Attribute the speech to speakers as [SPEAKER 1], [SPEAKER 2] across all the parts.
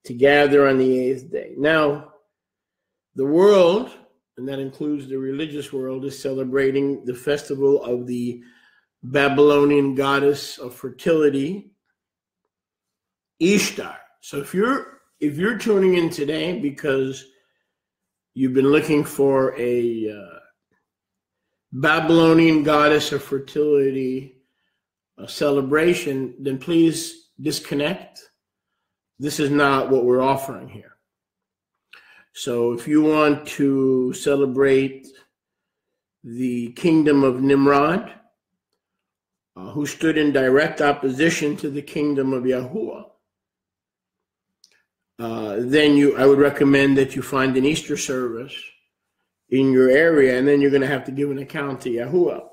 [SPEAKER 1] to gather on the 8th day. Now, the world, and that includes the religious world, is celebrating the festival of the Babylonian goddess of fertility, Ishtar. So if you're tuning in today because you've been looking for a Babylonian goddess of fertility celebration, then please disconnect. This is not what we're offering here. So if you want to celebrate the kingdom of Nimrod, who stood in direct opposition to the kingdom of Yahuwah, then I would recommend that you find an Easter service in your area, and then you're going to have to give an account to Yahuwah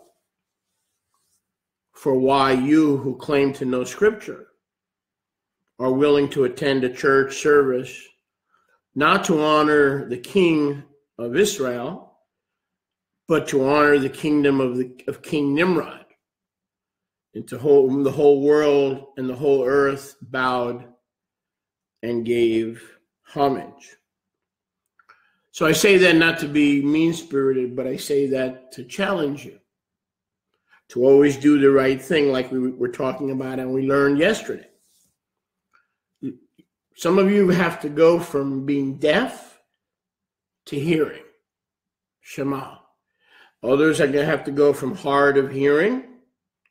[SPEAKER 1] for why you, who claim to know Scripture, are willing to attend a church service not to honor the King of Israel, but to honor the kingdom of King Nimrod, and to whom the whole world and the whole earth bowed and gave homage. So I say that not to be mean-spirited, but I say that to challenge you, to always do the right thing like we were talking about and we learned yesterday. Some of you have to go from being deaf to hearing, Shema. Others are going to have to go from hard of hearing.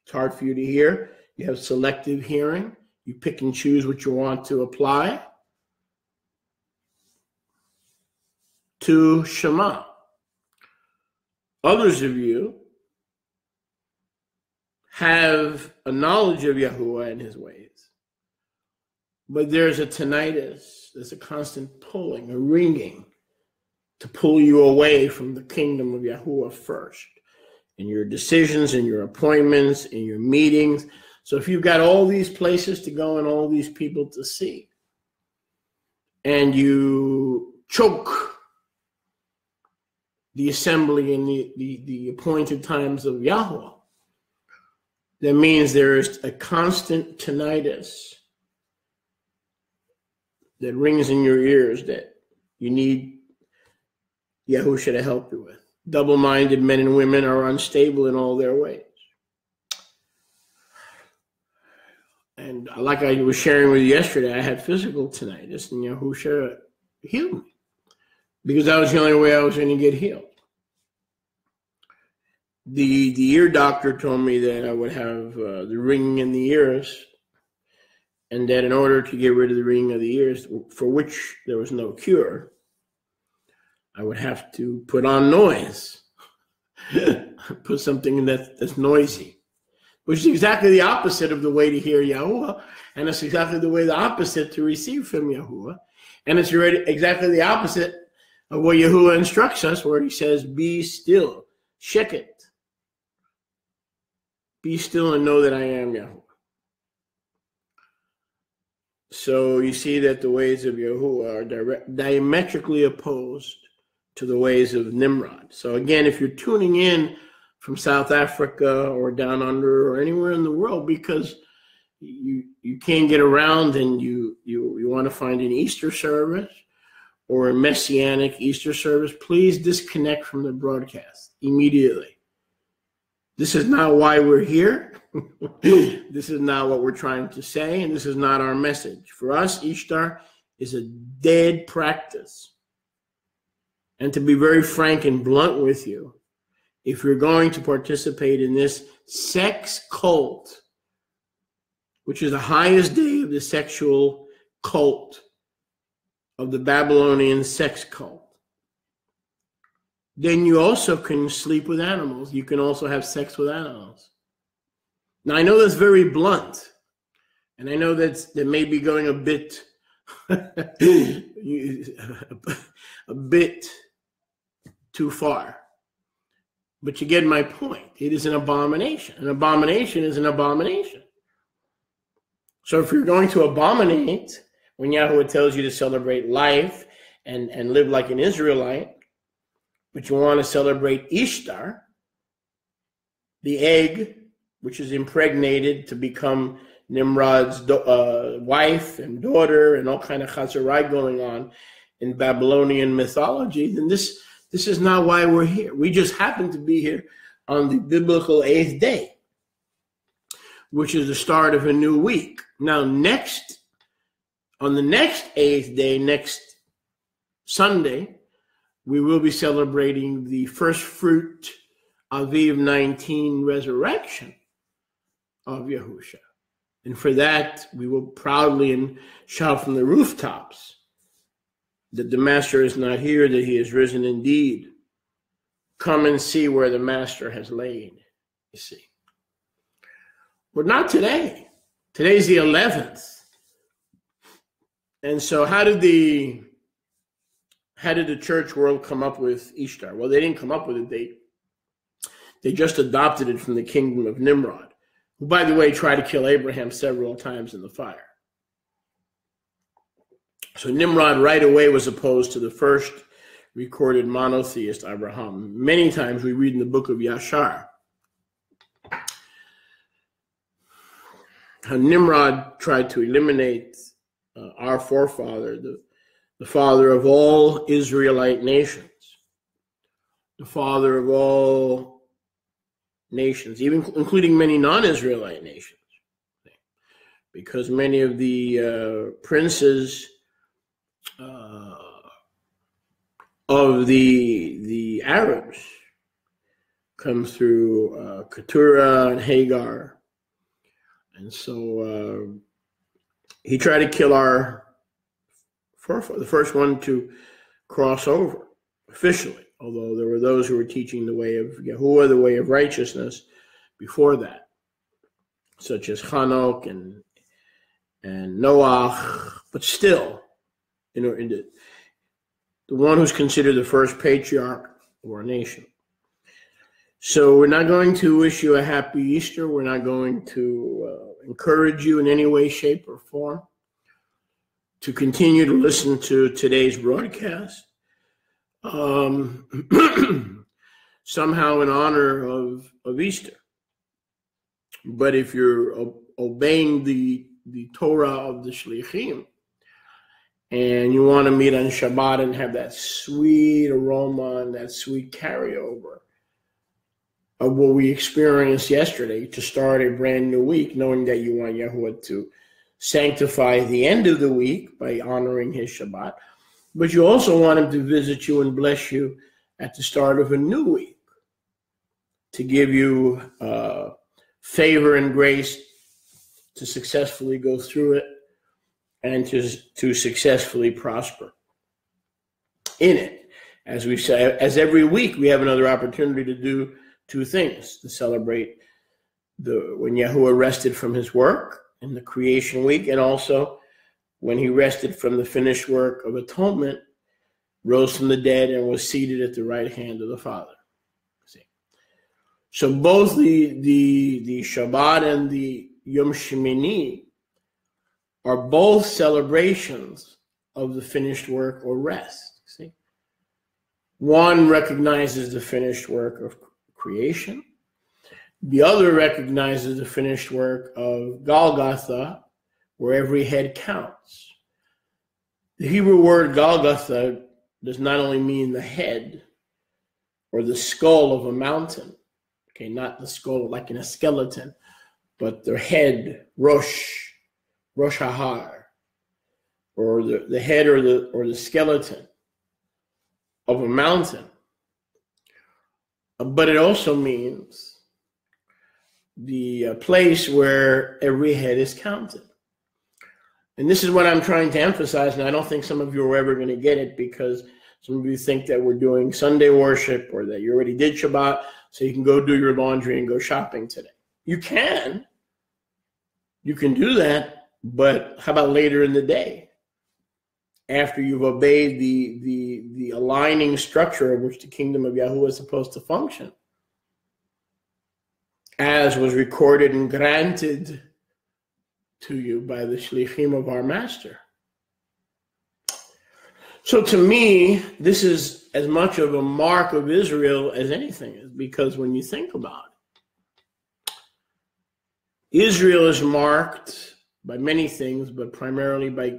[SPEAKER 1] It's hard for you to hear. You have selective hearing. You pick and choose what you want to apply, to Shema. Others of you have a knowledge of Yahuwah and his ways, but there's a tinnitus, there's a constant pulling, a ringing to pull you away from the kingdom of Yahuwah first, in your decisions, in your appointments, in your meetings. So if you've got all these places to go and all these people to see, and you choke the assembly and the appointed times of Yahweh, that means there is a constant tinnitus that rings in your ears that you need Yahushua to help you with. Double-minded men and women are unstable in all their ways. And like I was sharing with you yesterday, I had physical tinnitus, and Yahushua healed me because that was the only way I was going to get healed. The ear doctor told me that I would have the ringing in the ears, and that in order to get rid of the ringing of the ears, for which there was no cure, I would have to put on noise, put something that's noisy, which is exactly the opposite of the way to hear Yahuwah, and it's exactly the opposite to receive from Yahuwah, and it's exactly the opposite of what Yahuwah instructs us, where he says, be still, sheket. Be still and know that I am Yahuwah. So you see that the ways of Yahuwah are diametrically opposed to the ways of Nimrod. So again, if you're tuning in from South Africa or down under or anywhere in the world because you can't get around and you want to find an Easter service or a Messianic Easter service, please disconnect from the broadcast immediately. This is not why we're here. This is not what we're trying to say, and this is not our message. For us, Ishtar is a dead practice. And to be very frank and blunt with you, if you're going to participate in this sex cult, which is the highest day of the sexual cult of the Babylonian sex cult, then you also can sleep with animals. You can also have sex with animals. Now, I know that's very blunt, and I know that may be going a bit, a bit too far. But you get my point. It is an abomination. An abomination is an abomination. So if you're going to abominate, when Yahweh tells you to celebrate life and live like an Israelite, but you want to celebrate Ishtar, the egg, which is impregnated to become Nimrod's wife and daughter, and all kind of chazarai going on in Babylonian mythology, then this is not why we're here. We just happen to be here on the biblical 8th day, which is the start of a new week. Now, on the next 8th day, next Sunday, we will be celebrating the first fruit Aviv 19 resurrection of Yahusha. And for that, we will proudly and shout from the rooftops that the Master is not here, that he is risen indeed. Come and see where the Master has laid, you see. But not today. Today's the 11th. And so how did the church world come up with Ishtar? Well, they didn't come up with it. They just adopted it from the kingdom of Nimrod, who, by the way, tried to kill Abraham several times in the fire. So Nimrod right away was opposed to the first recorded monotheist, Abraham. Many times we read in the book of Yashar how Nimrod tried to eliminate our forefather, the father of all Israelite nations, the father of all nations, even including many non-Israelite nations, because many of the princes of the Arabs come through Keturah and Hagar. And so he tried to kill our forefather, the first one to cross over officially, although there were those who were teaching the way of Yahuwah, the way of righteousness, before that, such as Hanok and Noach, but still, the one who's considered the first patriarch of our nation. So we're not going to wish you a happy Easter. We're not going to encourage you in any way, shape, or form to continue to listen to today's broadcast. Somehow in honor of Easter. But if you're obeying the Torah of the Shlichim, and you want to meet on Shabbat and have that sweet aroma and that sweet carryover of what we experienced yesterday to start a brand new week, knowing that you want Yahuwah to sanctify the end of the week by honoring his Shabbat, but you also want him to visit you and bless you at the start of a new week to give you favor and grace to successfully go through it and to successfully prosper in it. As we say, as every week we have another opportunity to do two things: to celebrate when Yahuwah rested from his work in the creation week, and also when he rested from the finished work of atonement, rose from the dead, and was seated at the right hand of the Father. See? So both the Shabbat and the Yom Shemini are both celebrations of the finished work or rest. See? One recognizes the finished work of creation. The other recognizes the finished work of Golgotha, where every head counts. The Hebrew word Golgotha does not only mean the head or the skull of a mountain, okay, not the skull like in a skeleton, but the head, Rosh Hahar, or the head or the skeleton of a mountain. But it also means the place where every head is counted. And this is what I'm trying to emphasize, and I don't think some of you are ever going to get it, because some of you think that we're doing Sunday worship or that you already did Shabbat, so you can go do your laundry and go shopping today. You can do that, but how about later in the day, after you've obeyed the aligning structure of which the kingdom of Yahuwah is supposed to function, as was recorded and granted to you by the shlichim of our Master. So to me, this is as much of a mark of Israel as anything is, because when you think about it, Israel is marked by many things, but primarily by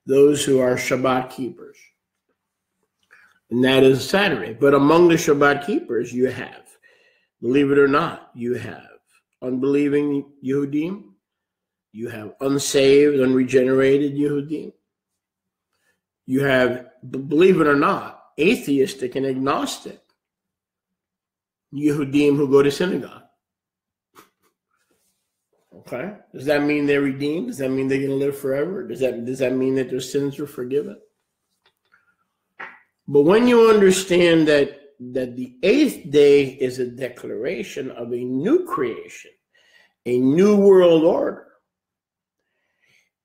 [SPEAKER 1] those who are Shabbat keepers. And that is Saturday. But among the Shabbat keepers, you have, believe it or not, you have unbelieving Yehudim, you have unsaved, unregenerated Yehudim, you have, believe it or not, atheistic and agnostic Yehudim who go to synagogue. Okay? Does that mean they're redeemed? Does that mean they're going to live forever? Does that mean that their sins are forgiven? But when you understand that the eighth day is a declaration of a new creation, a new world order,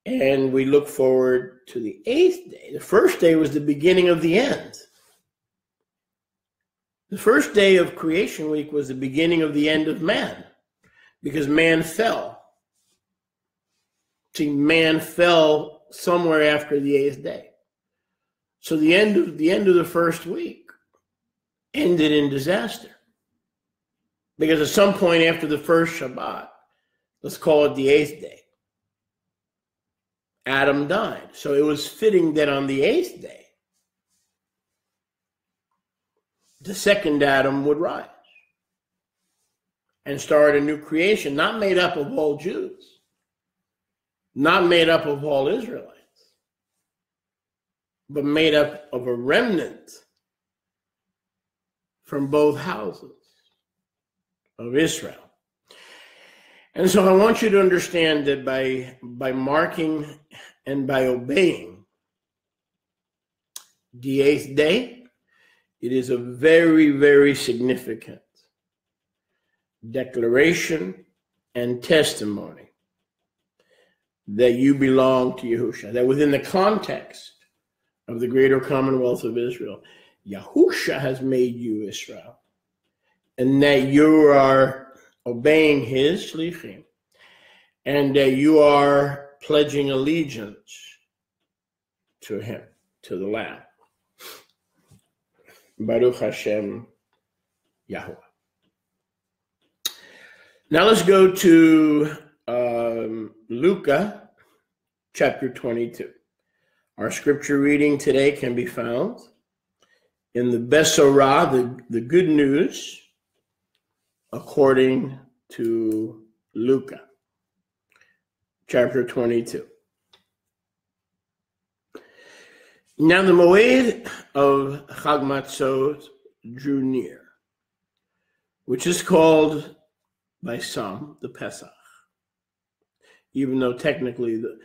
[SPEAKER 1] and we look forward to the eighth day. The first day was the beginning of the end. The first day of creation week was the beginning of the end of man, because man fell. See, man fell somewhere after the eighth day. So the end of the first week ended in disaster. Because at some point after the first Shabbat, let's call it the eighth day, Adam died. So it was fitting that on the eighth day, the second Adam would rise and start a new creation, not made up of all Jews, not made up of all Israelites, but made up of a remnant from both houses of Israel. And so I want you to understand that by marking and by obeying the eighth day, it is a very, very significant declaration and testimony that you belong to Yahusha, that within the context of the greater commonwealth of Israel, Yahusha has made you Israel, and that you are obeying his shlichim, and that you are pledging allegiance to him, to the Lamb. Baruch Hashem Yahuwah. Now let's go to Luke chapter 22. Our scripture reading today can be found in the Besorah, the good news, according to Luke chapter 22. Now the Moed of Chag Matzot drew near, which is called by some the Pesach, even though technically the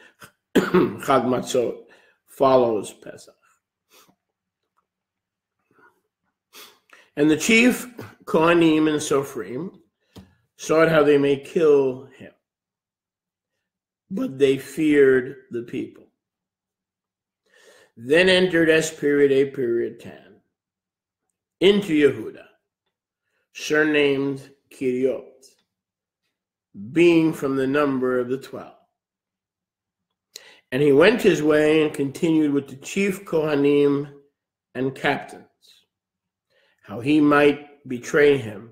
[SPEAKER 1] Chag Matzot follows Pesach. And the chief Kohanim and Sophrim sought how they may kill him, but they feared the people. Then entered S period A period 10 into Yehuda, surnamed Kiriot, being from the number of the 12. And he went his way and continued with the chief Kohanim and captains, how he might betray him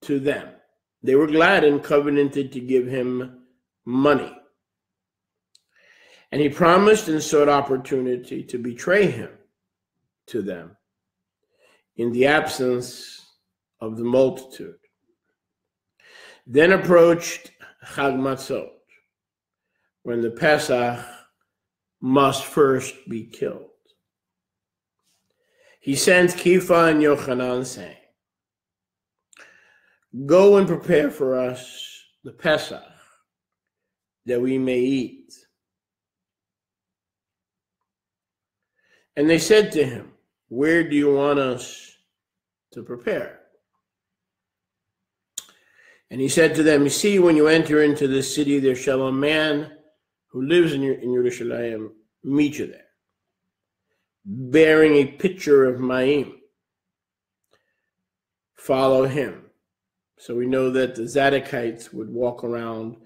[SPEAKER 1] to them. They were glad and covenanted to give him money. And he promised and sought opportunity to betray him to them in the absence of the multitude. Then approached Chag Matzot, when the Pesach must first be killed. He sent Kepha and Yochanan, saying, "Go and prepare for us the Pesach, that we may eat." And they said to him, "Where do you want us to prepare?" And he said to them, "You see, when you enter into the city, there shall a man who lives in Yerushalayim meet you there, bearing a pitcher of Mayim. Follow him." So we know that the Zadokites would walk around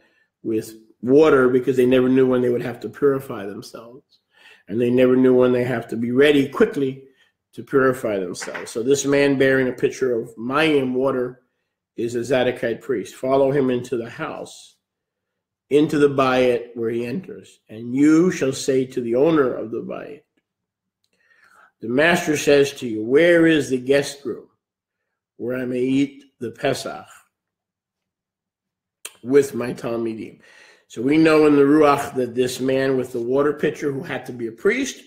[SPEAKER 1] with water because they never knew when they would have to purify themselves. And they never knew when they have to be ready quickly to purify themselves. So this man bearing a pitcher of Mayim water is a Zadokite priest. Follow him into the house, into the bayit where he enters, and you shall say to the owner of the bayit, the master says to you, where is the guest room where I may eat the Pesach with my Talmidim? So we know in the Ruach that this man with the water pitcher, who had to be a priest,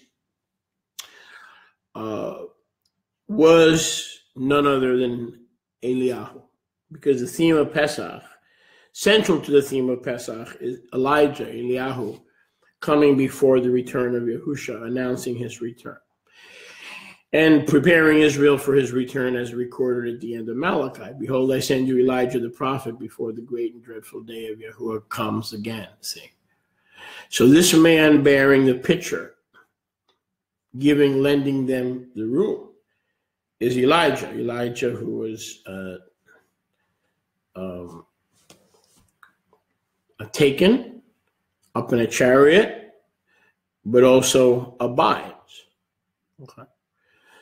[SPEAKER 1] was none other than Eliyahu, because the theme of Pesach, central to the theme of Pesach, is Elijah, Eliyahu, coming before the return of Yahusha, announcing his return, and preparing Israel for his return as recorded at the end of Malachi. Behold, I send you Elijah the prophet before the great and dreadful day of Yahuwah comes again. See? So this man bearing the pitcher, lending them the room, is Elijah. Elijah, who was taken up in a chariot, but also abides. Okay.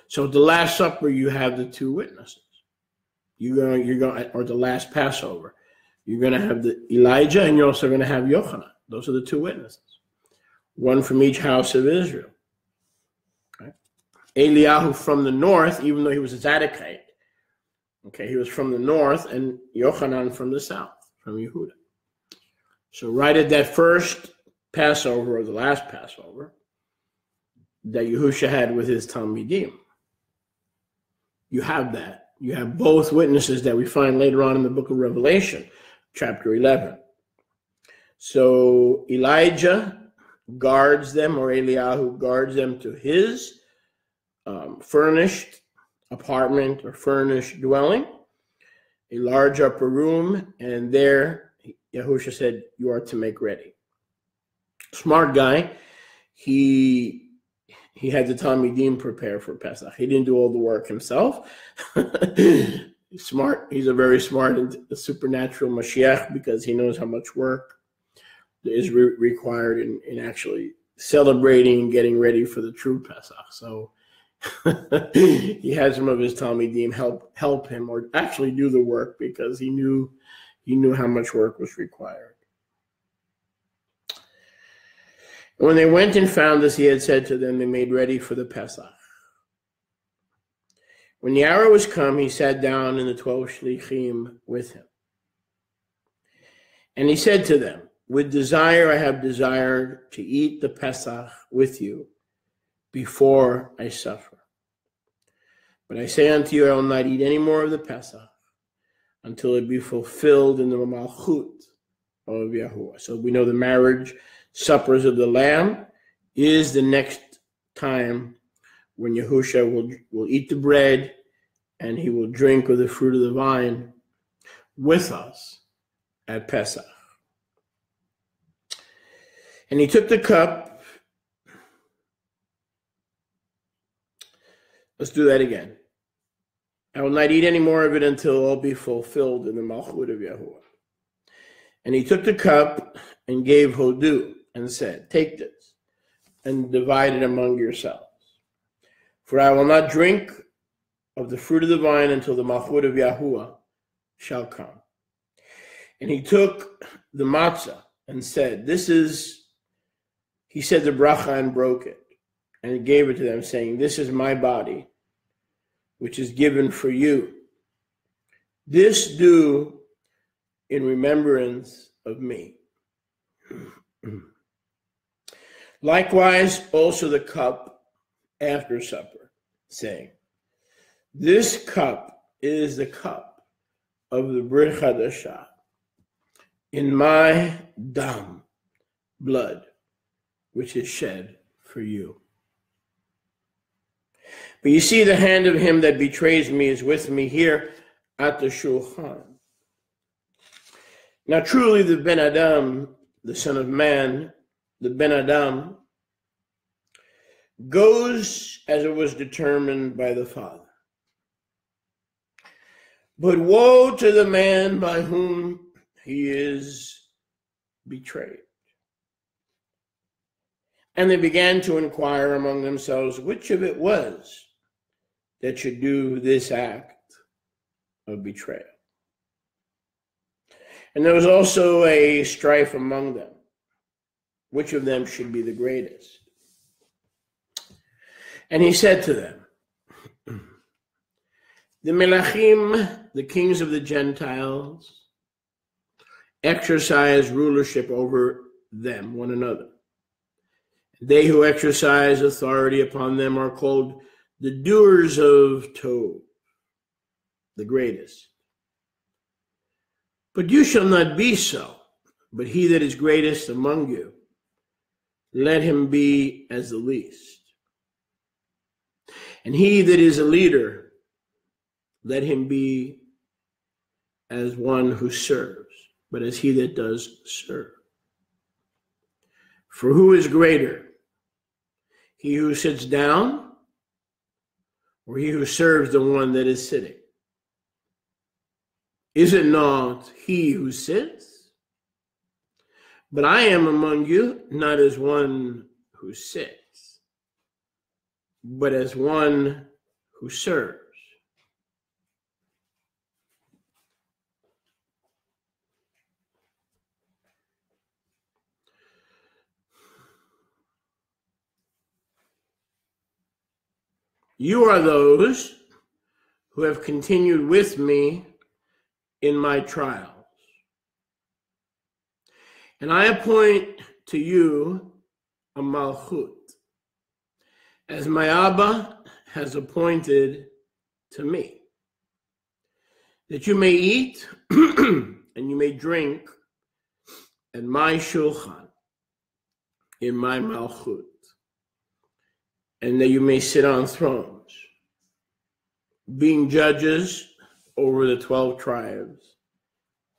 [SPEAKER 1] So at the Last Supper, you have the two witnesses. You're going, or the last Passover, you're going to have the Elijah, and you're also going to have Yochanan. Those are the two witnesses, one from each house of Israel. Okay. Eliyahu from the north, even though he was a Zadokite, okay, he was from the north, and Yochanan from the south, from Yehuda. So right at that first Passover, or the last Passover, that Yahusha had with his Talmidim, you have that. You have both witnesses that we find later on in the book of Revelation, chapter 11. So Elijah guards them, or Eliyahu guards them to his furnished apartment or furnished dwelling, a large upper room, and there Yahusha said, you are to make ready. Smart guy. He had the Talmidim prepare for Pesach. He didn't do all the work himself. Smart. He's a very smart and supernatural Mashiach, because he knows how much work is required in actually celebrating and getting ready for the true Pesach. So he had some of his Talmidim help him, or actually do the work, because he knew how much work was required. When they went and found as he had said to them, they made ready for the Pesach. When the hour was come, he sat down, and the 12 shlichim with him. And he said to them, with desire I have desired to eat the Pesach with you before I suffer. But I say unto you, I will not eat any more of the Pesach until it be fulfilled in the Malchut of Yahuwah. So we know the marriage suppers of the Lamb is the next time when Yahusha will eat the bread and he will drink of the fruit of the vine with us at Pesach. And he took the cup. Let's do that again. I will not eat any more of it until all be fulfilled in the Malchut of Yahuwah. And he took the cup and gave Hodu and said, take this and divide it among yourselves. For I will not drink of the fruit of the vine until the Malchut of Yahuwah shall come. And he took the matzah and said, he said the bracha and broke it, and he gave it to them, saying, this is my body, which is given for you. This do in remembrance of me. Likewise, also the cup after supper, saying, this cup is the cup of the Brit Chadashah, in my dam, blood, which is shed for you. But you see, the hand of him that betrays me is with me here at the Shulchan. Now truly the Ben Adam, the Son of Man, the Ben Adam, goes as it was determined by the Father. But woe to the man by whom he is betrayed. And they began to inquire among themselves which of it was that should do this act of betrayal. And there was also a strife among them, which of them should be the greatest. And he said to them, the Melachim, the kings of the Gentiles, exercise rulership over them, one another. They who exercise authority upon them are called the doers of Tov, the greatest. But you shall not be so, but he that is greatest among you, let him be as the least. And he that is a leader, let him be as one who serves, but as he that does serve. For who is greater, he who sits down, or he who serves the one that is sitting? Is it not he who sits? But I am among you not as one who sits, but as one who serves. You are those who have continued with me in my trials. And I appoint to you a malchut, as my Abba has appointed to me, that you may eat and you may drink at my shulchan, in my malchut, and that you may sit on thrones, being judges over the 12 tribes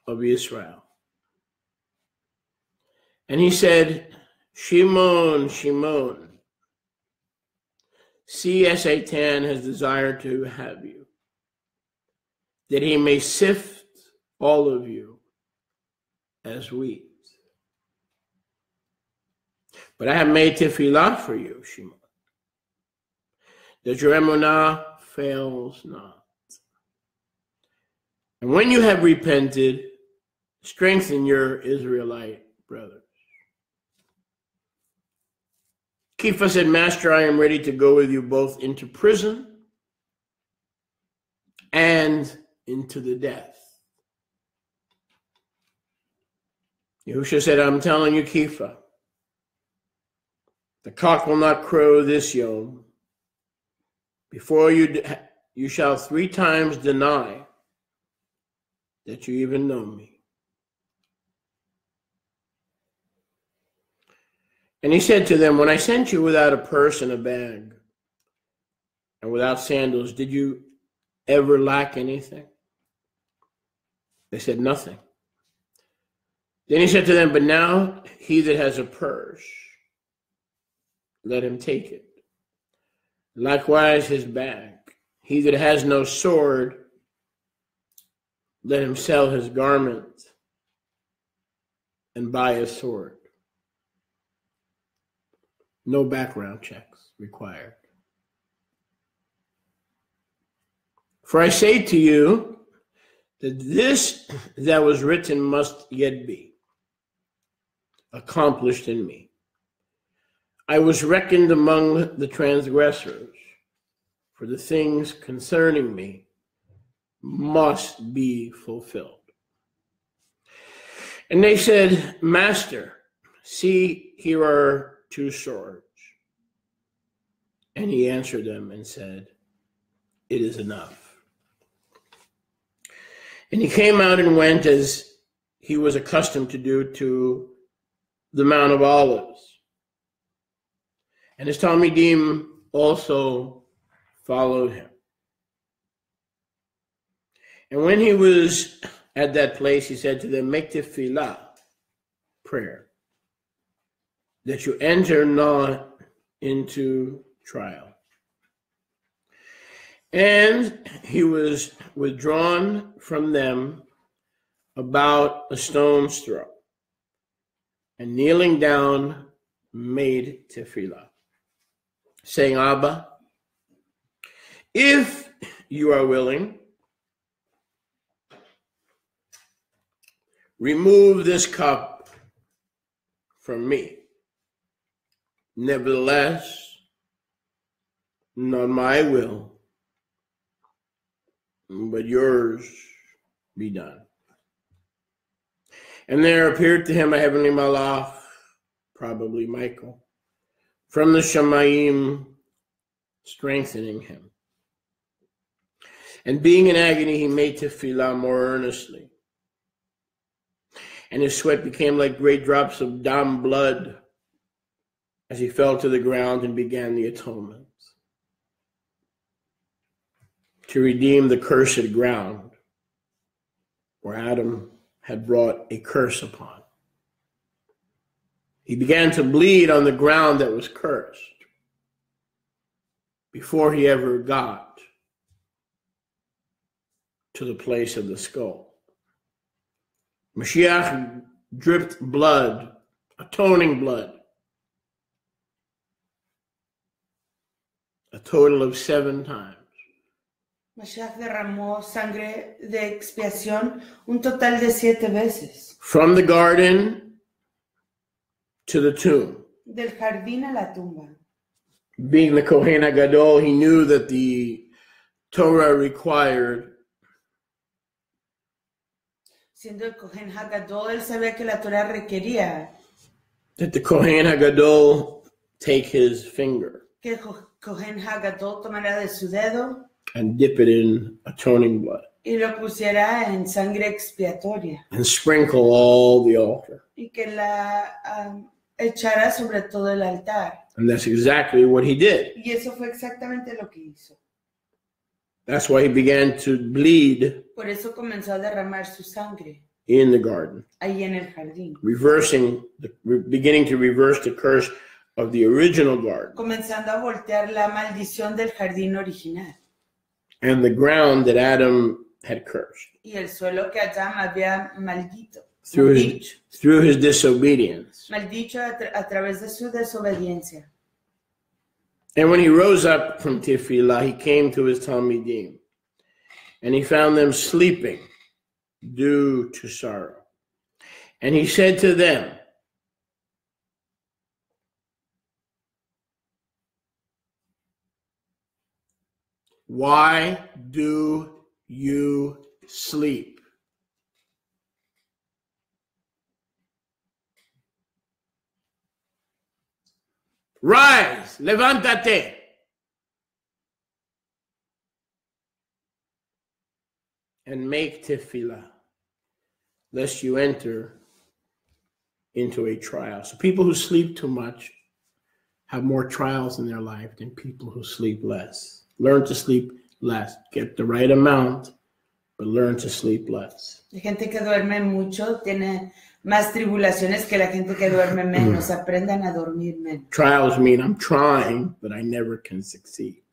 [SPEAKER 1] of Israel. And he said, Shimon, Shimon, see, Satan has desired to have you, that he may sift all of you as wheat. But I have made tefillah for you, Shimon, that your emunah fails not. And when you have repented, strengthen your Israelite brothers. Kepha said, Master, I am ready to go with you both into prison and into the death. Yehusha said, I'm telling you, Kepha, the cock will not crow this yom before you shall 3 times deny that you even know me. And he said to them, when I sent you without a purse and a bag and without sandals, did you ever lack anything? They said, nothing. Then he said to them, but now he that has a purse, let him take it. Likewise his bag. He that has no sword, let him sell his garment and buy a sword. No background checks required. For I say to you that this that was written must yet be accomplished in me. I was reckoned among the transgressors, for the things concerning me must be fulfilled. And they said, Master, see, here are 2 swords. And he answered them and said, it is enough. And he came out and went as he was accustomed to do to the Mount of Olives. And his Talmidim also followed him. And when he was at that place, he said to them, make tefillah, prayer, that you enter not into trial. And he was withdrawn from them about a stone's throw, and kneeling down, made tefillah, saying, Abba, if you are willing, remove this cup from me. Nevertheless, not my will, but yours be done. And there appeared to him a heavenly malach, probably Michael, from the Shamayim, strengthening him. And being in agony, he made tefillah more earnestly. And his sweat became like great drops of dam blood as he fell to the ground and began the atonement to redeem the cursed ground where Adam had brought a curse upon. He began to bleed on the ground that was cursed before he ever got to the place of the skull. Mashiach dripped blood, atoning blood, a total of 7 times.
[SPEAKER 2] Mashiach derramó sangre de expiación un total de 7 veces.
[SPEAKER 1] From the garden to the tomb.
[SPEAKER 2] Del jardín a la tumba.
[SPEAKER 1] Being the Kohen HaGadol, he knew that the Torah required
[SPEAKER 2] Siendo el Kohen HaGadol, él sabía que la Torah requería
[SPEAKER 1] that the Kohen HaGadol take his finger
[SPEAKER 2] que el Kohen HaGadol tomara de su dedo
[SPEAKER 1] and dip it in atoning blood
[SPEAKER 2] y lo pusiera en sangre expiatoria
[SPEAKER 1] and sprinkle all the altar.
[SPEAKER 2] y que la echara sobre todo el altar.
[SPEAKER 1] And that's exactly what he did.
[SPEAKER 2] Y eso fue exactamente lo que hizo.
[SPEAKER 1] That's why he began to bleed
[SPEAKER 2] Por eso comenzó a derramar su sangre
[SPEAKER 1] in the garden,
[SPEAKER 2] ahí en el jardín.
[SPEAKER 1] beginning to reverse the curse of the original garden
[SPEAKER 2] Comenzando a voltear la maldición del jardín original
[SPEAKER 1] and the ground that Adam had cursed
[SPEAKER 2] y el suelo que Adán había maldito.
[SPEAKER 1] through his disobedience.
[SPEAKER 2] Maldicho a través de su desobediencia.
[SPEAKER 1] And when he rose up from tefillah, he came to his talmidim, and he found them sleeping due to sorrow. And he said to them, "Why do you sleep? Rise, levántate. And make tefillah, lest you enter into a trial." So people who sleep too much have more trials in their life than people who sleep less. Learn to sleep less. Get the right amount, but learn to sleep less.
[SPEAKER 2] La gente que duerme mucho tiene más tribulaciones que la gente que duerme menos. Aprendan a dormir menos.
[SPEAKER 1] Trials mean I'm trying, but I never can succeed.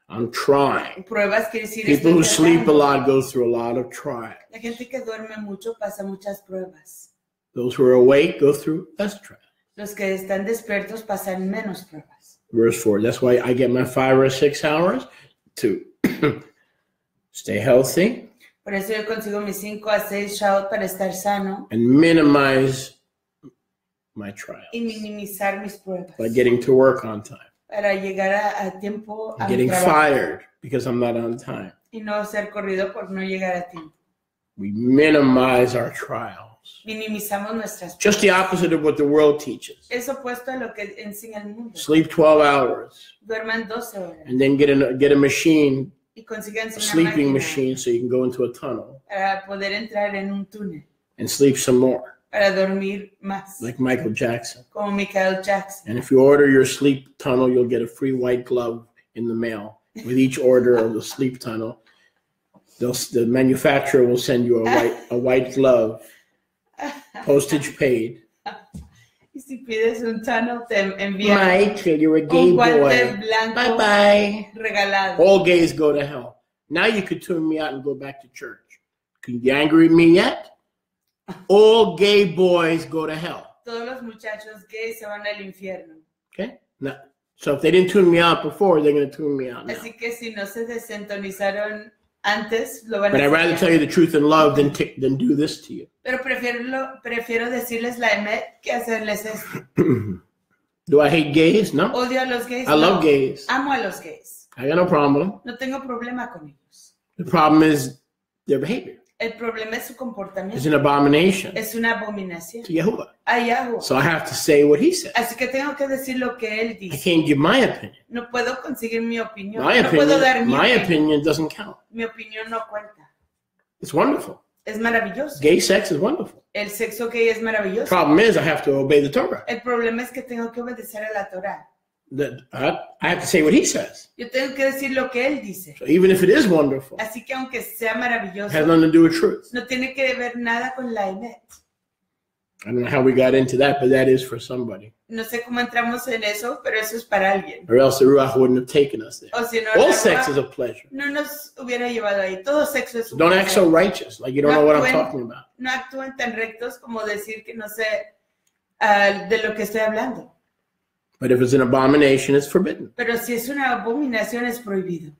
[SPEAKER 1] I'm trying.
[SPEAKER 2] Pruebas quiere decir
[SPEAKER 1] People who sleep a lot go through a lot of trials.
[SPEAKER 2] La gente que duerme mucho pasa muchas pruebas.
[SPEAKER 1] Those who are awake go through less trials.
[SPEAKER 2] Los que están despiertos pasan menos pruebas.
[SPEAKER 1] Verse 4. That's why I get my 5 or 6 hours to stay healthy.
[SPEAKER 2] Por eso yo consigo mis 5 a 6 shaot para estar sano.
[SPEAKER 1] And minimize my trials.
[SPEAKER 2] Y minimizar mis pruebas.
[SPEAKER 1] By getting to work on time.
[SPEAKER 2] Para llegar a tiempo a
[SPEAKER 1] getting
[SPEAKER 2] trabajo.
[SPEAKER 1] Fired because I'm not on time.
[SPEAKER 2] Y no ser corrido por no llegar a tiempo.
[SPEAKER 1] We minimize our trials.
[SPEAKER 2] Minimizamos nuestras pruebas.
[SPEAKER 1] Just the opposite of what the world teaches.
[SPEAKER 2] Es opuesto a lo que enseña el mundo.
[SPEAKER 1] Sleep 12 hours.
[SPEAKER 2] Duerman 12 horas.
[SPEAKER 1] And then get a machine,
[SPEAKER 2] y consíganse
[SPEAKER 1] a
[SPEAKER 2] una
[SPEAKER 1] sleeping
[SPEAKER 2] máquina
[SPEAKER 1] machine, so you can go into a tunnel.
[SPEAKER 2] Para poder entrar en un túnel.
[SPEAKER 1] And sleep some more.
[SPEAKER 2] Para dormir más.
[SPEAKER 1] Like Michael Jackson.
[SPEAKER 2] Como Michael Jackson.
[SPEAKER 1] And if you order your sleep tunnel, you'll get a free white glove in the mail. With each order of the sleep tunnel, the manufacturer will send you a white glove, postage paid.
[SPEAKER 2] Y si pides un tunnel, te envían
[SPEAKER 1] Michael, you're a gay
[SPEAKER 2] un guante
[SPEAKER 1] boy.
[SPEAKER 2] blanco
[SPEAKER 1] Bye-bye.
[SPEAKER 2] regalado.
[SPEAKER 1] All gays go to hell. Now you could tune me out and go back to church. Can you be angry at me yet? All gay boys go to hell.
[SPEAKER 2] Todos los muchachos gays se van al infierno.
[SPEAKER 1] Okay? Now, so if they didn't tune me out before, they're going to tune me out now.
[SPEAKER 2] Así que si no se desentonizaron antes, lo van
[SPEAKER 1] But
[SPEAKER 2] a
[SPEAKER 1] I'd rather tell you the truth in love than do this to you.
[SPEAKER 2] Pero prefiero decirles la emet que hacerles esto.
[SPEAKER 1] Do I hate gays? No.
[SPEAKER 2] Odio a los gays.
[SPEAKER 1] I love gays.
[SPEAKER 2] Amo a los gays.
[SPEAKER 1] I got no problem.
[SPEAKER 2] No tengo problema con ellos.
[SPEAKER 1] The problem is their behavior.
[SPEAKER 2] El problema es su
[SPEAKER 1] It's
[SPEAKER 2] comportamiento.
[SPEAKER 1] an abomination
[SPEAKER 2] Es una abominación
[SPEAKER 1] to Yahuwah.
[SPEAKER 2] a Yahweh.
[SPEAKER 1] So I have to say what he says.
[SPEAKER 2] Así que tengo que decir lo que él
[SPEAKER 1] I
[SPEAKER 2] dice.
[SPEAKER 1] can't give my opinion.
[SPEAKER 2] No puedo conseguir mi opinión.
[SPEAKER 1] My
[SPEAKER 2] No puedo dar
[SPEAKER 1] opinion,
[SPEAKER 2] mi
[SPEAKER 1] my
[SPEAKER 2] opinión.
[SPEAKER 1] opinion doesn't count.
[SPEAKER 2] Mi opinión no cuenta.
[SPEAKER 1] It's wonderful.
[SPEAKER 2] Es maravilloso.
[SPEAKER 1] Gay sex is wonderful.
[SPEAKER 2] El sexo gay es maravilloso.
[SPEAKER 1] Problem is I have to obey the Torah.
[SPEAKER 2] El problema es que tengo que obedecer a la Torah.
[SPEAKER 1] I have to say what he says.
[SPEAKER 2] Yo tengo que decir lo que él dice.
[SPEAKER 1] So even if it is wonderful, it
[SPEAKER 2] Así que aunque sea
[SPEAKER 1] has
[SPEAKER 2] maravilloso,
[SPEAKER 1] nothing to do with truth.
[SPEAKER 2] no tiene que ver nada con la emet.
[SPEAKER 1] I don't know how we got into that, but that is for somebody.
[SPEAKER 2] No sé cómo entramos en eso, pero eso es para alguien.
[SPEAKER 1] Or else the Ruach wouldn't have taken us there.
[SPEAKER 2] O si no,
[SPEAKER 1] All
[SPEAKER 2] la
[SPEAKER 1] sex
[SPEAKER 2] Ruach
[SPEAKER 1] is a pleasure.
[SPEAKER 2] no nos hubiera llevado ahí. Todo sexo es un
[SPEAKER 1] Don't act
[SPEAKER 2] placer.
[SPEAKER 1] so righteous, like you don't know what I'm talking about.
[SPEAKER 2] No actúen tan rectos como decir que no sé de lo que estoy hablando.
[SPEAKER 1] But if it's an abomination, it's forbidden.
[SPEAKER 2] Pero si es una abominación, es prohibido.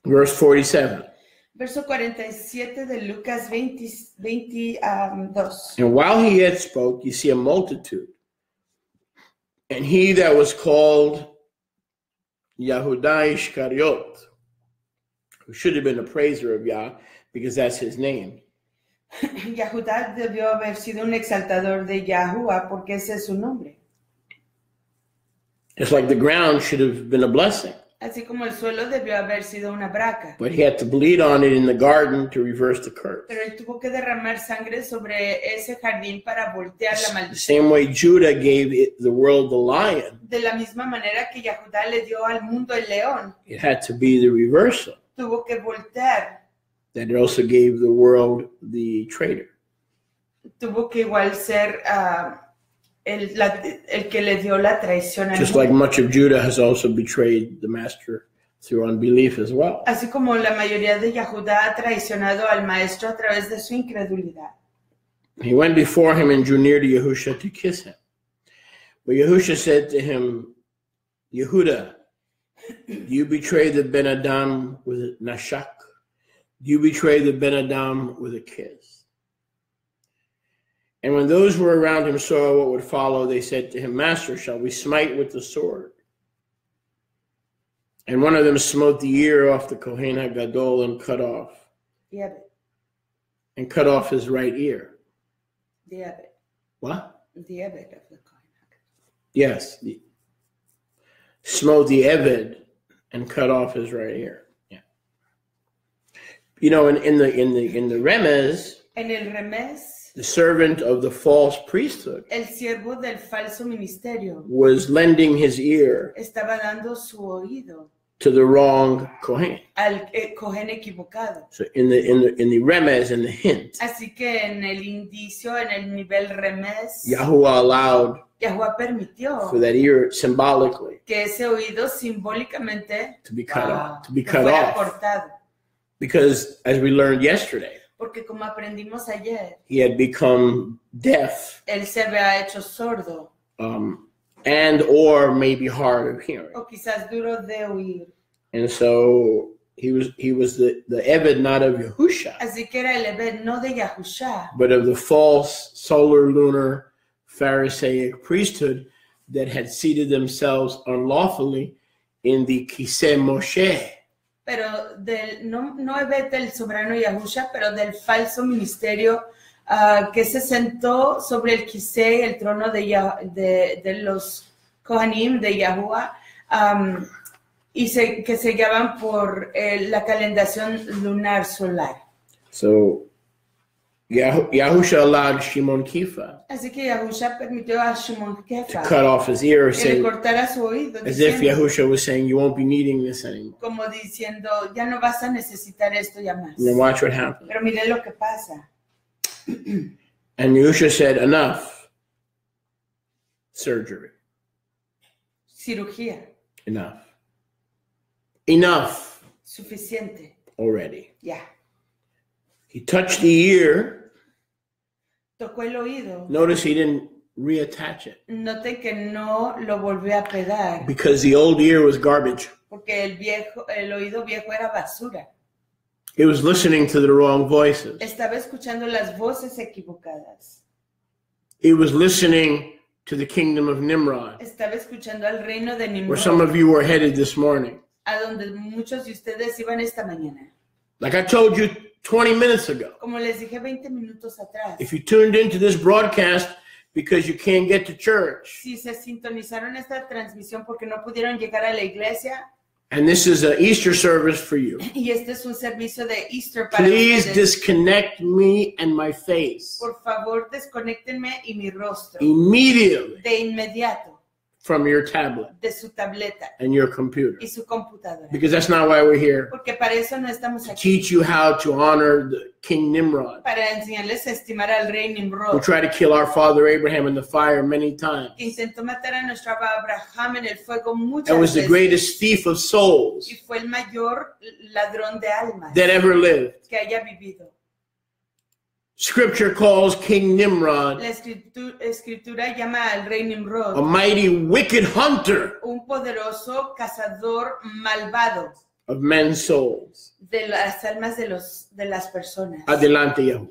[SPEAKER 1] Verse 47.
[SPEAKER 2] Verso 47 de Lucas 22.
[SPEAKER 1] And while he yet spoke, you see a multitude. And he that was called Yehuda Ishkariot, who should have been a praiser of Yah, because that's his name.
[SPEAKER 2] Yahudá debió haber sido un exaltador de Yahuwah porque ese es su nombre.
[SPEAKER 1] It's like the ground should have been a blessing.
[SPEAKER 2] Así como el suelo debió haber sido una braca.
[SPEAKER 1] But he had to bleed on it in the garden to reverse the curse.
[SPEAKER 2] Pero él tuvo que derramar sangre sobre ese jardín para voltear la
[SPEAKER 1] The
[SPEAKER 2] maldición.
[SPEAKER 1] same way Judah gave the world the lion,
[SPEAKER 2] De la misma manera que Yahudá le dio al mundo el león,
[SPEAKER 1] it had to be the reversal.
[SPEAKER 2] tuvo que voltear.
[SPEAKER 1] That it also gave the world the traitor.
[SPEAKER 2] Tuvo que igual ser el que le dio la traición al
[SPEAKER 1] Just
[SPEAKER 2] mundo.
[SPEAKER 1] like much of Judah has also betrayed the master through unbelief as well.
[SPEAKER 2] Así como la mayoría de Yahudá ha traicionado al maestro a través de su incredulidad.
[SPEAKER 1] He went before him and drew near to Yahusha to kiss him. But Yahusha said to him, Yehuda, do you betray the Ben Adam with a nashak? Do you betray the Ben Adam with a kiss? And when those who were around him saw what would follow, they said to him, Master, shall we smite with the sword? And one of them smote the ear off the Kohen HaGadol and cut off his right ear. What? Yes. Smote the Eved and cut off his right ear. Yeah. You know, in the Remez,
[SPEAKER 2] En el Remés,
[SPEAKER 1] the servant of the false priesthood
[SPEAKER 2] el siervo del falso ministerio
[SPEAKER 1] was lending his ear
[SPEAKER 2] estaba dando su oído
[SPEAKER 1] to the wrong Kohen.
[SPEAKER 2] al Cohen equivocado.
[SPEAKER 1] So in the Remez, in the hint,
[SPEAKER 2] Así que en el indicio, en el nivel Remés,
[SPEAKER 1] Yahuwah allowed
[SPEAKER 2] Yahuwah permitió
[SPEAKER 1] for that ear symbolically
[SPEAKER 2] que ese oído simbólicamente
[SPEAKER 1] to be cut off,
[SPEAKER 2] que fuera cortado.
[SPEAKER 1] because as we learned yesterday,
[SPEAKER 2] Porque como aprendimos ayer,
[SPEAKER 1] he had become deaf
[SPEAKER 2] él se había hecho sordo
[SPEAKER 1] and or maybe hard of hearing,
[SPEAKER 2] o quizás duro de oír.
[SPEAKER 1] and so he was the Eved not of Yahusha,
[SPEAKER 2] Así que era el Ebed no de Yahushua,
[SPEAKER 1] but of the false solar lunar Pharisaic priesthood that had seated themselves unlawfully in the Kiseh Moshe.
[SPEAKER 2] pero no Ebed del soberano Yahushua, pero del falso ministerio que se sentó sobre el Kiseh, el trono de los Kohanim de Yahuwah, que se guiaban por la calendación lunar solar.
[SPEAKER 1] So Yahusha allowed Shimon Kifa
[SPEAKER 2] Así que Yahushua permitió a Shimon Kefa
[SPEAKER 1] to cut off his ear,
[SPEAKER 2] que le cortara su oído,
[SPEAKER 1] as if Yahusha was saying, you won't be needing this anymore.
[SPEAKER 2] como diciendo, ya no vas a necesitar esto ya más.
[SPEAKER 1] And then watch what happened.
[SPEAKER 2] Pero miren lo que pasa.
[SPEAKER 1] And Yahusha said, enough surgery.
[SPEAKER 2] Cirugía.
[SPEAKER 1] Enough
[SPEAKER 2] Suficiente.
[SPEAKER 1] already.
[SPEAKER 2] Ya.
[SPEAKER 1] He touched the ear.
[SPEAKER 2] Tocó el oído.
[SPEAKER 1] Notice he didn't reattach it
[SPEAKER 2] Note que no lo volvió a pegar.
[SPEAKER 1] because the old ear was garbage.
[SPEAKER 2] Porque el oído viejo era basura.
[SPEAKER 1] It was listening to the wrong voices.
[SPEAKER 2] Estaba escuchando las voces equivocadas.
[SPEAKER 1] It was listening to the kingdom of Nimrod,
[SPEAKER 2] Estaba escuchando al reino de
[SPEAKER 1] where some of
[SPEAKER 2] Nimrod,
[SPEAKER 1] you were headed this morning.
[SPEAKER 2] a donde muchos de ustedes iban esta mañana.
[SPEAKER 1] Like I told you 20 minutes ago,
[SPEAKER 2] Como les dije 20 minutos atrás,
[SPEAKER 1] if you tuned into this broadcast because you can't get to church,
[SPEAKER 2] si se sintonizaron esta transmisión porque no pudieron llegar a la iglesia,
[SPEAKER 1] and this is an Easter service for you,
[SPEAKER 2] y este es un servicio de Easter para
[SPEAKER 1] please
[SPEAKER 2] ustedes,
[SPEAKER 1] disconnect me and my face
[SPEAKER 2] por favor desconéctenme y mi rostro
[SPEAKER 1] immediately
[SPEAKER 2] de inmediato
[SPEAKER 1] from your tablet
[SPEAKER 2] de su tableta
[SPEAKER 1] and your computer,
[SPEAKER 2] y su computadora.
[SPEAKER 1] because that's not why we're here.
[SPEAKER 2] Porque para eso no estamos
[SPEAKER 1] To
[SPEAKER 2] aquí,
[SPEAKER 1] teach you how to honor the King Nimrod,
[SPEAKER 2] para enseñarles a estimar al rey
[SPEAKER 1] who
[SPEAKER 2] Nimrod,
[SPEAKER 1] tried to kill our father Abraham in the fire many times,
[SPEAKER 2] que intentó matar a nuestro Abraham en el fuego muchas
[SPEAKER 1] and was the
[SPEAKER 2] veces,
[SPEAKER 1] greatest thief of souls
[SPEAKER 2] y fue el mayor ladrón de almas
[SPEAKER 1] that ever lived.
[SPEAKER 2] que haya vivido.
[SPEAKER 1] Scripture calls King Nimrod
[SPEAKER 2] La escritura llama al rey
[SPEAKER 1] a
[SPEAKER 2] Nimrod
[SPEAKER 1] mighty wicked hunter
[SPEAKER 2] un poderoso cazador malvado
[SPEAKER 1] of men's souls.
[SPEAKER 2] de las almas de las personas.
[SPEAKER 1] Adelante, Yahweh.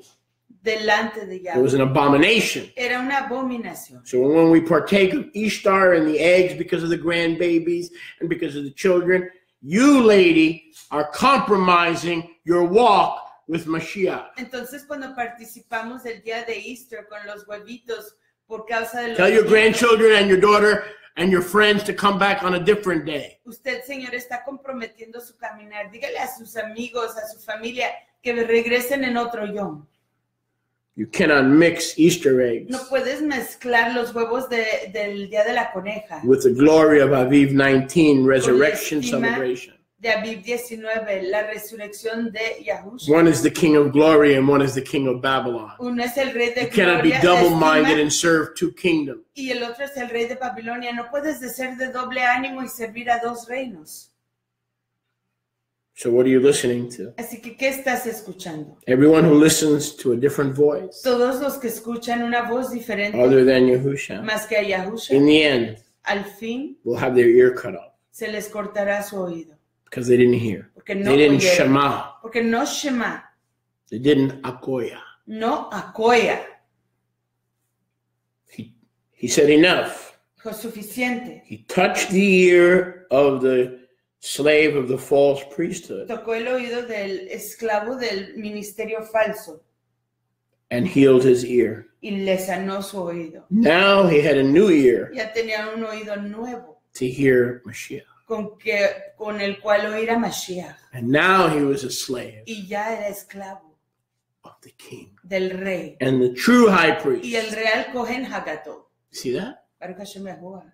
[SPEAKER 2] Delante de
[SPEAKER 1] It was
[SPEAKER 2] Yahweh.
[SPEAKER 1] an abomination.
[SPEAKER 2] Era una abominación.
[SPEAKER 1] So when we partake of Ishtar and the eggs because of the grandbabies and because of the children, you, lady, are compromising your walk with Mashiach.
[SPEAKER 2] Entonces, cuando participamos del día de Easter con los huevitos por causa de los
[SPEAKER 1] Tell your
[SPEAKER 2] niños,
[SPEAKER 1] grandchildren and your daughter and your friends to come back on a different day.
[SPEAKER 2] usted, Señor, está comprometiendo su caminar. Dígale a sus amigos, a su familia, que regresen en otro yom.
[SPEAKER 1] You cannot mix Easter eggs
[SPEAKER 2] No puedes mezclar los huevos del día de la coneja
[SPEAKER 1] with the glory of Aviv 19 resurrection
[SPEAKER 2] estima
[SPEAKER 1] celebration.
[SPEAKER 2] de Aviv 19, la resurrección de Yahushua.
[SPEAKER 1] One is the king of glory and one is the king of Babylon.
[SPEAKER 2] Uno es el rey de
[SPEAKER 1] You cannot be
[SPEAKER 2] gloria,
[SPEAKER 1] double-minded
[SPEAKER 2] estima,
[SPEAKER 1] and serve two kingdoms.
[SPEAKER 2] y el otro es el rey de Babilonia. No puedes ser de doble ánimo y servir a dos reinos.
[SPEAKER 1] So what are you listening to?
[SPEAKER 2] Así que, ¿qué estás escuchando?
[SPEAKER 1] Everyone who listens to a different voice
[SPEAKER 2] Todos los que escuchan una voz diferente
[SPEAKER 1] other than Yahushua,
[SPEAKER 2] más que a Yahushua,
[SPEAKER 1] in the end,
[SPEAKER 2] al fin
[SPEAKER 1] will have their ear cut off
[SPEAKER 2] se les cortará su oído.
[SPEAKER 1] because they didn't hear.
[SPEAKER 2] Porque no
[SPEAKER 1] They didn't
[SPEAKER 2] oyeron.
[SPEAKER 1] shema.
[SPEAKER 2] Porque no shema,
[SPEAKER 1] They didn't akoya.
[SPEAKER 2] no acoya.
[SPEAKER 1] He said enough.
[SPEAKER 2] Dijo suficiente.
[SPEAKER 1] He touched the ear of the slave of the false priesthood
[SPEAKER 2] Tocó el oído del esclavo del ministerio falso
[SPEAKER 1] and healed his ear.
[SPEAKER 2] y le sanó su oído.
[SPEAKER 1] Now he had a new ear
[SPEAKER 2] Ya tenía un oído nuevo
[SPEAKER 1] to hear Mashiach.
[SPEAKER 2] con el cual oír a Mashiach.
[SPEAKER 1] And now he was a slave
[SPEAKER 2] Y ya era esclavo
[SPEAKER 1] of the king
[SPEAKER 2] del rey.
[SPEAKER 1] and the true high
[SPEAKER 2] Y el
[SPEAKER 1] priest.
[SPEAKER 2] real Cohen Hagato.
[SPEAKER 1] See that?
[SPEAKER 2] Baruch Hashem Yahuwah.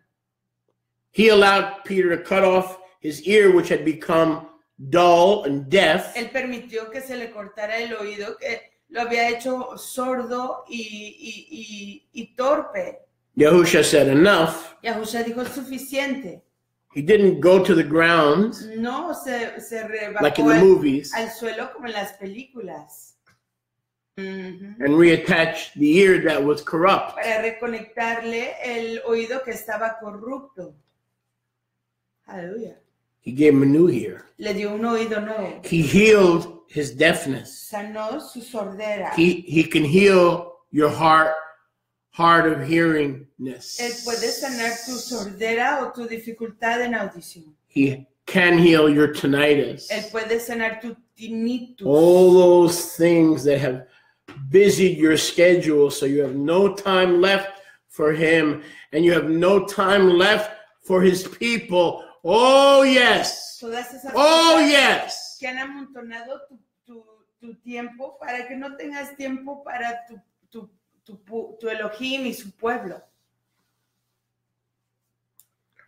[SPEAKER 1] He allowed Peter to cut off his ear, which had become dull and deaf,
[SPEAKER 2] Él permitió que se le cortara el oído, que lo había hecho sordo y torpe.
[SPEAKER 1] Yahushua said, enough.
[SPEAKER 2] Yahushua dijo, suficiente.
[SPEAKER 1] He didn't go to the ground
[SPEAKER 2] No se rebajó
[SPEAKER 1] like in the movies
[SPEAKER 2] al suelo como en las películas. Ujú.
[SPEAKER 1] and reattach the ear that was corrupt.
[SPEAKER 2] Para reconectarle el oído que estaba corrupto. Aleluya.
[SPEAKER 1] He gave him a new ear.
[SPEAKER 2] Le dio un oído nuevo.
[SPEAKER 1] He healed his deafness.
[SPEAKER 2] Sanó su sordera.
[SPEAKER 1] He can heal your heart of hearingness.
[SPEAKER 2] Él puede sanar tu sordera o tu dificultad en audición.
[SPEAKER 1] He can heal your tinnitus.
[SPEAKER 2] Él puede sanar tu tinnitus.
[SPEAKER 1] All those things that have busied your schedule so you have no time left for him and you have no time left for his people. Oh, yes.
[SPEAKER 2] Todas esas
[SPEAKER 1] Oh,
[SPEAKER 2] cosas
[SPEAKER 1] yes.
[SPEAKER 2] que han amontonado tu tiempo para que no tengas tiempo para tu Elohim y su pueblo.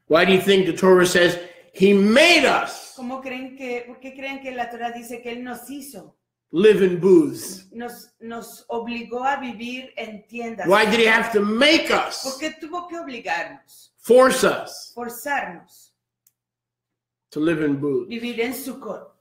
[SPEAKER 1] Why do you think the Torah says he made us
[SPEAKER 2] ¿Por qué creen que la Torah dice que Él nos hizo?
[SPEAKER 1] live in booths?
[SPEAKER 2] Nos obligó a vivir en tiendas.
[SPEAKER 1] Why did he have to make
[SPEAKER 2] ¿Por
[SPEAKER 1] us,
[SPEAKER 2] qué tuvo que obligarnos,
[SPEAKER 1] force us
[SPEAKER 2] forzarnos,
[SPEAKER 1] to live in booths?
[SPEAKER 2] vivir en Sukkot?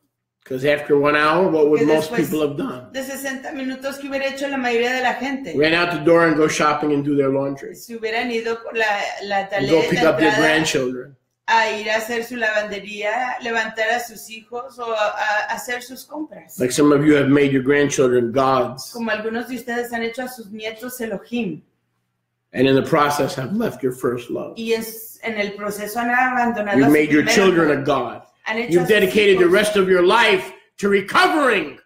[SPEAKER 1] Because after 1 hour, what would
[SPEAKER 2] Que
[SPEAKER 1] most
[SPEAKER 2] después
[SPEAKER 1] people have done?
[SPEAKER 2] de 60 minutos que hubiera hecho la mayoría de la gente,
[SPEAKER 1] Ran out the door and go shopping and do their laundry.
[SPEAKER 2] si hubieran ido por la
[SPEAKER 1] And
[SPEAKER 2] taleta
[SPEAKER 1] go pick up their
[SPEAKER 2] entrada
[SPEAKER 1] grandchildren.
[SPEAKER 2] a ir a hacer su lavandería, levantar a sus hijos o a hacer sus compras.
[SPEAKER 1] Like some of you have made your grandchildren gods,
[SPEAKER 2] Como algunos de ustedes han hecho a sus nietos Elohim.
[SPEAKER 1] and in the process have left your first love.
[SPEAKER 2] Y en el proceso han abandonado
[SPEAKER 1] You've
[SPEAKER 2] a su
[SPEAKER 1] made your
[SPEAKER 2] primer
[SPEAKER 1] children a
[SPEAKER 2] amor.
[SPEAKER 1] god.
[SPEAKER 2] Han hecho a
[SPEAKER 1] You've
[SPEAKER 2] sus
[SPEAKER 1] dedicated the
[SPEAKER 2] hijos-
[SPEAKER 1] rest of your life to recovering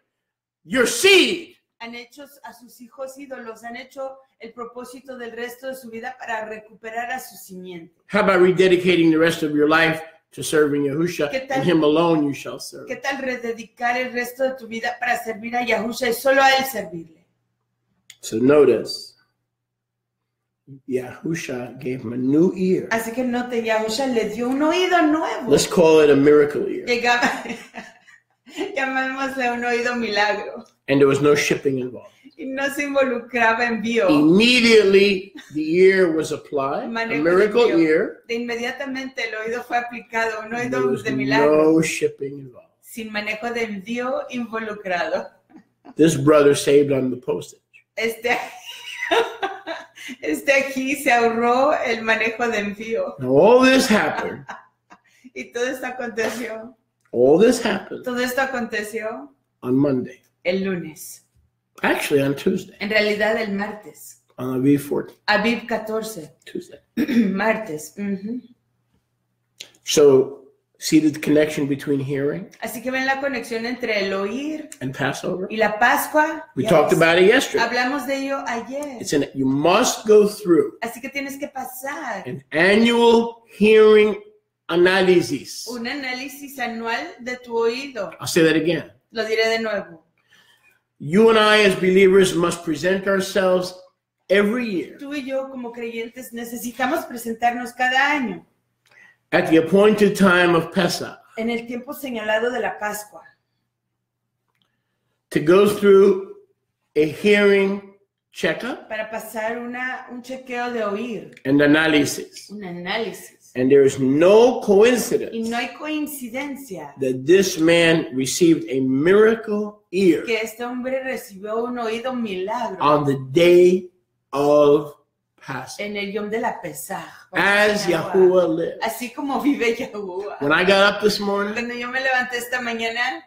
[SPEAKER 1] your seed.
[SPEAKER 2] Han hecho a sus hijos ídolos, han hecho el propósito del resto de su vida para recuperar a su simiente.
[SPEAKER 1] How about rededicating the rest of your life to serving Yahusha,
[SPEAKER 2] ¿Qué tal?
[SPEAKER 1] and him alone you shall serve?
[SPEAKER 2] ¿Qué tal rededicar el resto de tu vida para servir a Yahusha y solo a él servirle?
[SPEAKER 1] So notice, Yahusha gave him a new ear.
[SPEAKER 2] Así que note, Yahusha le dio un oído nuevo.
[SPEAKER 1] Let's call it a miracle ear.
[SPEAKER 2] Llamémosle un oído milagro.
[SPEAKER 1] And there was no shipping involved.
[SPEAKER 2] Y no se involucraba envío.
[SPEAKER 1] Immediately, the ear was applied, a
[SPEAKER 2] Manejo
[SPEAKER 1] miracle
[SPEAKER 2] de envío.
[SPEAKER 1] ear.
[SPEAKER 2] De inmediatamente el oído fue aplicado, un
[SPEAKER 1] There
[SPEAKER 2] oído
[SPEAKER 1] was
[SPEAKER 2] de milagro,
[SPEAKER 1] no shipping involved.
[SPEAKER 2] sin manejo de envío involucrado.
[SPEAKER 1] This brother saved on the postage.
[SPEAKER 2] Este aquí se ahorró el manejo de envío.
[SPEAKER 1] Now, all this happened.
[SPEAKER 2] Y todo esto aconteció.
[SPEAKER 1] All this happened
[SPEAKER 2] Todo esto aconteció
[SPEAKER 1] on Monday.
[SPEAKER 2] el lunes.
[SPEAKER 1] Actually, on Tuesday,
[SPEAKER 2] En realidad el martes.
[SPEAKER 1] on Aviv 14,
[SPEAKER 2] Aviv 14.
[SPEAKER 1] Tuesday.
[SPEAKER 2] Martes. Ujú.
[SPEAKER 1] So, see the connection between hearing
[SPEAKER 2] Así que ven la conexión entre el oír
[SPEAKER 1] and Passover?
[SPEAKER 2] y la Pascua.
[SPEAKER 1] We
[SPEAKER 2] Yes.
[SPEAKER 1] talked about it yesterday.
[SPEAKER 2] Hablamos de ello ayer.
[SPEAKER 1] You must go through
[SPEAKER 2] Así que tienes que pasar
[SPEAKER 1] an annual hearing analysis.
[SPEAKER 2] un análisis anual de tu oído.
[SPEAKER 1] I'll say that again.
[SPEAKER 2] Lo diré de nuevo.
[SPEAKER 1] You and I, as believers, must present ourselves every year
[SPEAKER 2] Tú y yo, como creyentes, necesitamos presentarnos cada año
[SPEAKER 1] at the appointed time of Pesach
[SPEAKER 2] en el tiempo señalado de la Pascua
[SPEAKER 1] to go through a hearing checkup
[SPEAKER 2] para pasar un chequeo de oír,
[SPEAKER 1] and analysis.
[SPEAKER 2] un análisis.
[SPEAKER 1] And there is no
[SPEAKER 2] Y
[SPEAKER 1] coincidence
[SPEAKER 2] no hay coincidencia
[SPEAKER 1] that this man received a miracle ear
[SPEAKER 2] que este hombre recibió un oído milagro
[SPEAKER 1] on the day of Passover,
[SPEAKER 2] en el Yom de la Pesaj.
[SPEAKER 1] as Yahuwah lives.
[SPEAKER 2] Así como vive Yahuwah.
[SPEAKER 1] When I got up this morning,
[SPEAKER 2] Cuando yo me levanté esta mañana,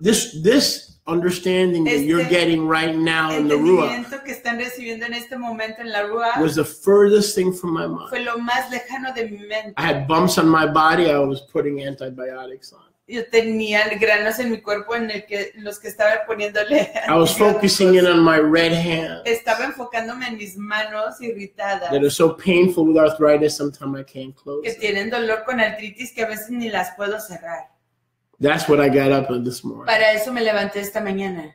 [SPEAKER 1] this understanding that you're getting right now in the Ruach
[SPEAKER 2] entendimiento que están recibiendo en este momento en la Rúa
[SPEAKER 1] was the furthest thing from my mind.
[SPEAKER 2] fue lo más lejano de mi mente.
[SPEAKER 1] I had bumps on my body. I was putting antibiotics on.
[SPEAKER 2] Yo tenía granos en mi cuerpo en los que estaba poniéndole.
[SPEAKER 1] I was focusing in on my red hand
[SPEAKER 2] Estaba enfocándome en mis manos irritadas
[SPEAKER 1] that are so painful with arthritis. Sometimes I can't close
[SPEAKER 2] que
[SPEAKER 1] it.
[SPEAKER 2] tienen dolor con artritis que a veces ni las puedo cerrar.
[SPEAKER 1] That's what I got up on this morning.
[SPEAKER 2] Para eso me levanté esta mañana.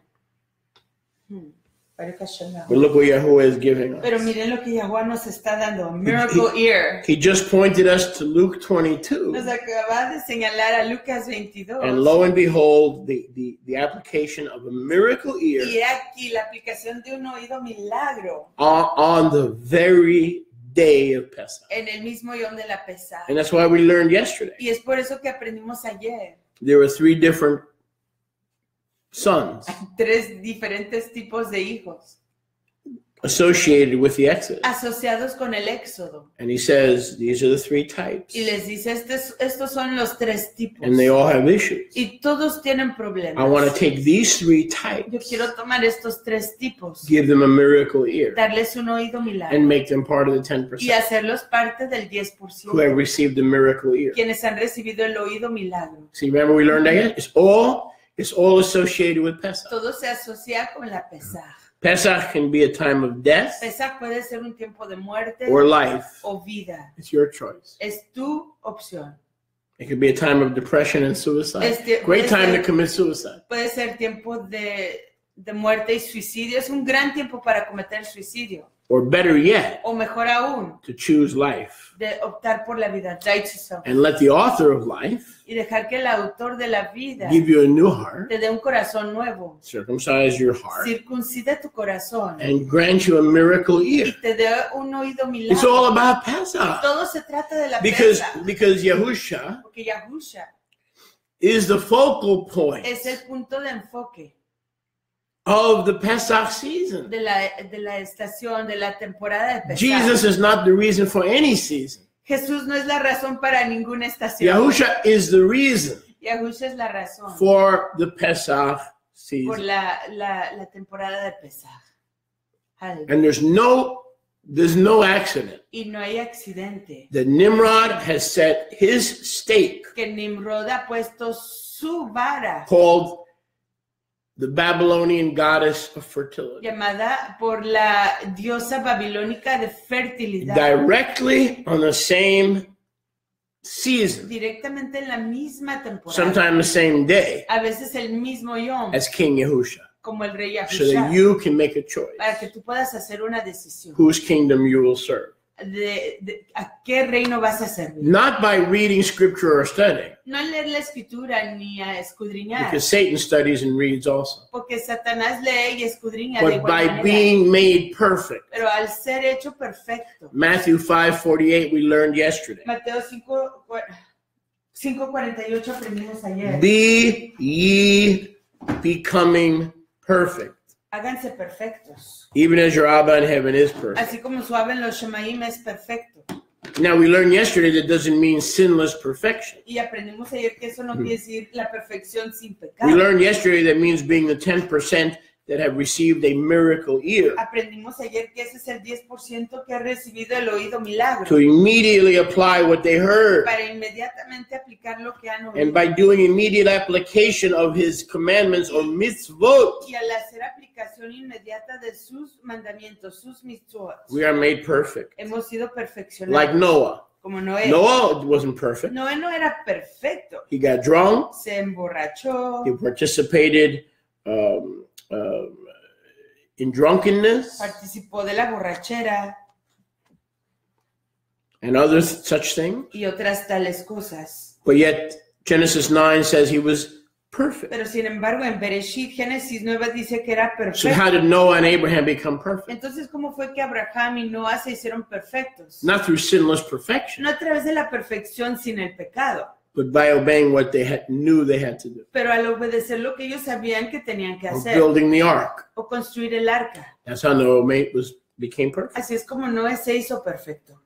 [SPEAKER 1] But look what Yahuwah is giving
[SPEAKER 2] Pero
[SPEAKER 1] us.
[SPEAKER 2] miren lo que Yahuwah nos está dando. Miracle ear.
[SPEAKER 1] He just pointed us to Luke 22.
[SPEAKER 2] Nos acaba de señalar a Lucas 22.
[SPEAKER 1] And lo and behold, the application of a miracle ear
[SPEAKER 2] Y aquí la aplicación de un oído milagro
[SPEAKER 1] on the very day of Pesach.
[SPEAKER 2] en el mismo Yom de la Pesaj.
[SPEAKER 1] And that's why we learned yesterday.
[SPEAKER 2] Y es por eso que aprendimos ayer.
[SPEAKER 1] There were 3 different sons
[SPEAKER 2] 3 diferentes tipos de hijos
[SPEAKER 1] associated with the Exodus.
[SPEAKER 2] asociados con el Éxodo.
[SPEAKER 1] And he says, these are the 3 types.
[SPEAKER 2] Y les dice, estos son los 3 tipos.
[SPEAKER 1] And they all have issues.
[SPEAKER 2] Y todos tienen problemas.
[SPEAKER 1] I want to take these 3
[SPEAKER 2] Yo
[SPEAKER 1] types,
[SPEAKER 2] quiero tomar estos 3 tipos,
[SPEAKER 1] give them a miracle ear,
[SPEAKER 2] darles un oído milagro
[SPEAKER 1] and make them part of the
[SPEAKER 2] y
[SPEAKER 1] 10%
[SPEAKER 2] hacerlos parte del
[SPEAKER 1] who have
[SPEAKER 2] 10%,
[SPEAKER 1] received the miracle ear.
[SPEAKER 2] quienes han recibido el oído milagro.
[SPEAKER 1] See, remember we learned that yet? It's all associated with Pesach.
[SPEAKER 2] Todo se asocia con la Pesaj.
[SPEAKER 1] Pesach can be a time of death
[SPEAKER 2] Pesaj puede ser un tiempo de muerte
[SPEAKER 1] or life.
[SPEAKER 2] o vida.
[SPEAKER 1] It's your choice.
[SPEAKER 2] Es tu opción.
[SPEAKER 1] It could be a time of depression and suicide. Great time to commit suicide.
[SPEAKER 2] Puede ser tiempo de muerte y suicidio. Es un gran tiempo para cometer suicidio.
[SPEAKER 1] Or better yet,
[SPEAKER 2] O mejor aún,
[SPEAKER 1] to choose life
[SPEAKER 2] de optar por la vida. Die to self.
[SPEAKER 1] and let the author of life
[SPEAKER 2] Y dejar que el autor de la vida
[SPEAKER 1] give you a new heart,
[SPEAKER 2] te dé un corazón nuevo.
[SPEAKER 1] circumcise your heart,
[SPEAKER 2] Circuncida tu corazón.
[SPEAKER 1] and grant you a miracle ear.
[SPEAKER 2] Y te dé un oído
[SPEAKER 1] It's all
[SPEAKER 2] milagro.
[SPEAKER 1] about Pesach.
[SPEAKER 2] Todo se trata de la
[SPEAKER 1] Because
[SPEAKER 2] Pesaj.
[SPEAKER 1] Yahusha
[SPEAKER 2] Porque Yahusha
[SPEAKER 1] is the focal point
[SPEAKER 2] es el punto de enfoque
[SPEAKER 1] of the Pesach season.
[SPEAKER 2] de la estación, de la temporada de Pesaj.
[SPEAKER 1] Jesus is not the reason for any season.
[SPEAKER 2] Jesús no es la razón para ninguna estación.
[SPEAKER 1] Yahusha is the reason
[SPEAKER 2] Yahusha es la razón
[SPEAKER 1] for the Pesach
[SPEAKER 2] por
[SPEAKER 1] season.
[SPEAKER 2] la temporada de Pesaj. Aleluya.
[SPEAKER 1] And there's no accident
[SPEAKER 2] Y no hay accidente
[SPEAKER 1] that Nimrod has set his stake
[SPEAKER 2] que Nimrod ha puesto su vara
[SPEAKER 1] called the Babylonian goddess of fertility
[SPEAKER 2] llamada por la diosa babilónica de fertilidad
[SPEAKER 1] directly on the same season,
[SPEAKER 2] directamente en la misma temporada,
[SPEAKER 1] sometime the same day
[SPEAKER 2] a veces el mismo yom,
[SPEAKER 1] as King Yahusha,
[SPEAKER 2] como el rey
[SPEAKER 1] so that
[SPEAKER 2] Yahusha,
[SPEAKER 1] you can make a choice
[SPEAKER 2] para que tú puedas hacer una decisión
[SPEAKER 1] whose kingdom you will serve.
[SPEAKER 2] de a qué reino vas a servir.
[SPEAKER 1] Not by reading scripture or studying,
[SPEAKER 2] No leer la escritura ni a escudriñar,
[SPEAKER 1] because Satan studies and reads also,
[SPEAKER 2] porque Satanás lee y escriña de
[SPEAKER 1] but
[SPEAKER 2] igual
[SPEAKER 1] by
[SPEAKER 2] manera,
[SPEAKER 1] being made perfect.
[SPEAKER 2] pero al ser hecho perfecto.
[SPEAKER 1] Matthew 5:48 we learned yesterday.
[SPEAKER 2] Mateo 5:48 aprendimos ayer.
[SPEAKER 1] Be ye becoming perfect,
[SPEAKER 2] Háganse perfectos,
[SPEAKER 1] even as your Abba in heaven is perfect.
[SPEAKER 2] así como su Abba en los Shemaim es perfecto.
[SPEAKER 1] Now we learned yesterday that doesn't mean sinless perfection.
[SPEAKER 2] Y aprendimos ayer que eso no quiere decir la perfección sin
[SPEAKER 1] We
[SPEAKER 2] pecado.
[SPEAKER 1] learned yesterday that means being the 10% that have received a miracle ear
[SPEAKER 2] Aprendimos ayer que ese es el 10% que ha recibido el oído milagro,
[SPEAKER 1] to immediately apply what they heard.
[SPEAKER 2] para inmediatamente aplicar lo que han
[SPEAKER 1] And
[SPEAKER 2] oído.
[SPEAKER 1] by doing immediate application of his commandments or mitzvot,
[SPEAKER 2] Y al hacer aplicación inmediata de sus mandamientos, sus mitzvot,
[SPEAKER 1] we are made perfect.
[SPEAKER 2] hemos sido
[SPEAKER 1] Like
[SPEAKER 2] perfeccionados.
[SPEAKER 1] Noah.
[SPEAKER 2] Como Noé.
[SPEAKER 1] Noah wasn't perfect.
[SPEAKER 2] Noé no era perfecto.
[SPEAKER 1] He got drunk.
[SPEAKER 2] Se emborrachó,
[SPEAKER 1] He participated in drunkenness
[SPEAKER 2] participó de la borrachera
[SPEAKER 1] and other such things.
[SPEAKER 2] y otras tales cosas.
[SPEAKER 1] But yet Genesis 9 says he was perfect.
[SPEAKER 2] Pero sin embargo, en Bereshit, Génesis 9 dice que era
[SPEAKER 1] So
[SPEAKER 2] perfecto.
[SPEAKER 1] how did Noah and Abraham become perfect?
[SPEAKER 2] Entonces, ¿cómo fue que Abraham y Noah se hicieron perfectos?
[SPEAKER 1] Not through sinless perfection,
[SPEAKER 2] No a través de la perfección sin el pecado,
[SPEAKER 1] but by obeying what they knew they had to do.
[SPEAKER 2] pero al obedecer lo que ellos sabían que tenían que
[SPEAKER 1] Or
[SPEAKER 2] hacer,
[SPEAKER 1] building the ark.
[SPEAKER 2] o construir el arca.
[SPEAKER 1] That's how Noah became perfect.
[SPEAKER 2] Así es como Noé se hizo perfecto.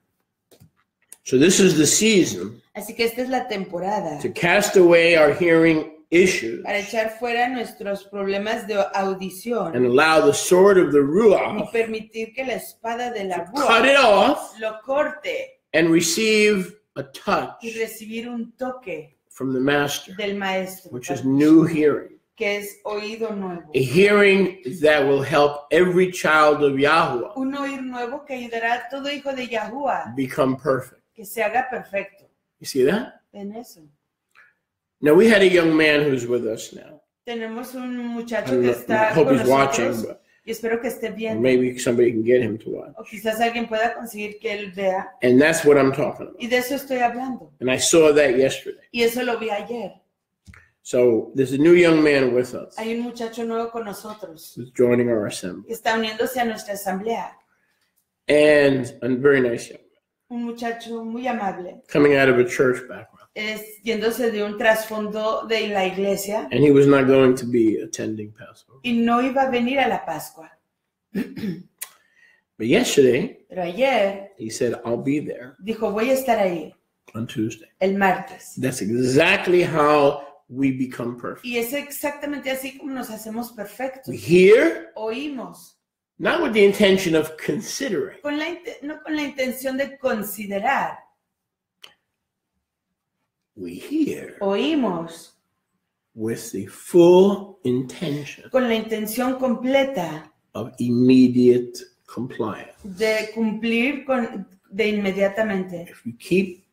[SPEAKER 1] So this is the season
[SPEAKER 2] Así que esta es la temporada
[SPEAKER 1] to cast away our hearing issues
[SPEAKER 2] para echar fuera nuestros problemas de audición
[SPEAKER 1] and allow the sword of the
[SPEAKER 2] y
[SPEAKER 1] Ruach
[SPEAKER 2] permitir que la espada de la
[SPEAKER 1] cut
[SPEAKER 2] búa
[SPEAKER 1] it off
[SPEAKER 2] lo corte
[SPEAKER 1] and receive a
[SPEAKER 2] y
[SPEAKER 1] touch
[SPEAKER 2] recibir un toque
[SPEAKER 1] from the Master,
[SPEAKER 2] del maestro,
[SPEAKER 1] which is new hearing.
[SPEAKER 2] que es oído nuevo.
[SPEAKER 1] A hearing that will help every child of Yahuwah
[SPEAKER 2] Un oír nuevo que ayudará a todo hijo de Yahuwah
[SPEAKER 1] become perfect.
[SPEAKER 2] que se haga perfecto.
[SPEAKER 1] You see that?
[SPEAKER 2] En eso.
[SPEAKER 1] Now, we had a young man who's with us now.
[SPEAKER 2] Tenemos un muchacho
[SPEAKER 1] I
[SPEAKER 2] que está
[SPEAKER 1] hope
[SPEAKER 2] con
[SPEAKER 1] he's watching,
[SPEAKER 2] nosotros
[SPEAKER 1] but
[SPEAKER 2] y espero que esté bien.
[SPEAKER 1] maybe somebody can get him to watch.
[SPEAKER 2] O quizás alguien pueda conseguir que él vea.
[SPEAKER 1] And that's what I'm talking about.
[SPEAKER 2] Y de eso estoy hablando.
[SPEAKER 1] And I saw that yesterday.
[SPEAKER 2] Y eso lo vi ayer.
[SPEAKER 1] So there's a new young man with us
[SPEAKER 2] Hay un muchacho nuevo con nosotros
[SPEAKER 1] who's joining our assembly.
[SPEAKER 2] que está uniéndose a nuestra asamblea.
[SPEAKER 1] And a very nice young man,
[SPEAKER 2] Un muchacho muy amable.
[SPEAKER 1] coming out of a church background.
[SPEAKER 2] Es yéndose de un trasfondo de la iglesia
[SPEAKER 1] And he was not going to be attending Passover.
[SPEAKER 2] y no iba a venir a la Pascua.
[SPEAKER 1] But yesterday,
[SPEAKER 2] Pero ayer
[SPEAKER 1] he said, I'll be there
[SPEAKER 2] dijo, voy a estar ahí
[SPEAKER 1] on Tuesday.
[SPEAKER 2] el martes.
[SPEAKER 1] That's exactly how we become perfect.
[SPEAKER 2] Y es exactamente así como nos hacemos perfectos.
[SPEAKER 1] We hear,
[SPEAKER 2] Oímos,
[SPEAKER 1] not with the intention of considering,
[SPEAKER 2] no con la intención de considerar.
[SPEAKER 1] we hear
[SPEAKER 2] Oímos
[SPEAKER 1] with the full intention
[SPEAKER 2] con la intención completa
[SPEAKER 1] of immediate compliance.
[SPEAKER 2] de cumplir de inmediatamente.
[SPEAKER 1] If you keep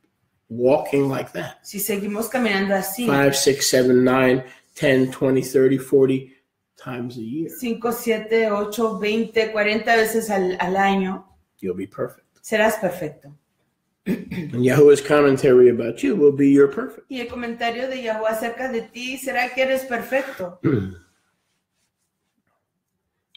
[SPEAKER 1] walking like that,
[SPEAKER 2] Si seguimos caminando así,
[SPEAKER 1] 5, 6, 7, 9, 10, 20, 30, 40 times a year,
[SPEAKER 2] 5, 7, 8, 20, 40 veces al año,
[SPEAKER 1] you'll be perfect.
[SPEAKER 2] serás perfecto.
[SPEAKER 1] And Yahuwah's commentary about you will be you're perfect.
[SPEAKER 2] Y el comentario de Yahuwah acerca de ti será que eres perfecto.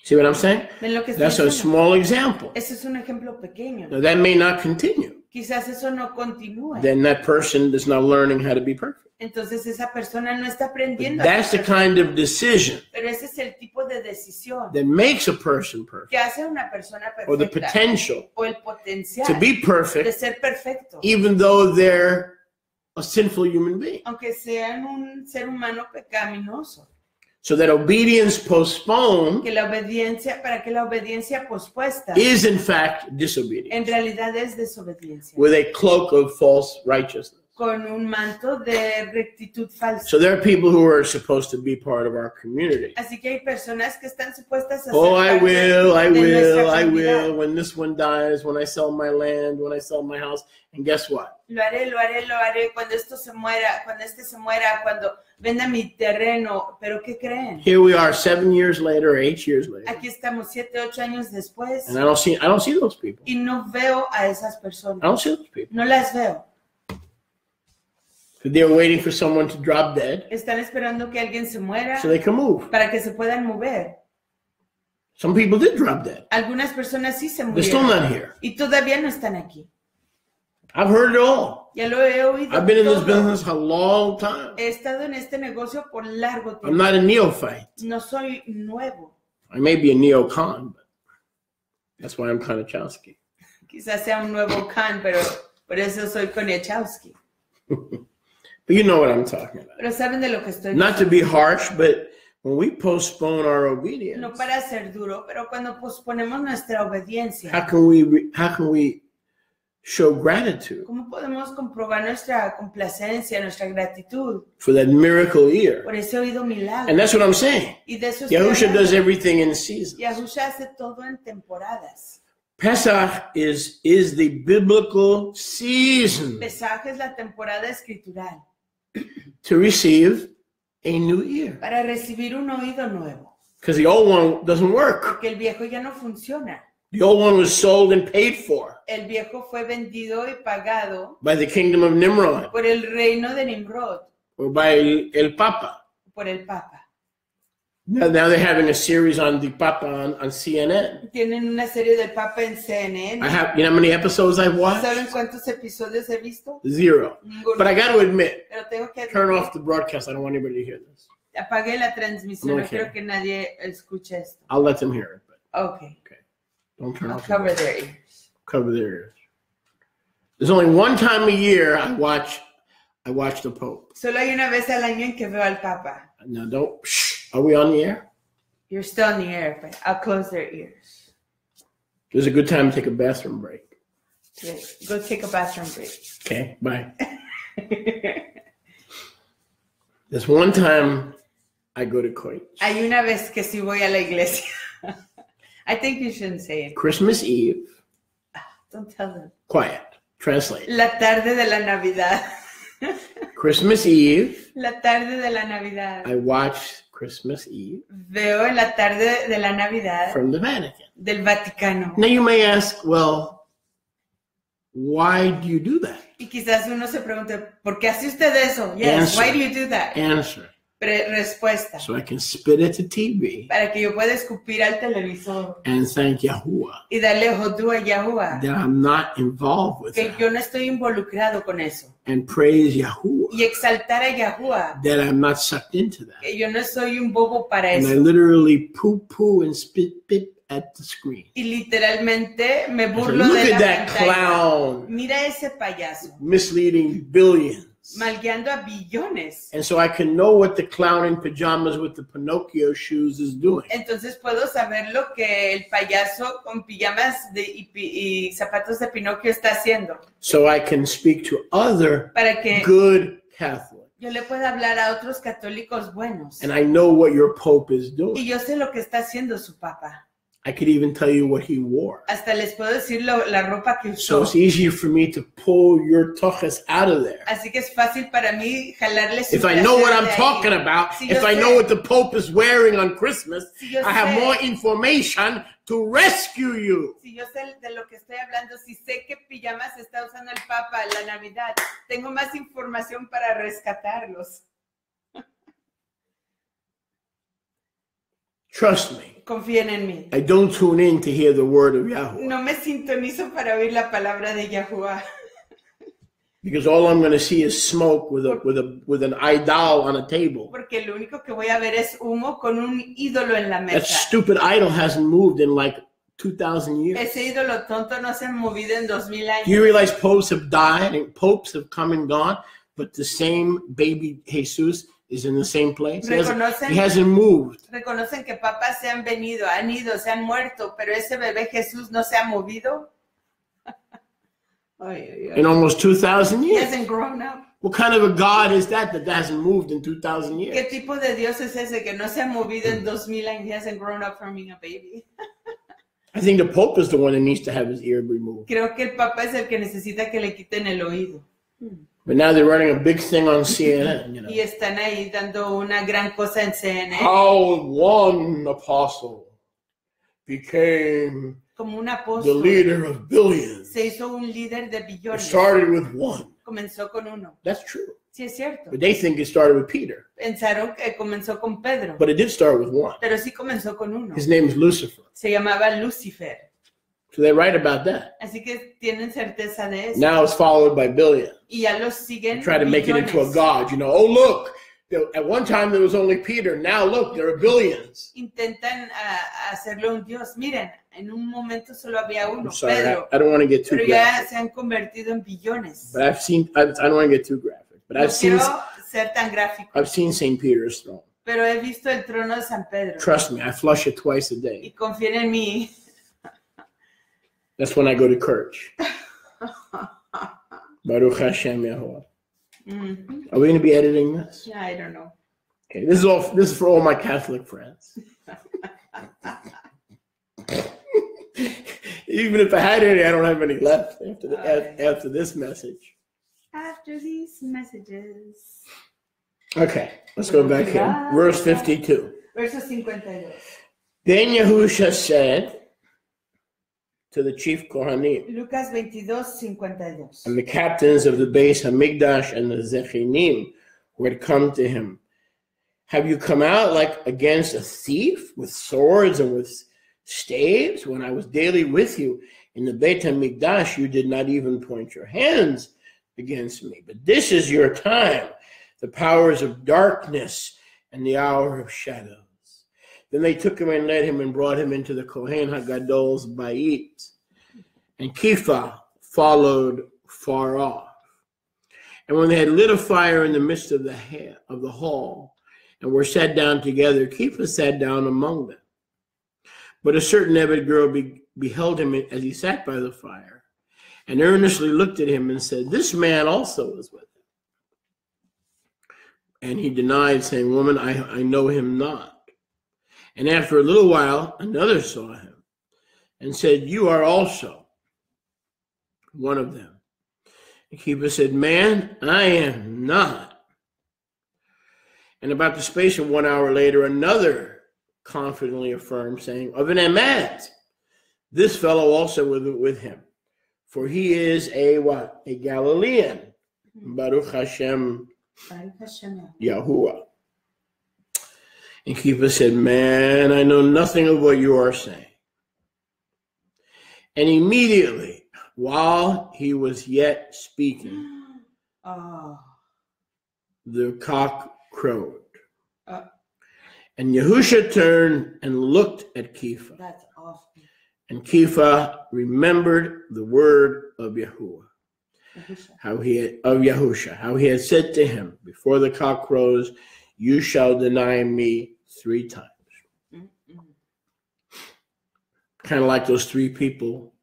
[SPEAKER 1] See what I'm saying?
[SPEAKER 2] ¿Ven lo que estoy
[SPEAKER 1] That's a
[SPEAKER 2] diciendo?
[SPEAKER 1] small example.
[SPEAKER 2] Ese es un ejemplo pequeño.
[SPEAKER 1] Now, that may not continue.
[SPEAKER 2] Quizás eso no continúe.
[SPEAKER 1] Then that person is not learning how to be perfect.
[SPEAKER 2] Entonces esa persona no está aprendiendo.
[SPEAKER 1] That's the kind of decision
[SPEAKER 2] Pero ese es el tipo de decisión
[SPEAKER 1] that makes a person perfect,
[SPEAKER 2] que hace a una persona
[SPEAKER 1] or the
[SPEAKER 2] perfecta
[SPEAKER 1] potential
[SPEAKER 2] o el potencial
[SPEAKER 1] to be
[SPEAKER 2] de
[SPEAKER 1] perfect,
[SPEAKER 2] ser perfecto,
[SPEAKER 1] even though they're a sinful human being.
[SPEAKER 2] aunque sean un ser humano pecaminoso.
[SPEAKER 1] So that obedience postponed
[SPEAKER 2] Para que la obediencia pospuesta
[SPEAKER 1] is in fact disobedience,
[SPEAKER 2] en realidad es desobediencia,
[SPEAKER 1] with a cloak of false righteousness.
[SPEAKER 2] con un manto de rectitud falsa.
[SPEAKER 1] So there are people who are supposed to be part of our community.
[SPEAKER 2] Así que hay personas que están supuestas a ser
[SPEAKER 1] Oh, I
[SPEAKER 2] parte
[SPEAKER 1] will,
[SPEAKER 2] de nuestra
[SPEAKER 1] I
[SPEAKER 2] comunidad.
[SPEAKER 1] will, when this one dies, when I sell my land, when I sell my house. And guess what?
[SPEAKER 2] Lo haré cuando esto se muera, cuando venda mi terreno. ¿Pero qué creen?
[SPEAKER 1] Here we are 7 years later, 8 years later.
[SPEAKER 2] Aquí estamos 7, 8 años después.
[SPEAKER 1] And I don't see those people.
[SPEAKER 2] Y no veo a esas personas.
[SPEAKER 1] I don't see those people.
[SPEAKER 2] No las veo.
[SPEAKER 1] They're waiting for someone to drop dead
[SPEAKER 2] Están esperando que alguien se muera
[SPEAKER 1] so they can move.
[SPEAKER 2] para que se puedan mover.
[SPEAKER 1] Some people did drop dead.
[SPEAKER 2] Algunas personas sí se
[SPEAKER 1] They're still
[SPEAKER 2] murieron
[SPEAKER 1] not here.
[SPEAKER 2] y todavía no están aquí.
[SPEAKER 1] I've heard it all.
[SPEAKER 2] Ya lo he oído
[SPEAKER 1] I've been in this
[SPEAKER 2] todo.
[SPEAKER 1] business a long time.
[SPEAKER 2] He estado en este negocio por largo
[SPEAKER 1] I'm
[SPEAKER 2] tiempo.
[SPEAKER 1] not a neophyte.
[SPEAKER 2] No soy nuevo.
[SPEAKER 1] I may be a neocon, but that's why I'm Konichowski.
[SPEAKER 2] Quizás sea un nuevo Khan, pero por eso soy Koniechowski.
[SPEAKER 1] But you know what I'm talking about.
[SPEAKER 2] Pero saben de lo que estoy
[SPEAKER 1] Not to be harsh, but when we postpone our obedience,
[SPEAKER 2] No para ser duro, pero cuando posponemos nuestra obediencia,
[SPEAKER 1] how can we show gratitude
[SPEAKER 2] ¿cómo podemos comprobar nuestra complacencia, nuestra gratitud
[SPEAKER 1] for that miracle year?
[SPEAKER 2] por ese oído milagro?
[SPEAKER 1] And that's what I'm saying.
[SPEAKER 2] Y de eso estoy
[SPEAKER 1] Yahusha
[SPEAKER 2] hablando.
[SPEAKER 1] does everything in season.
[SPEAKER 2] Yahusha hace todo en temporadas.
[SPEAKER 1] Pesach is the biblical season
[SPEAKER 2] Pesaj es la temporada escritural
[SPEAKER 1] to receive a new ear,
[SPEAKER 2] para recibir un oído nuevo,
[SPEAKER 1] because the old one doesn't work.
[SPEAKER 2] porque el viejo ya no funciona.
[SPEAKER 1] The old one was sold and paid for
[SPEAKER 2] El viejo fue vendido y pagado
[SPEAKER 1] by the kingdom of Nimrod
[SPEAKER 2] por el reino de Nimrod,
[SPEAKER 1] or by El Papa.
[SPEAKER 2] por el Papa.
[SPEAKER 1] Now they're having a series on the Papa on CNN.
[SPEAKER 2] Tienen una serie del Papa en CNN.
[SPEAKER 1] You know how many episodes I've watched?
[SPEAKER 2] ¿Saben cuántos episodios he visto?
[SPEAKER 1] 0.
[SPEAKER 2] Ninguno.
[SPEAKER 1] But I got to admit,
[SPEAKER 2] Pero tengo que
[SPEAKER 1] turn off the broadcast. I don't want anybody to hear this.
[SPEAKER 2] apagué la transmisión. No
[SPEAKER 1] Okay.
[SPEAKER 2] quiero que nadie escuche esto.
[SPEAKER 1] I'll let them hear it, but
[SPEAKER 2] Okay.
[SPEAKER 1] don't turn
[SPEAKER 2] I'll
[SPEAKER 1] off.
[SPEAKER 2] cover their ears.
[SPEAKER 1] Cover their ears. There's only one time a year I watch the Pope.
[SPEAKER 2] Solo hay una vez al año en que veo al Papa.
[SPEAKER 1] Now don't. Shh. Are we on the air?
[SPEAKER 2] You're still in the air, but I'll close their ears.
[SPEAKER 1] There's a good time to take a bathroom break.
[SPEAKER 2] Okay. Go take a bathroom break.
[SPEAKER 1] Okay, bye. There's one time I go to church.
[SPEAKER 2] Hay una vez que sí voy a la iglesia. I think you shouldn't say it.
[SPEAKER 1] Christmas Eve.
[SPEAKER 2] Don't tell them.
[SPEAKER 1] Quiet. Translate.
[SPEAKER 2] La tarde de la Navidad.
[SPEAKER 1] Christmas Eve.
[SPEAKER 2] La tarde de la Navidad.
[SPEAKER 1] I watch Christmas Eve
[SPEAKER 2] Veo en la tarde de la Navidad
[SPEAKER 1] from the Vatican.
[SPEAKER 2] del Vaticano.
[SPEAKER 1] Now you may ask, well, why do you do that?
[SPEAKER 2] Y quizás uno se pregunte, ¿por qué hace usted eso? Yes,
[SPEAKER 1] Answer.
[SPEAKER 2] why do you do that?
[SPEAKER 1] Answer.
[SPEAKER 2] Respuesta.
[SPEAKER 1] So I can spit at the TV
[SPEAKER 2] Para que yo pueda escupir al televisor
[SPEAKER 1] and thank Yahuwah
[SPEAKER 2] y darle hodú a Yahuwah.
[SPEAKER 1] that I'm not involved with
[SPEAKER 2] Que
[SPEAKER 1] that,
[SPEAKER 2] yo no estoy involucrado con eso.
[SPEAKER 1] and praise Yahuwah
[SPEAKER 2] Y exaltar a Yahuwah.
[SPEAKER 1] that I'm not sucked into that.
[SPEAKER 2] Que yo no soy un bobo para
[SPEAKER 1] And I
[SPEAKER 2] eso.
[SPEAKER 1] literally poo and spit at the screen.
[SPEAKER 2] Y literalmente me
[SPEAKER 1] I said,
[SPEAKER 2] burlo
[SPEAKER 1] look
[SPEAKER 2] de
[SPEAKER 1] at
[SPEAKER 2] la
[SPEAKER 1] that
[SPEAKER 2] pantalla.
[SPEAKER 1] clown
[SPEAKER 2] Mira ese payaso.
[SPEAKER 1] misleading billions.
[SPEAKER 2] Malgueando a billones.
[SPEAKER 1] And so I can know what the clown in pajamas with the Pinocchio shoes is doing.
[SPEAKER 2] Entonces puedo saber lo que el payaso con pijamas y zapatos de Pinocchio está haciendo.
[SPEAKER 1] So I can speak to other
[SPEAKER 2] Para que
[SPEAKER 1] good Catholics.
[SPEAKER 2] yo le pueda hablar a otros católicos buenos.
[SPEAKER 1] And I know what your Pope is
[SPEAKER 2] Y
[SPEAKER 1] doing.
[SPEAKER 2] yo sé lo que está haciendo su papa.
[SPEAKER 1] I could even tell you what he wore.
[SPEAKER 2] Hasta les puedo decir la ropa que
[SPEAKER 1] So
[SPEAKER 2] usó.
[SPEAKER 1] it's easier for me to pull your toches out of there.
[SPEAKER 2] Así que es fácil para mí jalarle su
[SPEAKER 1] If I know what
[SPEAKER 2] trasero
[SPEAKER 1] I'm
[SPEAKER 2] de ahí.
[SPEAKER 1] talking about,
[SPEAKER 2] Si yo
[SPEAKER 1] if I
[SPEAKER 2] sé-
[SPEAKER 1] know what the Pope is wearing on Christmas,
[SPEAKER 2] Si yo
[SPEAKER 1] I have
[SPEAKER 2] sé-
[SPEAKER 1] more information to rescue you.
[SPEAKER 2] Si yo sé de lo que estoy hablando, si sé qué pijamas está usando el Papa en la Navidad, tengo más información para rescatarlos.
[SPEAKER 1] Trust me,
[SPEAKER 2] Confíen en mí.
[SPEAKER 1] I don't tune in to hear the word of Yahweh.
[SPEAKER 2] No me sintonizo para oír la palabra de Yahuwah.
[SPEAKER 1] Because all I'm going to see is smoke with an idol on a table.
[SPEAKER 2] Porque lo único que voy a ver es humo con un ídolo en la
[SPEAKER 1] That
[SPEAKER 2] mesa.
[SPEAKER 1] stupid idol hasn't moved in like 2,000 years.
[SPEAKER 2] Ese ídolo tonto no se ha movido en 2000 años.
[SPEAKER 1] Do you realize popes have died and popes have come and gone, but the same baby Jesus is in the same place? He hasn't moved.
[SPEAKER 2] Reconocen que papas se han venido, han ido, se han muerto, pero ese bebé Jesús no se ha movido.
[SPEAKER 1] In almost 2,000
[SPEAKER 2] He
[SPEAKER 1] years.
[SPEAKER 2] hasn't grown up.
[SPEAKER 1] What kind of a God is that hasn't moved in 2,000
[SPEAKER 2] ¿Qué
[SPEAKER 1] years?
[SPEAKER 2] tipo de Dios es ese que no se ha movido en 2000 años? He hasn't grown up from being a baby.
[SPEAKER 1] I think the Pope is the one that needs to have his ear removed.
[SPEAKER 2] Creo que el papa es el que necesita que le quiten el oído.
[SPEAKER 1] But now they're running a big thing on CNN, you know.
[SPEAKER 2] Y están ahí dando una gran cosa en CNN.
[SPEAKER 1] How one apostle became
[SPEAKER 2] Como un
[SPEAKER 1] the
[SPEAKER 2] apóstol.
[SPEAKER 1] leader of billions.
[SPEAKER 2] Se hizo un líder de
[SPEAKER 1] It
[SPEAKER 2] billones.
[SPEAKER 1] started with one.
[SPEAKER 2] Comenzó con uno.
[SPEAKER 1] That's true.
[SPEAKER 2] Sí, es cierto.
[SPEAKER 1] But they think it started with Peter.
[SPEAKER 2] Pensaron que comenzó con Pedro.
[SPEAKER 1] But it did start with one.
[SPEAKER 2] Pero sí comenzó con uno.
[SPEAKER 1] His name is Lucifer.
[SPEAKER 2] Se llamaba Lucifer.
[SPEAKER 1] So they're right about that.
[SPEAKER 2] Así que tienen certeza de eso.
[SPEAKER 1] Now it's followed by billions.
[SPEAKER 2] Y ya los siguen
[SPEAKER 1] Try to make it into a
[SPEAKER 2] billones.
[SPEAKER 1] god. You know, oh, look. At one time there was only Peter. Now look, there are billions.
[SPEAKER 2] Intentan hacerlo un Dios. Miren, en un momento solo había uno,
[SPEAKER 1] I'm sorry,
[SPEAKER 2] Pedro.
[SPEAKER 1] I don't want to get too
[SPEAKER 2] Pero ya
[SPEAKER 1] graphic.
[SPEAKER 2] se han convertido en billones.
[SPEAKER 1] But I don't want to get too graphic. But
[SPEAKER 2] No quiero ser tan gráfico.
[SPEAKER 1] I've seen St. Peter's throne.
[SPEAKER 2] Pero he visto el trono de San Pedro.
[SPEAKER 1] Trust me, I flush it twice a day.
[SPEAKER 2] Y confíen en mí.
[SPEAKER 1] That's when I go to church. Baruch Hashem Yahuwah. Are we going to be editing this?
[SPEAKER 2] Yeah, I don't know.
[SPEAKER 1] Okay, this is for all my Catholic friends. Even if I had any, I don't have any left after this message.
[SPEAKER 2] After these messages.
[SPEAKER 1] Okay, let's go back here. Verse 52.
[SPEAKER 2] Verso 52.
[SPEAKER 1] Then Yahusha said to the chief Kohanim
[SPEAKER 2] Lucas 22, 52.
[SPEAKER 1] and the captains of the Beis Hamikdash and the Zechinim who had come to him, have you come out like against a thief with swords and with staves? When I was daily with you in the Beit HaMikdash, you did not even point your hands against me. But this is your time, the powers of darkness and the hour of shadows. Then they took him and led him and brought him into the Kohen HaGadol's Bait. And Kepha followed far off. And when they had lit a fire in the midst of the hall and were sat down together, Kepha sat down among them. But a certain Ebed girl beheld him as he sat by the fire and earnestly looked at him and said, this man also was with him. And he denied, saying, woman, I know him not. And after a little while, another saw him and said, you are also one of them. And Kepha said, man, I am not. And about the space of 1 hour later, another confidently affirmed, saying, of an emet, this fellow also with him. For he is a what? A Galilean. Baruch Hashem Yahuwah. And Kepha said, man, I know nothing of what you are saying. And immediately, while he was yet speaking, the cock crowed. And Yahusha turned and looked at Kepha.
[SPEAKER 2] That's awful.
[SPEAKER 1] And Kepha remembered the word of Yahuwah, how he had said to him, before the cock crows, you shall deny me 3 times. Kind of like those 3 people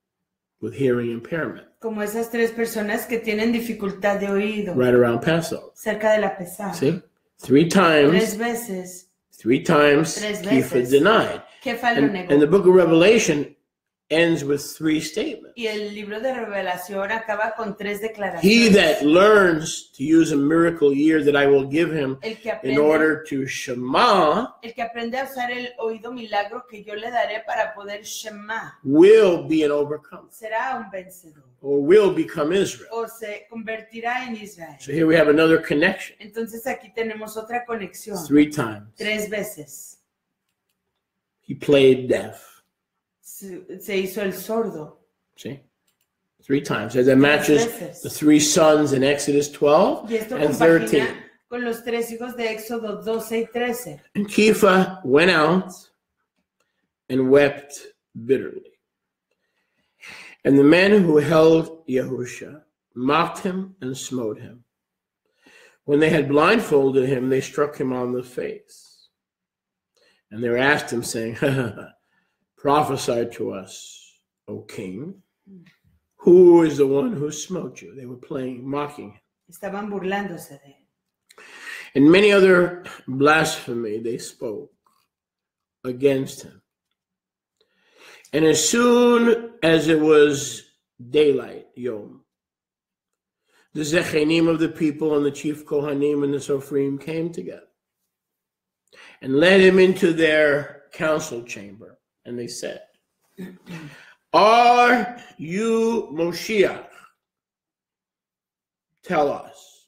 [SPEAKER 1] with hearing impairment.
[SPEAKER 2] Como esas 3 personas que tienen dificultad de oído.
[SPEAKER 1] Right around Passover.
[SPEAKER 2] Cerca de la pesada.
[SPEAKER 1] See? 3 times.
[SPEAKER 2] 3 veces.
[SPEAKER 1] 3 times Kepha denied.
[SPEAKER 2] Kepha lo negó.
[SPEAKER 1] And the book of Revelation ends with 3 statements.
[SPEAKER 2] Y el libro de Revelación acaba con 3 declaraciones.
[SPEAKER 1] He that learns to use a miracle ear that I will give him in order to shema,
[SPEAKER 2] el que aprende a usar el oído milagro que yo le daré para poder shema,
[SPEAKER 1] will be an overcomer,
[SPEAKER 2] será un vencedor,
[SPEAKER 1] or will become Israel.
[SPEAKER 2] o se convertirá en Israel.
[SPEAKER 1] So here we have another connection.
[SPEAKER 2] Entonces aquí tenemos otra conexión.
[SPEAKER 1] 3 times.
[SPEAKER 2] 3 veces.
[SPEAKER 1] He played deaf.
[SPEAKER 2] Se hizo el sordo.
[SPEAKER 1] See? 3 times. That matches the 3 sons in Exodus 12 and 13.
[SPEAKER 2] Con los 3 hijos de Éxodo 12 y 13.
[SPEAKER 1] And Kepha went out and wept bitterly. And the men who held Yahusha mocked him and smote him. When they had blindfolded him, they struck him on the face. And they asked him, saying, prophesy to us, O king. Who is the one who smote you? They were mocking him.
[SPEAKER 2] Estaban burlándose de él.
[SPEAKER 1] And many other blasphemy they spoke against him. And as soon as it was daylight, Yom, the Zechanim of the people and the chief Kohanim and the Sophrim came together and led him into their council chamber. And they said, are you Moshiach? Tell us.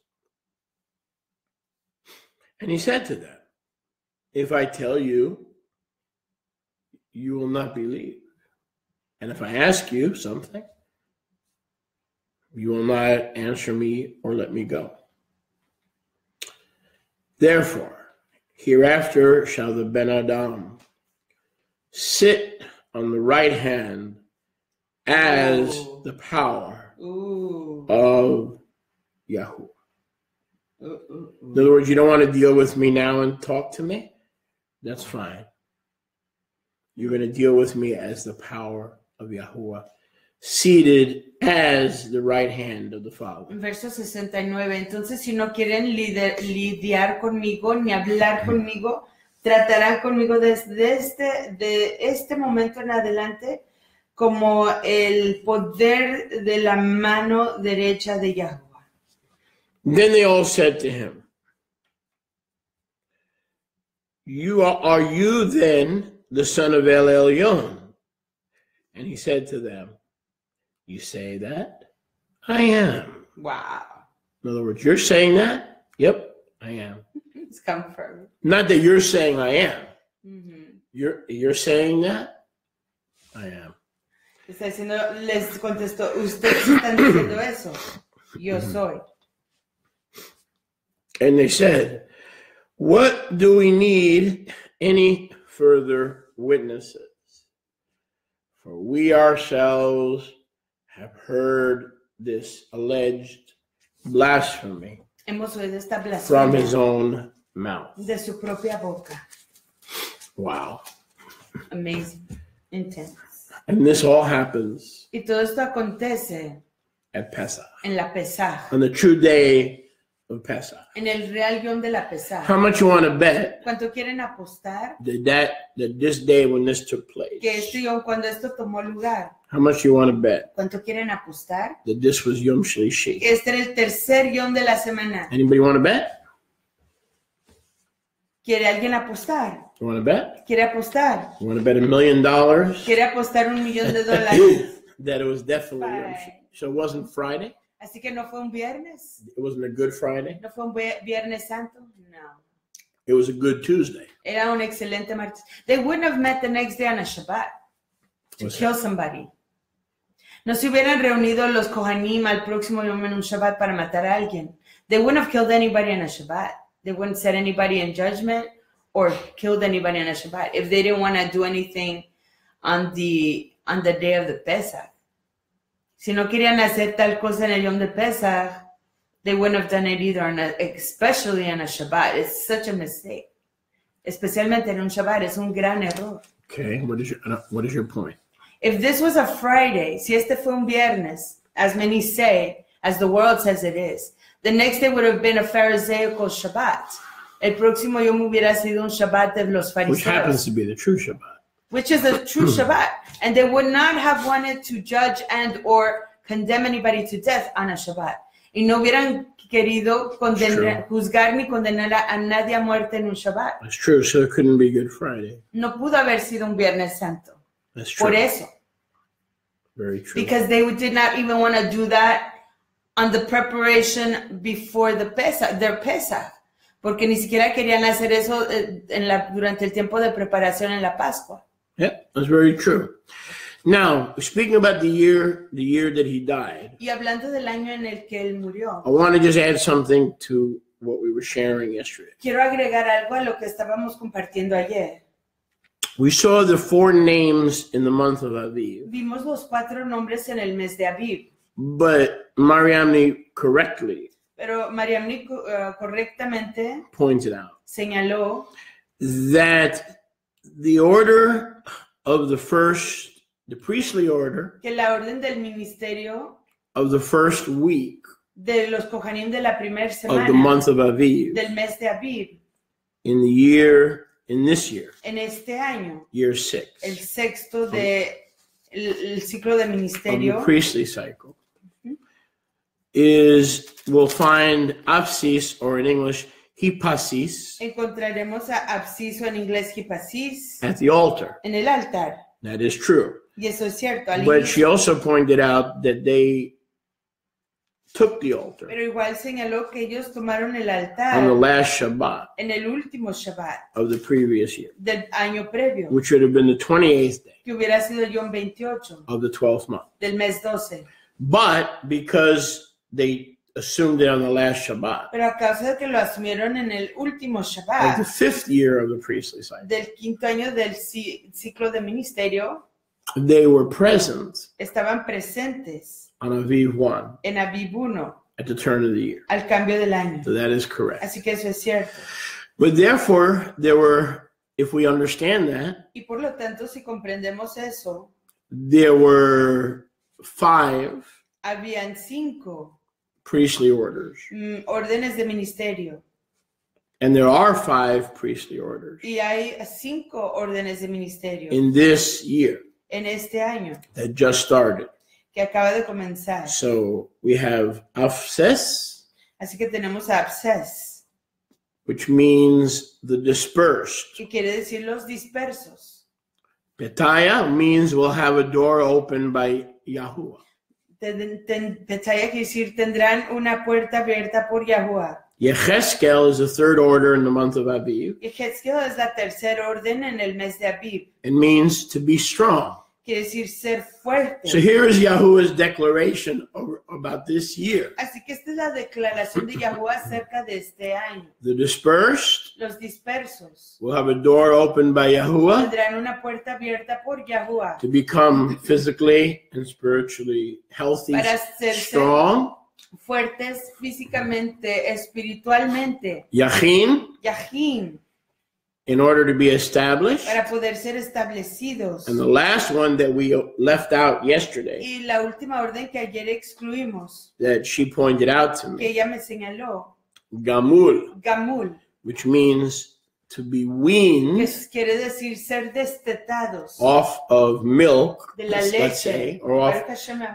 [SPEAKER 1] And he said to them, if I tell you, you will not believe. And if I ask you something, you will not answer me or let me go. Therefore, hereafter shall the Ben Adam sit on the right hand as the power of Yahuwah. In other words, you don't want to deal with me now and talk to me? That's fine. You're going to deal with me as the power of Yahuwah, seated as the right hand of the Father.
[SPEAKER 2] Verso 69. Entonces, si no quieren lidiar conmigo ni hablar conmigo, tratarán conmigo desde este momento en adelante como el poder de la mano derecha de Yahuwah.
[SPEAKER 1] Then they all said to him, are you then the son of El Elyon? And he said to them, you say that? I am.
[SPEAKER 2] Wow.
[SPEAKER 1] In other words, you're saying that? Yep, I am.
[SPEAKER 2] It's confirmed.
[SPEAKER 1] Not that you're saying I am.
[SPEAKER 2] Mm-hmm.
[SPEAKER 1] You're saying that? I am.
[SPEAKER 2] Está diciendo, les contestó, ustedes están diciendo eso. Yo soy.
[SPEAKER 1] And they said, what do we need any further witnesses? For we ourselves have heard this alleged blasphemy
[SPEAKER 2] Hemos oído esta blasfemia
[SPEAKER 1] from his own mouth.
[SPEAKER 2] De su propia boca.
[SPEAKER 1] Wow.
[SPEAKER 2] Amazing. Intense.
[SPEAKER 1] And this all happens
[SPEAKER 2] Y todo esto acontece
[SPEAKER 1] at Pesach,
[SPEAKER 2] en la Pesaj.
[SPEAKER 1] on the true day of Pesach.
[SPEAKER 2] En el real yom de la Pesaj.
[SPEAKER 1] How much you want to bet
[SPEAKER 2] ¿Cuánto quieren apostar?
[SPEAKER 1] that this day when this took place?
[SPEAKER 2] Que este yom, cuando esto tomó lugar.
[SPEAKER 1] How much you want to bet
[SPEAKER 2] ¿Cuánto quieren apostar?
[SPEAKER 1] that this was Yom Shlishi?
[SPEAKER 2] Que este era el tercer yom de la semana.
[SPEAKER 1] Anybody want to bet?
[SPEAKER 2] ¿Quiere alguien apostar?
[SPEAKER 1] You want to bet?
[SPEAKER 2] ¿Quiere apostar?
[SPEAKER 1] You want to bet $1 million?
[SPEAKER 2] ¿Quiere apostar $1,000,000?
[SPEAKER 1] That it was definitely Yom
[SPEAKER 2] Right.
[SPEAKER 1] Shlishi. So it wasn't Friday?
[SPEAKER 2] Así que no fue un viernes.
[SPEAKER 1] It wasn't a good Friday?
[SPEAKER 2] No fue un viernes santo. No.
[SPEAKER 1] It was a good Tuesday.
[SPEAKER 2] Era un excelente martes. They wouldn't have met the next day on a Shabbat to
[SPEAKER 1] What's
[SPEAKER 2] kill
[SPEAKER 1] that?
[SPEAKER 2] somebody. No se hubieran reunido los Kohanim al próximo yom en un Shabbat para matar a alguien. They wouldn't have killed anybody on a Shabbat. They wouldn't set anybody in judgment or killed anybody on a Shabbat if they didn't want to do anything on the day of the Pesach. Si no querían hacer tal cosa en el yom de Pesach, they wouldn't have done it either, especially on a Shabbat. It's such a mistake. Especialmente en un Shabbat, es un gran error.
[SPEAKER 1] Okay, what is your point?
[SPEAKER 2] If this was a Friday, si este fue un viernes, as many say, as the world says it is, the next day would have been a Pharisaical Shabbat. El próximo yom hubiera sido un Shabbat de los fariseos.
[SPEAKER 1] Which happens to be the true Shabbat.
[SPEAKER 2] Which is a true Shabbat. And they would not have wanted to judge and or condemn anybody to death on a Shabbat. Y no hubieran querido juzgar ni condenar a nadie a muerte en un Shabbat.
[SPEAKER 1] That's true, so it couldn't be Good Friday.
[SPEAKER 2] No pudo haber sido un Viernes Santo.
[SPEAKER 1] That's true.
[SPEAKER 2] Por eso.
[SPEAKER 1] Very true.
[SPEAKER 2] Because they did not even want to do that on the preparation before the Pesach, their Pesach. Porque ni siquiera querían hacer eso durante el tiempo de preparación en la Pascua.
[SPEAKER 1] Yeah, that's very true. Now, speaking about the year that he died,
[SPEAKER 2] Y hablando del año en el que él murió,
[SPEAKER 1] I want to just add something to what we were sharing yesterday.
[SPEAKER 2] quiero agregar algo a lo que estábamos compartiendo ayer.
[SPEAKER 1] We saw the 4 names in the month of Aviv,
[SPEAKER 2] Vimos los 4 nombres en el mes de Aviv,
[SPEAKER 1] but Mariamne correctly
[SPEAKER 2] pero Mariamne correctamente
[SPEAKER 1] pointed out
[SPEAKER 2] señaló
[SPEAKER 1] that the order of the priestly order
[SPEAKER 2] que la orden del ministerio
[SPEAKER 1] of the first week
[SPEAKER 2] de los Kohanim de la primera
[SPEAKER 1] of the
[SPEAKER 2] semana
[SPEAKER 1] month of Aviv
[SPEAKER 2] del mes de Aviv
[SPEAKER 1] in this year,
[SPEAKER 2] en este año,
[SPEAKER 1] year 6
[SPEAKER 2] el sexto de el ciclo de
[SPEAKER 1] of the
[SPEAKER 2] ministerio,
[SPEAKER 1] priestly cycle, we'll find apsis, or in English, hipasis,
[SPEAKER 2] encontraremos a absciso, en inglés hipasis,
[SPEAKER 1] at the altar.
[SPEAKER 2] en el altar.
[SPEAKER 1] That is true.
[SPEAKER 2] Y eso es cierto. Al
[SPEAKER 1] But
[SPEAKER 2] inicio,
[SPEAKER 1] she also pointed out that they took the altar
[SPEAKER 2] pero igual señaló que ellos tomaron el
[SPEAKER 1] on the
[SPEAKER 2] altar
[SPEAKER 1] last Shabbat
[SPEAKER 2] en el último Shabbat
[SPEAKER 1] of the previous year,
[SPEAKER 2] del año previo,
[SPEAKER 1] which would have been the 28th day
[SPEAKER 2] que hubiera sido el Yom 28
[SPEAKER 1] of the 12th month.
[SPEAKER 2] del mes 12.
[SPEAKER 1] But because they assumed it on the last Shabbat
[SPEAKER 2] Pero a causa de que lo asumieron en el último
[SPEAKER 1] of the
[SPEAKER 2] Shabbat
[SPEAKER 1] 5th year of the priestly cycle,
[SPEAKER 2] del quinto año del ciclo de ministerio,
[SPEAKER 1] they were present
[SPEAKER 2] estaban presentes
[SPEAKER 1] on Aviv 1
[SPEAKER 2] en Aviv 1
[SPEAKER 1] at the turn of the year.
[SPEAKER 2] al cambio del año.
[SPEAKER 1] So that is correct.
[SPEAKER 2] Así que eso es cierto.
[SPEAKER 1] But therefore, if we understand that,
[SPEAKER 2] Y por lo tanto, si comprendemos eso,
[SPEAKER 1] there were 5
[SPEAKER 2] habían 5
[SPEAKER 1] priestly orders.
[SPEAKER 2] órdenes de ministerio.
[SPEAKER 1] And there are 5 priestly orders
[SPEAKER 2] Y hay 5 órdenes de ministerio
[SPEAKER 1] in this year
[SPEAKER 2] en este año
[SPEAKER 1] that just started.
[SPEAKER 2] que acaba de comenzar.
[SPEAKER 1] So we have Afses,
[SPEAKER 2] Así que tenemos a absces,
[SPEAKER 1] which means the dispersed.
[SPEAKER 2] que quiere decir los dispersos.
[SPEAKER 1] Betaya means we'll have a door opened by Yahuwah.
[SPEAKER 2] Petaya quiere decir tendrán una puerta abierta por Yahuwah.
[SPEAKER 1] Yechezkel is the 3rd order in the month of Aviv.
[SPEAKER 2] Y Jezqueel es la tercera orden en el mes de Aviv.
[SPEAKER 1] It means to be strong.
[SPEAKER 2] Quiere decir ser fuerte.
[SPEAKER 1] So here is Yahuwah's declaration about this year.
[SPEAKER 2] Así que esta es la declaración de Yahuwah acerca de este año.
[SPEAKER 1] The dispersed
[SPEAKER 2] Los dispersos
[SPEAKER 1] will have a door opened by Yahuwah
[SPEAKER 2] tendrán una puerta abierta por Yahuwah
[SPEAKER 1] to become physically and spiritually healthy,
[SPEAKER 2] para hacerse
[SPEAKER 1] strong.
[SPEAKER 2] fuertes físicamente, espiritualmente.
[SPEAKER 1] Yachin,
[SPEAKER 2] Yahim,
[SPEAKER 1] in order to be established.
[SPEAKER 2] para poder ser establecidos.
[SPEAKER 1] And the last one that we left out yesterday,
[SPEAKER 2] Y la última orden que ayer excluimos,
[SPEAKER 1] that she pointed out to
[SPEAKER 2] que
[SPEAKER 1] me,
[SPEAKER 2] ella me señaló,
[SPEAKER 1] Gamul,
[SPEAKER 2] Gamul,
[SPEAKER 1] which means to be weaned
[SPEAKER 2] que quiere decir ser destetados
[SPEAKER 1] off of milk,
[SPEAKER 2] de la
[SPEAKER 1] let's say,
[SPEAKER 2] leche,
[SPEAKER 1] or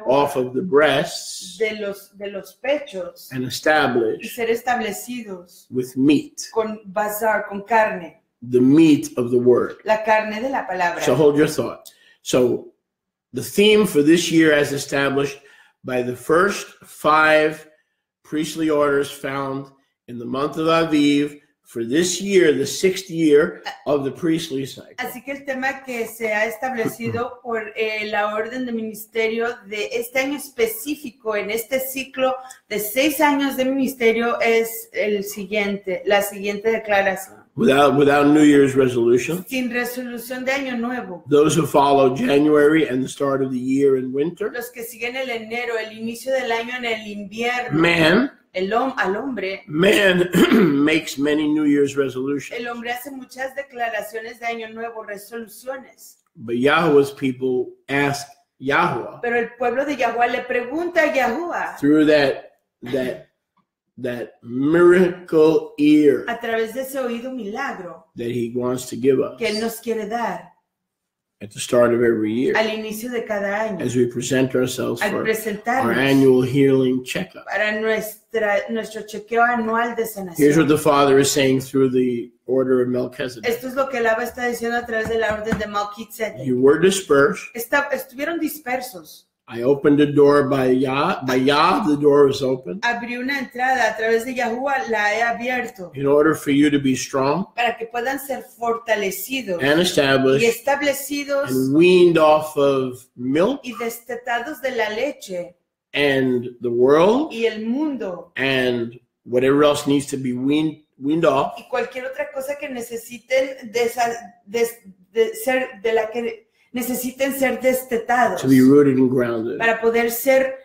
[SPEAKER 1] off of the breasts,
[SPEAKER 2] de los pechos,
[SPEAKER 1] and
[SPEAKER 2] y
[SPEAKER 1] established
[SPEAKER 2] ser establecidos
[SPEAKER 1] with meat,
[SPEAKER 2] con bazar, con carne,
[SPEAKER 1] the meat of the word.
[SPEAKER 2] la carne de la palabra.
[SPEAKER 1] So hold your thought. So the theme for this year, as established by the first 5 priestly orders found in the month of Aviv, for this year, the 6th year of the priestly cycle.
[SPEAKER 2] Así que el tema que se ha establecido por la orden de ministerio de este año específico, en este ciclo de 6 años de ministerio, es la siguiente declaración.
[SPEAKER 1] Without New Year's resolution.
[SPEAKER 2] Sin resolución de año nuevo.
[SPEAKER 1] Those who follow January and the start of the year in winter.
[SPEAKER 2] Los que siguen el enero, el inicio del año en el invierno.
[SPEAKER 1] Man
[SPEAKER 2] al hombre.
[SPEAKER 1] Man makes many New Year's resolutions.
[SPEAKER 2] El hombre hace muchas declaraciones de año nuevo, resoluciones.
[SPEAKER 1] But Yahweh's people ask Yahuwah.
[SPEAKER 2] Pero el pueblo de Yahuwah le pregunta a Yahuwah.
[SPEAKER 1] Through that miracle ear.
[SPEAKER 2] A través de ese oído milagro.
[SPEAKER 1] That he wants to give us.
[SPEAKER 2] Que él nos quiere dar.
[SPEAKER 1] At the start of every year,
[SPEAKER 2] al inicio de cada año,
[SPEAKER 1] as we present ourselves for our
[SPEAKER 2] our
[SPEAKER 1] annual healing checkup.
[SPEAKER 2] Para nuestro chequeo anual de sanación.
[SPEAKER 1] Here's what the Father is saying through the order of Melchizedek.
[SPEAKER 2] Esto es lo que el Abba está diciendo a través de la orden de Melchizedek.
[SPEAKER 1] You were dispersed.
[SPEAKER 2] Estuvieron dispersos.
[SPEAKER 1] I opened the door by Yah. By Yah, the door is open.
[SPEAKER 2] Abrí una entrada a través de Yahuwah, la he abierto.
[SPEAKER 1] In order for you to be strong.
[SPEAKER 2] Para que puedan ser fortalecidos.
[SPEAKER 1] And established.
[SPEAKER 2] Y establecidos.
[SPEAKER 1] And weaned off of milk.
[SPEAKER 2] Y destetados de la leche.
[SPEAKER 1] And the world.
[SPEAKER 2] Y el mundo.
[SPEAKER 1] And whatever else needs to be weaned off.
[SPEAKER 2] Y cualquier otra cosa que necesiten de la que necesiten ser destetados
[SPEAKER 1] to be rooted and grounded.
[SPEAKER 2] Para poder ser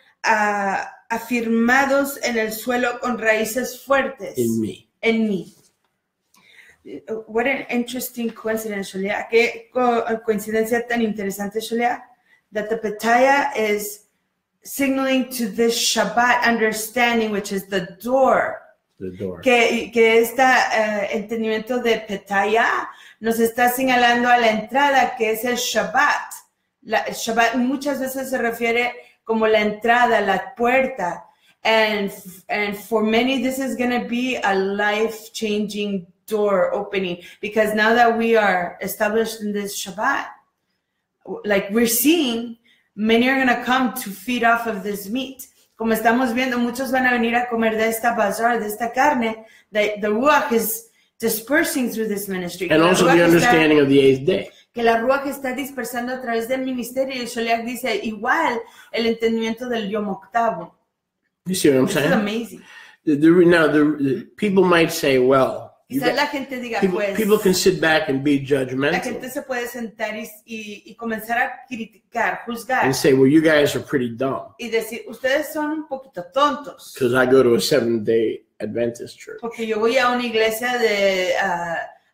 [SPEAKER 2] afirmados en el suelo con raíces fuertes
[SPEAKER 1] in me.
[SPEAKER 2] En mí. What an interesting coincidence, Sholia. Qué coincidencia tan interesante, Sholia, that the Petaya is signaling to this Shabbat understanding, which is the door.
[SPEAKER 1] The door.
[SPEAKER 2] Que este entendimiento de Petaya nos está señalando a la entrada, que es el Shabbat. El Shabbat muchas veces se refiere como la entrada, la puerta. And for many, this is going to be a life-changing door opening. Because now that we are established in this Shabbat, like we're seeing, many are going to come to feed off of this meat. Como estamos viendo, muchos van a venir a comer de esta bazar, de esta carne. The Ruach is dispersing through this ministry.
[SPEAKER 1] And also the understanding of the 8th day.
[SPEAKER 2] Que la Ruach está dispersando a través del ministerio. Y Sholiach dice, igual, el entendimiento del Yom Octavo.
[SPEAKER 1] You see what I'm saying?
[SPEAKER 2] This is amazing.
[SPEAKER 1] Now, the people might say, well,
[SPEAKER 2] quizás la gente diga,
[SPEAKER 1] people can sit back and be judgmental.
[SPEAKER 2] La gente se puede sentar y comenzar a criticar, juzgar.
[SPEAKER 1] And say, well, you guys are pretty dumb.
[SPEAKER 2] Y decir, ustedes son un poquito tontos.
[SPEAKER 1] Because I go to a 7th-day Adventist church.
[SPEAKER 2] Porque yo voy a una iglesia de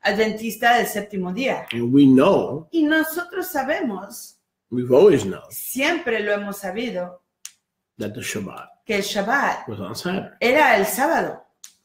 [SPEAKER 2] adventista del séptimo día.
[SPEAKER 1] And we know.
[SPEAKER 2] Y nosotros sabemos.
[SPEAKER 1] We've always known.
[SPEAKER 2] Siempre lo hemos sabido.
[SPEAKER 1] That the Shabbat.
[SPEAKER 2] Que el Shabbat
[SPEAKER 1] was on Saturday.
[SPEAKER 2] Era el sábado.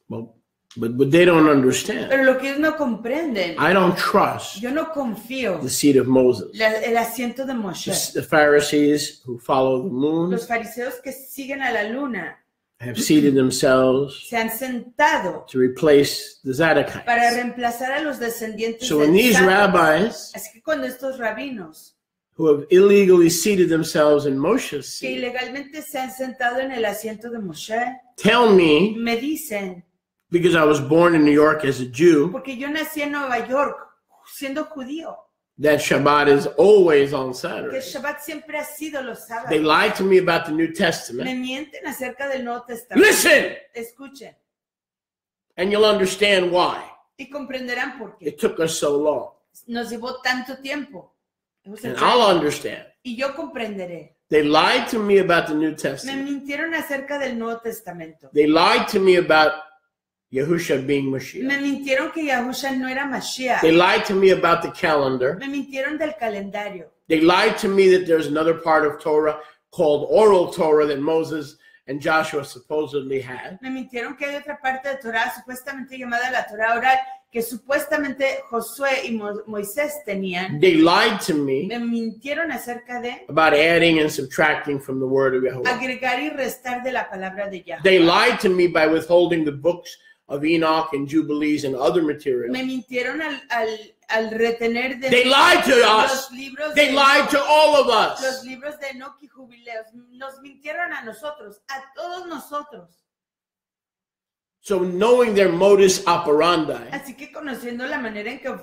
[SPEAKER 1] Well, but they don't understand.
[SPEAKER 2] Pero lo que ellos no comprenden.
[SPEAKER 1] I don't trust.
[SPEAKER 2] Yo no confío.
[SPEAKER 1] The seat of Moses.
[SPEAKER 2] El asiento de Moshe.
[SPEAKER 1] The Pharisees who follow the moon.
[SPEAKER 2] Los fariseos que siguen a la luna.
[SPEAKER 1] Have seated themselves.
[SPEAKER 2] Se han sentado.
[SPEAKER 1] To replace the Zadokites.
[SPEAKER 2] Para reemplazar a los descendientes
[SPEAKER 1] so when these rabbis.
[SPEAKER 2] Así que cuando estos rabinos.
[SPEAKER 1] Who have illegally seated themselves in Moshe's seat.
[SPEAKER 2] Que ilegalmente se han sentado en el asiento de Moshe.
[SPEAKER 1] Tell me.
[SPEAKER 2] Me dicen.
[SPEAKER 1] Because I was born in New York as a Jew.
[SPEAKER 2] Porque yo nací en Nueva York siendo judío.
[SPEAKER 1] That Shabbat is always on Saturday.
[SPEAKER 2] Que el Shabbat siempre ha sido los sábados.
[SPEAKER 1] They lied to me about the New Testament.
[SPEAKER 2] Me mienten acerca del Nuevo Testamento.
[SPEAKER 1] Listen.
[SPEAKER 2] Escuchen.
[SPEAKER 1] And you'll understand why.
[SPEAKER 2] Y comprenderán por qué.
[SPEAKER 1] It took us so long.
[SPEAKER 2] Nos llevó tanto tiempo.
[SPEAKER 1] And I'll understand.
[SPEAKER 2] Y yo comprenderé.
[SPEAKER 1] They lied to me about the New
[SPEAKER 2] Me
[SPEAKER 1] Testament.
[SPEAKER 2] mintieron acerca del Nuevo Testamento.
[SPEAKER 1] They lied to me about Yahusha being Mashiach.
[SPEAKER 2] Me mintieron que Yahusha no era Mashiach.
[SPEAKER 1] They lied to me about the calendar.
[SPEAKER 2] Me mintieron del calendario.
[SPEAKER 1] They lied to me that there's another part of Torah called oral Torah that Moses and Joshua supposedly had.
[SPEAKER 2] Me mintieron que hay otra parte de Torah supuestamente llamada la Torah oral que supuestamente Josué y Moisés tenían.
[SPEAKER 1] They lied to me.
[SPEAKER 2] Me mintieron acerca de
[SPEAKER 1] about adding and subtracting from the word of Yahweh.
[SPEAKER 2] Agregar y restar de la palabra de Yahweh.
[SPEAKER 1] They lied to me by withholding the books of Enoch and Jubilees and other materials.
[SPEAKER 2] Me mintieron al retener de
[SPEAKER 1] They lied to us. They lied to all of us.
[SPEAKER 2] Los libros de Enoch y Jubileos. Nos mintieron a nosotros, a todos nosotros.
[SPEAKER 1] So knowing their modus operandi.
[SPEAKER 2] Así que conociendo la manera en que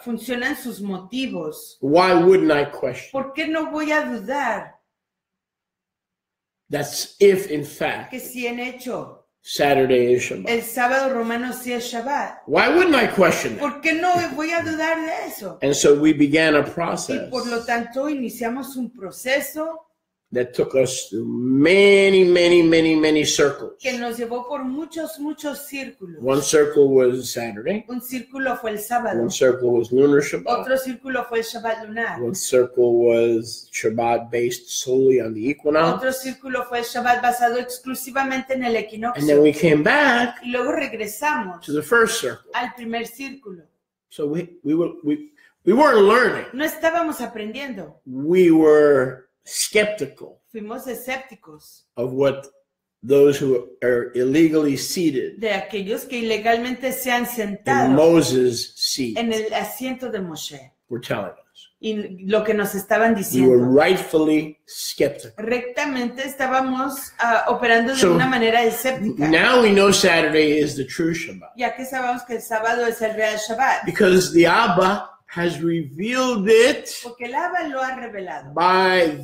[SPEAKER 2] funcionan sus motivos.
[SPEAKER 1] Why wouldn't I question?
[SPEAKER 2] ¿Por qué no voy a dudar?
[SPEAKER 1] That's if in fact.
[SPEAKER 2] Que si en hecho.
[SPEAKER 1] Saturday is Shabbat.
[SPEAKER 2] El sábado romano sí es Shabbat.
[SPEAKER 1] Why wouldn't I question that?
[SPEAKER 2] ¿Por qué no voy a dudar de eso?
[SPEAKER 1] And so we began a process.
[SPEAKER 2] Y por lo tanto iniciamos un proceso
[SPEAKER 1] that took us through many circles.
[SPEAKER 2] Que nos llevó por muchos círculos.
[SPEAKER 1] One circle was Saturday.
[SPEAKER 2] Un círculo fue el sábado.
[SPEAKER 1] One circle was lunar Shabbat.
[SPEAKER 2] Otro círculo fue el Shabbat lunar.
[SPEAKER 1] One circle was Shabbat based solely on the equinox.
[SPEAKER 2] Otro círculo fue el Shabbat basado exclusivamente en el equinoccio.
[SPEAKER 1] And then we came back
[SPEAKER 2] y luego regresamos
[SPEAKER 1] to the first circle.
[SPEAKER 2] Al primer círculo.
[SPEAKER 1] So we weren't learning.
[SPEAKER 2] No estábamos aprendiendo.
[SPEAKER 1] We were skeptical.
[SPEAKER 2] Fuimos escépticos.
[SPEAKER 1] Of what those who are illegally seated.
[SPEAKER 2] De aquellos que ilegalmente se han sentado.
[SPEAKER 1] In Moses' seat.
[SPEAKER 2] En el asiento de Moshe.
[SPEAKER 1] Were telling us.
[SPEAKER 2] Y lo que nos estaban
[SPEAKER 1] We were
[SPEAKER 2] diciendo.
[SPEAKER 1] rightfully skeptical.
[SPEAKER 2] Rectamente estábamos operando de
[SPEAKER 1] So,
[SPEAKER 2] una manera escéptica.
[SPEAKER 1] Now we know Saturday is the true Shabbat.
[SPEAKER 2] Ya que sabemos que el sábado es el real Shabbat.
[SPEAKER 1] Because the Abba has revealed it
[SPEAKER 2] Porque el Abba lo ha revelado.
[SPEAKER 1] by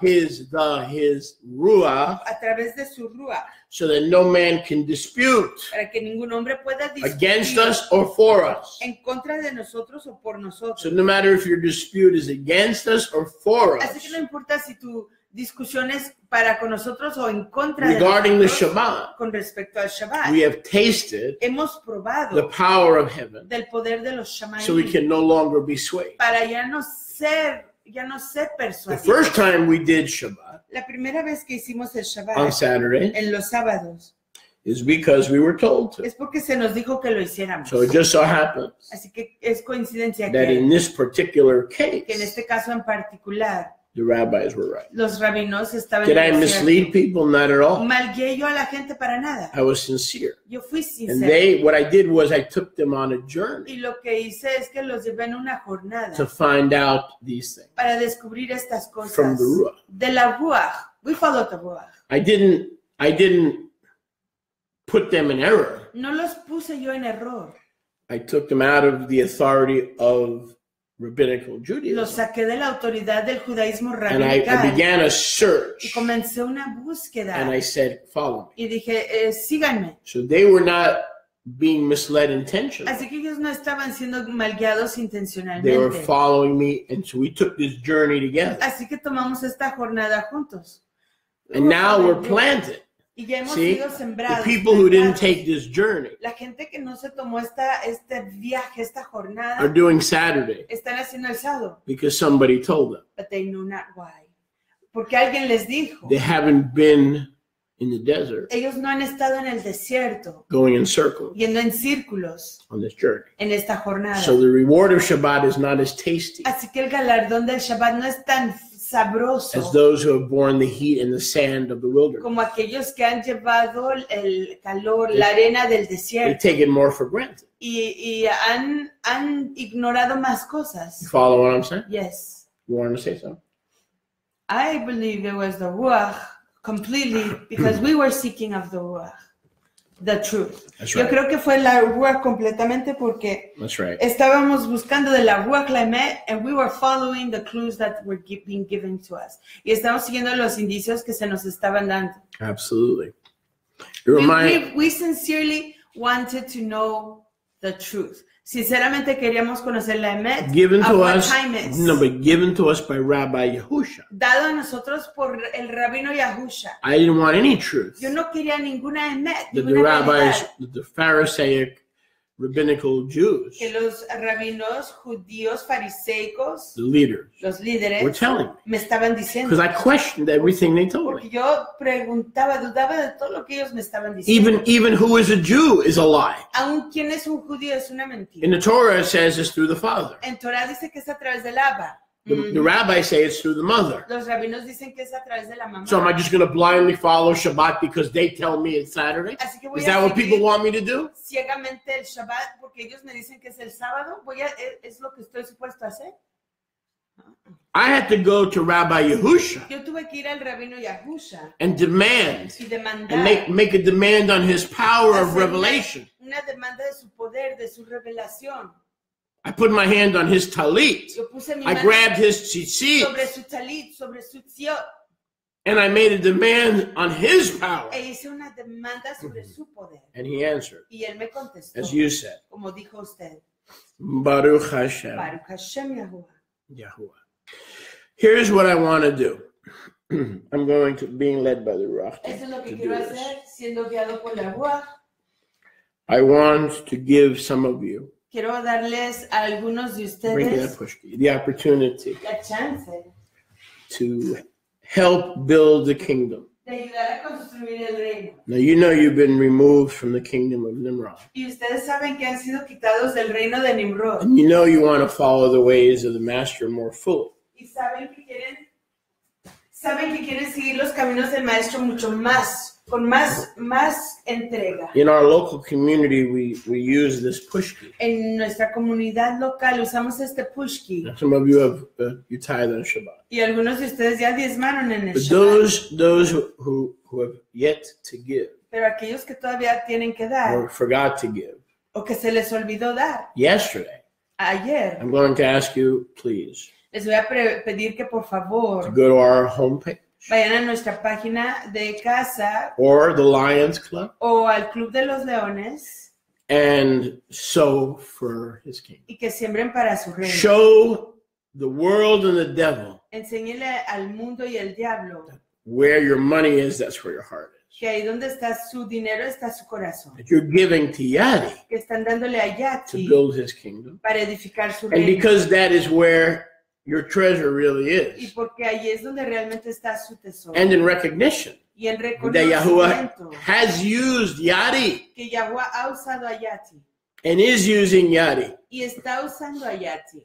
[SPEAKER 1] his Ruach,
[SPEAKER 2] A través de su Ruach.
[SPEAKER 1] so that no man can dispute
[SPEAKER 2] Para que ningún hombre pueda
[SPEAKER 1] against
[SPEAKER 2] discutir
[SPEAKER 1] us or for us.
[SPEAKER 2] en contra de nosotros o por nosotros.
[SPEAKER 1] So no matter if your dispute is against us or for
[SPEAKER 2] Así que
[SPEAKER 1] us,
[SPEAKER 2] no importa si tu discusión es para con nosotros o en contra de
[SPEAKER 1] regarding the
[SPEAKER 2] nosotros,
[SPEAKER 1] Shabbat,
[SPEAKER 2] con respecto al Shabbat.
[SPEAKER 1] we have tasted
[SPEAKER 2] Hemos
[SPEAKER 1] the
[SPEAKER 2] probado
[SPEAKER 1] power of heaven,
[SPEAKER 2] del poder de los Shamaim
[SPEAKER 1] so we can no longer be swayed.
[SPEAKER 2] para ya no ser
[SPEAKER 1] The
[SPEAKER 2] persuadidos.
[SPEAKER 1] first time we did Shabbat
[SPEAKER 2] La primera vez que hicimos el
[SPEAKER 1] on
[SPEAKER 2] Shabbat
[SPEAKER 1] Saturday
[SPEAKER 2] en los sábados
[SPEAKER 1] is because we were told to.
[SPEAKER 2] es porque se nos dijo que lo hiciéramos.
[SPEAKER 1] So it just so happens
[SPEAKER 2] Así que es coincidencia
[SPEAKER 1] that in
[SPEAKER 2] que
[SPEAKER 1] this particular
[SPEAKER 2] en
[SPEAKER 1] case,
[SPEAKER 2] este caso en particular
[SPEAKER 1] the rabbis were right.
[SPEAKER 2] los rabinos estaban
[SPEAKER 1] Did I
[SPEAKER 2] en lo
[SPEAKER 1] mislead
[SPEAKER 2] cierto.
[SPEAKER 1] people? Not at all.
[SPEAKER 2] Malgué yo a la gente para nada.
[SPEAKER 1] I was sincere.
[SPEAKER 2] Yo fui
[SPEAKER 1] And
[SPEAKER 2] sincera.
[SPEAKER 1] what I did was I took them on a journey
[SPEAKER 2] Y lo que hice es que los llevé en una jornada
[SPEAKER 1] to find out these things
[SPEAKER 2] para descubrir estas cosas
[SPEAKER 1] from the Ruach.
[SPEAKER 2] de la Ruach. We followed the Ruach.
[SPEAKER 1] I didn't put them in error.
[SPEAKER 2] No los puse yo en error.
[SPEAKER 1] I took them out of the authority of rabbinical
[SPEAKER 2] Los
[SPEAKER 1] Judaism.
[SPEAKER 2] saqué de la autoridad del judaísmo
[SPEAKER 1] And I
[SPEAKER 2] radical.
[SPEAKER 1] began a
[SPEAKER 2] Y
[SPEAKER 1] search,
[SPEAKER 2] comencé una búsqueda.
[SPEAKER 1] and I said, follow me.
[SPEAKER 2] Y dije, síganme.
[SPEAKER 1] So they were not being misled intentionally.
[SPEAKER 2] Así que ellos no estaban siendo malguiados
[SPEAKER 1] They were
[SPEAKER 2] intencionalmente.
[SPEAKER 1] following me, and so we took this journey together.
[SPEAKER 2] Así que tomamos esta jornada juntos.
[SPEAKER 1] And now we're planted.
[SPEAKER 2] Y ya hemos
[SPEAKER 1] See,
[SPEAKER 2] sido
[SPEAKER 1] the
[SPEAKER 2] sembrados.
[SPEAKER 1] people who didn't
[SPEAKER 2] plantados.
[SPEAKER 1] take this journey
[SPEAKER 2] La gente que no se tomó este viaje, esta
[SPEAKER 1] are
[SPEAKER 2] jornada,
[SPEAKER 1] doing Saturday
[SPEAKER 2] están haciendo el sábado.
[SPEAKER 1] because somebody told them.
[SPEAKER 2] But they know not why. Porque alguien les dijo.
[SPEAKER 1] They haven't been in the desert
[SPEAKER 2] Ellos no han estado en el desierto,
[SPEAKER 1] going in circles
[SPEAKER 2] yendo en círculos
[SPEAKER 1] on this journey.
[SPEAKER 2] en esta jornada.
[SPEAKER 1] So the reward of Shabbat is not as tasty
[SPEAKER 2] Así que el galardón del Shabbat no es tan sabroso
[SPEAKER 1] as those who have borne the heat and the sand of the wilderness.
[SPEAKER 2] como aquellos que han llevado el calor, la arena del
[SPEAKER 1] They
[SPEAKER 2] desierto
[SPEAKER 1] take it more for granted.
[SPEAKER 2] y han ignorado más
[SPEAKER 1] You
[SPEAKER 2] cosas.
[SPEAKER 1] follow what I'm saying?
[SPEAKER 2] Yes.
[SPEAKER 1] You want to say something?
[SPEAKER 2] I believe it was the Ruach completely because we were seeking of the Ruach, the truth.
[SPEAKER 1] That's
[SPEAKER 2] Yo
[SPEAKER 1] right.
[SPEAKER 2] creo que fue la Ruach completamente porque
[SPEAKER 1] That's right.
[SPEAKER 2] estábamos buscando de la Ruach Lamet and we were following the clues that were being given to us. Y estamos siguiendo los indicios que se nos estaban dando.
[SPEAKER 1] Absolutely. You remind,
[SPEAKER 2] We sincerely wanted to know the truth. Sinceramente queríamos conocer la Emet
[SPEAKER 1] given
[SPEAKER 2] of
[SPEAKER 1] to
[SPEAKER 2] what
[SPEAKER 1] us,
[SPEAKER 2] time is.
[SPEAKER 1] no, but given to us by Rabbi Yehusha.
[SPEAKER 2] Dado a nosotros por el rabino Yahusha.
[SPEAKER 1] I didn't want any truth
[SPEAKER 2] Yo no quería ninguna Emet,
[SPEAKER 1] that the
[SPEAKER 2] ninguna
[SPEAKER 1] rabbis,
[SPEAKER 2] verdad.
[SPEAKER 1] the Pharisaic rabbinical Jews,
[SPEAKER 2] Que los rabinos judíos fariseicos,
[SPEAKER 1] the leaders,
[SPEAKER 2] los
[SPEAKER 1] were
[SPEAKER 2] líderes,
[SPEAKER 1] telling me.
[SPEAKER 2] me estaban diciendo.
[SPEAKER 1] Because I questioned everything they told
[SPEAKER 2] Porque
[SPEAKER 1] me.
[SPEAKER 2] yo preguntaba, dudaba de todo lo que ellos me estaban diciendo.
[SPEAKER 1] Even who is a Jew is a lie.
[SPEAKER 2] Aún quien es un judío es una mentira.
[SPEAKER 1] In the Torah, it says it's through the father.
[SPEAKER 2] En Torah dice que es a través del Abba.
[SPEAKER 1] The rabbis say it's through the mother.
[SPEAKER 2] Los rabinos dicen que es a través de la mamá.
[SPEAKER 1] So am I just going to blindly follow Shabbat because they tell me it's Saturday?
[SPEAKER 2] Así que voy
[SPEAKER 1] Is
[SPEAKER 2] a
[SPEAKER 1] that what people
[SPEAKER 2] seguir
[SPEAKER 1] want me to do?
[SPEAKER 2] ciegamente el Shabbat porque ellos me dicen que es el sábado. ¿Es lo que estoy supuesto a hacer?
[SPEAKER 1] I had to go to Rabbi Yehusha
[SPEAKER 2] Yo tuve que ir al rabino Yahusha
[SPEAKER 1] and demand
[SPEAKER 2] y demandar.
[SPEAKER 1] and make a demand on his power of
[SPEAKER 2] hacer
[SPEAKER 1] revelation.
[SPEAKER 2] una demanda de su poder, de su revelación.
[SPEAKER 1] I put my hand on his talit.
[SPEAKER 2] Yo puse mi
[SPEAKER 1] I
[SPEAKER 2] mano
[SPEAKER 1] grabbed his tzitzit
[SPEAKER 2] sobre su talit, sobre su tziot,
[SPEAKER 1] and I made a demand on his power.
[SPEAKER 2] e hice una demanda sobre su poder.
[SPEAKER 1] And he answered,
[SPEAKER 2] Y él me contestó,
[SPEAKER 1] as you said,
[SPEAKER 2] como dijo usted,
[SPEAKER 1] Baruch Hashem,
[SPEAKER 2] Baruch Hashem Yahuwah.
[SPEAKER 1] Yahuwah. Here's what I want to do. I'm going to, being led by the Ruach,
[SPEAKER 2] Eso es lo que
[SPEAKER 1] to
[SPEAKER 2] quiero
[SPEAKER 1] do
[SPEAKER 2] hacer,
[SPEAKER 1] this.
[SPEAKER 2] siendo guiado por la Ruach.
[SPEAKER 1] I want to give some of you
[SPEAKER 2] Quiero darles a algunos de
[SPEAKER 1] bring that
[SPEAKER 2] ustedes
[SPEAKER 1] push, the opportunity
[SPEAKER 2] la chance
[SPEAKER 1] to help build the kingdom.
[SPEAKER 2] de ayudar a construir el reino.
[SPEAKER 1] Now, you know you've been removed from the kingdom of Nimrod.
[SPEAKER 2] Y ustedes saben que han sido quitados del reino de Nimrod.
[SPEAKER 1] And you know you want to follow the ways of the master more fully.
[SPEAKER 2] Y saben que quieren seguir los caminos del maestro mucho más con más entrega.
[SPEAKER 1] In our local community, we use this push key.
[SPEAKER 2] En nuestra comunidad local usamos este push key.
[SPEAKER 1] Now, some of you have you tithe on Shabbat.
[SPEAKER 2] Y algunos de ustedes ya diezmaron en el
[SPEAKER 1] But
[SPEAKER 2] Shabbat.
[SPEAKER 1] those who have yet to give
[SPEAKER 2] Pero aquellos que todavía tienen que dar
[SPEAKER 1] or forgot to give
[SPEAKER 2] o que se les olvidó dar
[SPEAKER 1] yesterday,
[SPEAKER 2] ayer,
[SPEAKER 1] I'm going to ask you, please,
[SPEAKER 2] les voy a pedir que por
[SPEAKER 1] to
[SPEAKER 2] favor
[SPEAKER 1] go to our homepage
[SPEAKER 2] vayan a nuestra página de casa
[SPEAKER 1] or the Lions Club
[SPEAKER 2] o al Club de los Leones
[SPEAKER 1] and sow for his kingdom.
[SPEAKER 2] y que siembren para su reino.
[SPEAKER 1] Show the world and the devil
[SPEAKER 2] Enséñele al mundo y al diablo
[SPEAKER 1] where your money is, that's where your heart is.
[SPEAKER 2] que ahí donde está su dinero está su corazón.
[SPEAKER 1] That you're giving to Yadi
[SPEAKER 2] Que están dándole a
[SPEAKER 1] to
[SPEAKER 2] Yati
[SPEAKER 1] build his kingdom.
[SPEAKER 2] para edificar su
[SPEAKER 1] And
[SPEAKER 2] reino.
[SPEAKER 1] because that is where your treasure really
[SPEAKER 2] Y
[SPEAKER 1] is.
[SPEAKER 2] porque ahí es donde realmente está su tesoro.
[SPEAKER 1] And in recognition
[SPEAKER 2] Y el
[SPEAKER 1] that Yahuwah
[SPEAKER 2] reconocimiento
[SPEAKER 1] has used Yadi
[SPEAKER 2] que Yahuwah ha usado a Yati
[SPEAKER 1] and is using Yadi
[SPEAKER 2] y está usando a Yati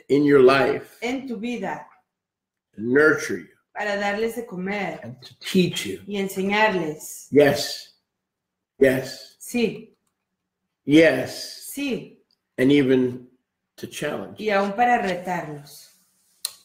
[SPEAKER 1] in your life
[SPEAKER 2] en tu vida
[SPEAKER 1] to nurture you
[SPEAKER 2] para darles de comer
[SPEAKER 1] and to teach you.
[SPEAKER 2] y enseñarles.
[SPEAKER 1] Yes, yes,
[SPEAKER 2] Sí,
[SPEAKER 1] yes,
[SPEAKER 2] sí,
[SPEAKER 1] and even to challenge.
[SPEAKER 2] y aún para retarlos.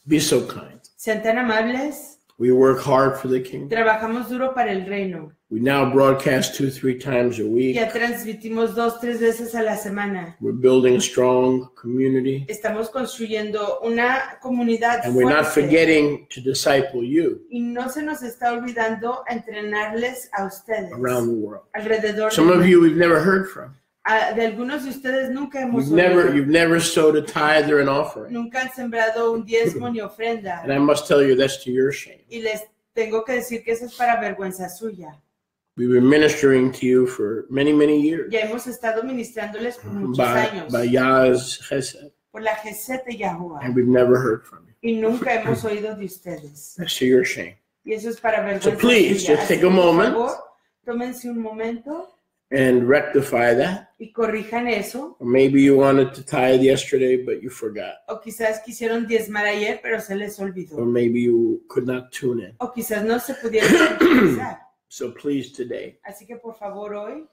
[SPEAKER 1] Be so kind.
[SPEAKER 2] Sean tan amables.
[SPEAKER 1] We work hard for the kingdom.
[SPEAKER 2] Trabajamos duro para el reino.
[SPEAKER 1] We now broadcast 2-3 times a week.
[SPEAKER 2] Ya transmitimos 2-3 veces a la semana.
[SPEAKER 1] We're building a strong community.
[SPEAKER 2] Estamos construyendo una comunidad
[SPEAKER 1] And we're not
[SPEAKER 2] fuerte.
[SPEAKER 1] forgetting to disciple you
[SPEAKER 2] Y no se nos está olvidando entrenarles a ustedes
[SPEAKER 1] around the world.
[SPEAKER 2] alrededor
[SPEAKER 1] Some
[SPEAKER 2] del
[SPEAKER 1] of you we've never heard from.
[SPEAKER 2] De algunos de ustedes nunca hemos
[SPEAKER 1] You've never sowed a tithe or an offering.
[SPEAKER 2] nunca han sembrado un diezmo ni ofrenda.
[SPEAKER 1] And I must tell you, that's to your shame.
[SPEAKER 2] Y les tengo que decir que eso es para vergüenza suya.
[SPEAKER 1] We've been ministering to you for many, many years
[SPEAKER 2] Ya hemos estado ministrándoles por muchos
[SPEAKER 1] by
[SPEAKER 2] años
[SPEAKER 1] Yah's chesed,
[SPEAKER 2] por la Gesed de Yahuwah.
[SPEAKER 1] and we've never heard from you.
[SPEAKER 2] Y nunca hemos oído de ustedes.
[SPEAKER 1] That's to your shame.
[SPEAKER 2] Y eso es para vergüenza
[SPEAKER 1] So please,
[SPEAKER 2] suya.
[SPEAKER 1] just
[SPEAKER 2] Así
[SPEAKER 1] take
[SPEAKER 2] que,
[SPEAKER 1] a moment.
[SPEAKER 2] por favor, tómense un momento
[SPEAKER 1] And rectify that.
[SPEAKER 2] y corrijan eso.
[SPEAKER 1] Or maybe you wanted to tithe yesterday, but you forgot.
[SPEAKER 2] O quizás quisieron diezmar ayer, pero se les
[SPEAKER 1] Or
[SPEAKER 2] olvidó.
[SPEAKER 1] maybe you could not tune in.
[SPEAKER 2] O quizás no se pudieron utilizar.
[SPEAKER 1] So please today,
[SPEAKER 2] Así que por favor hoy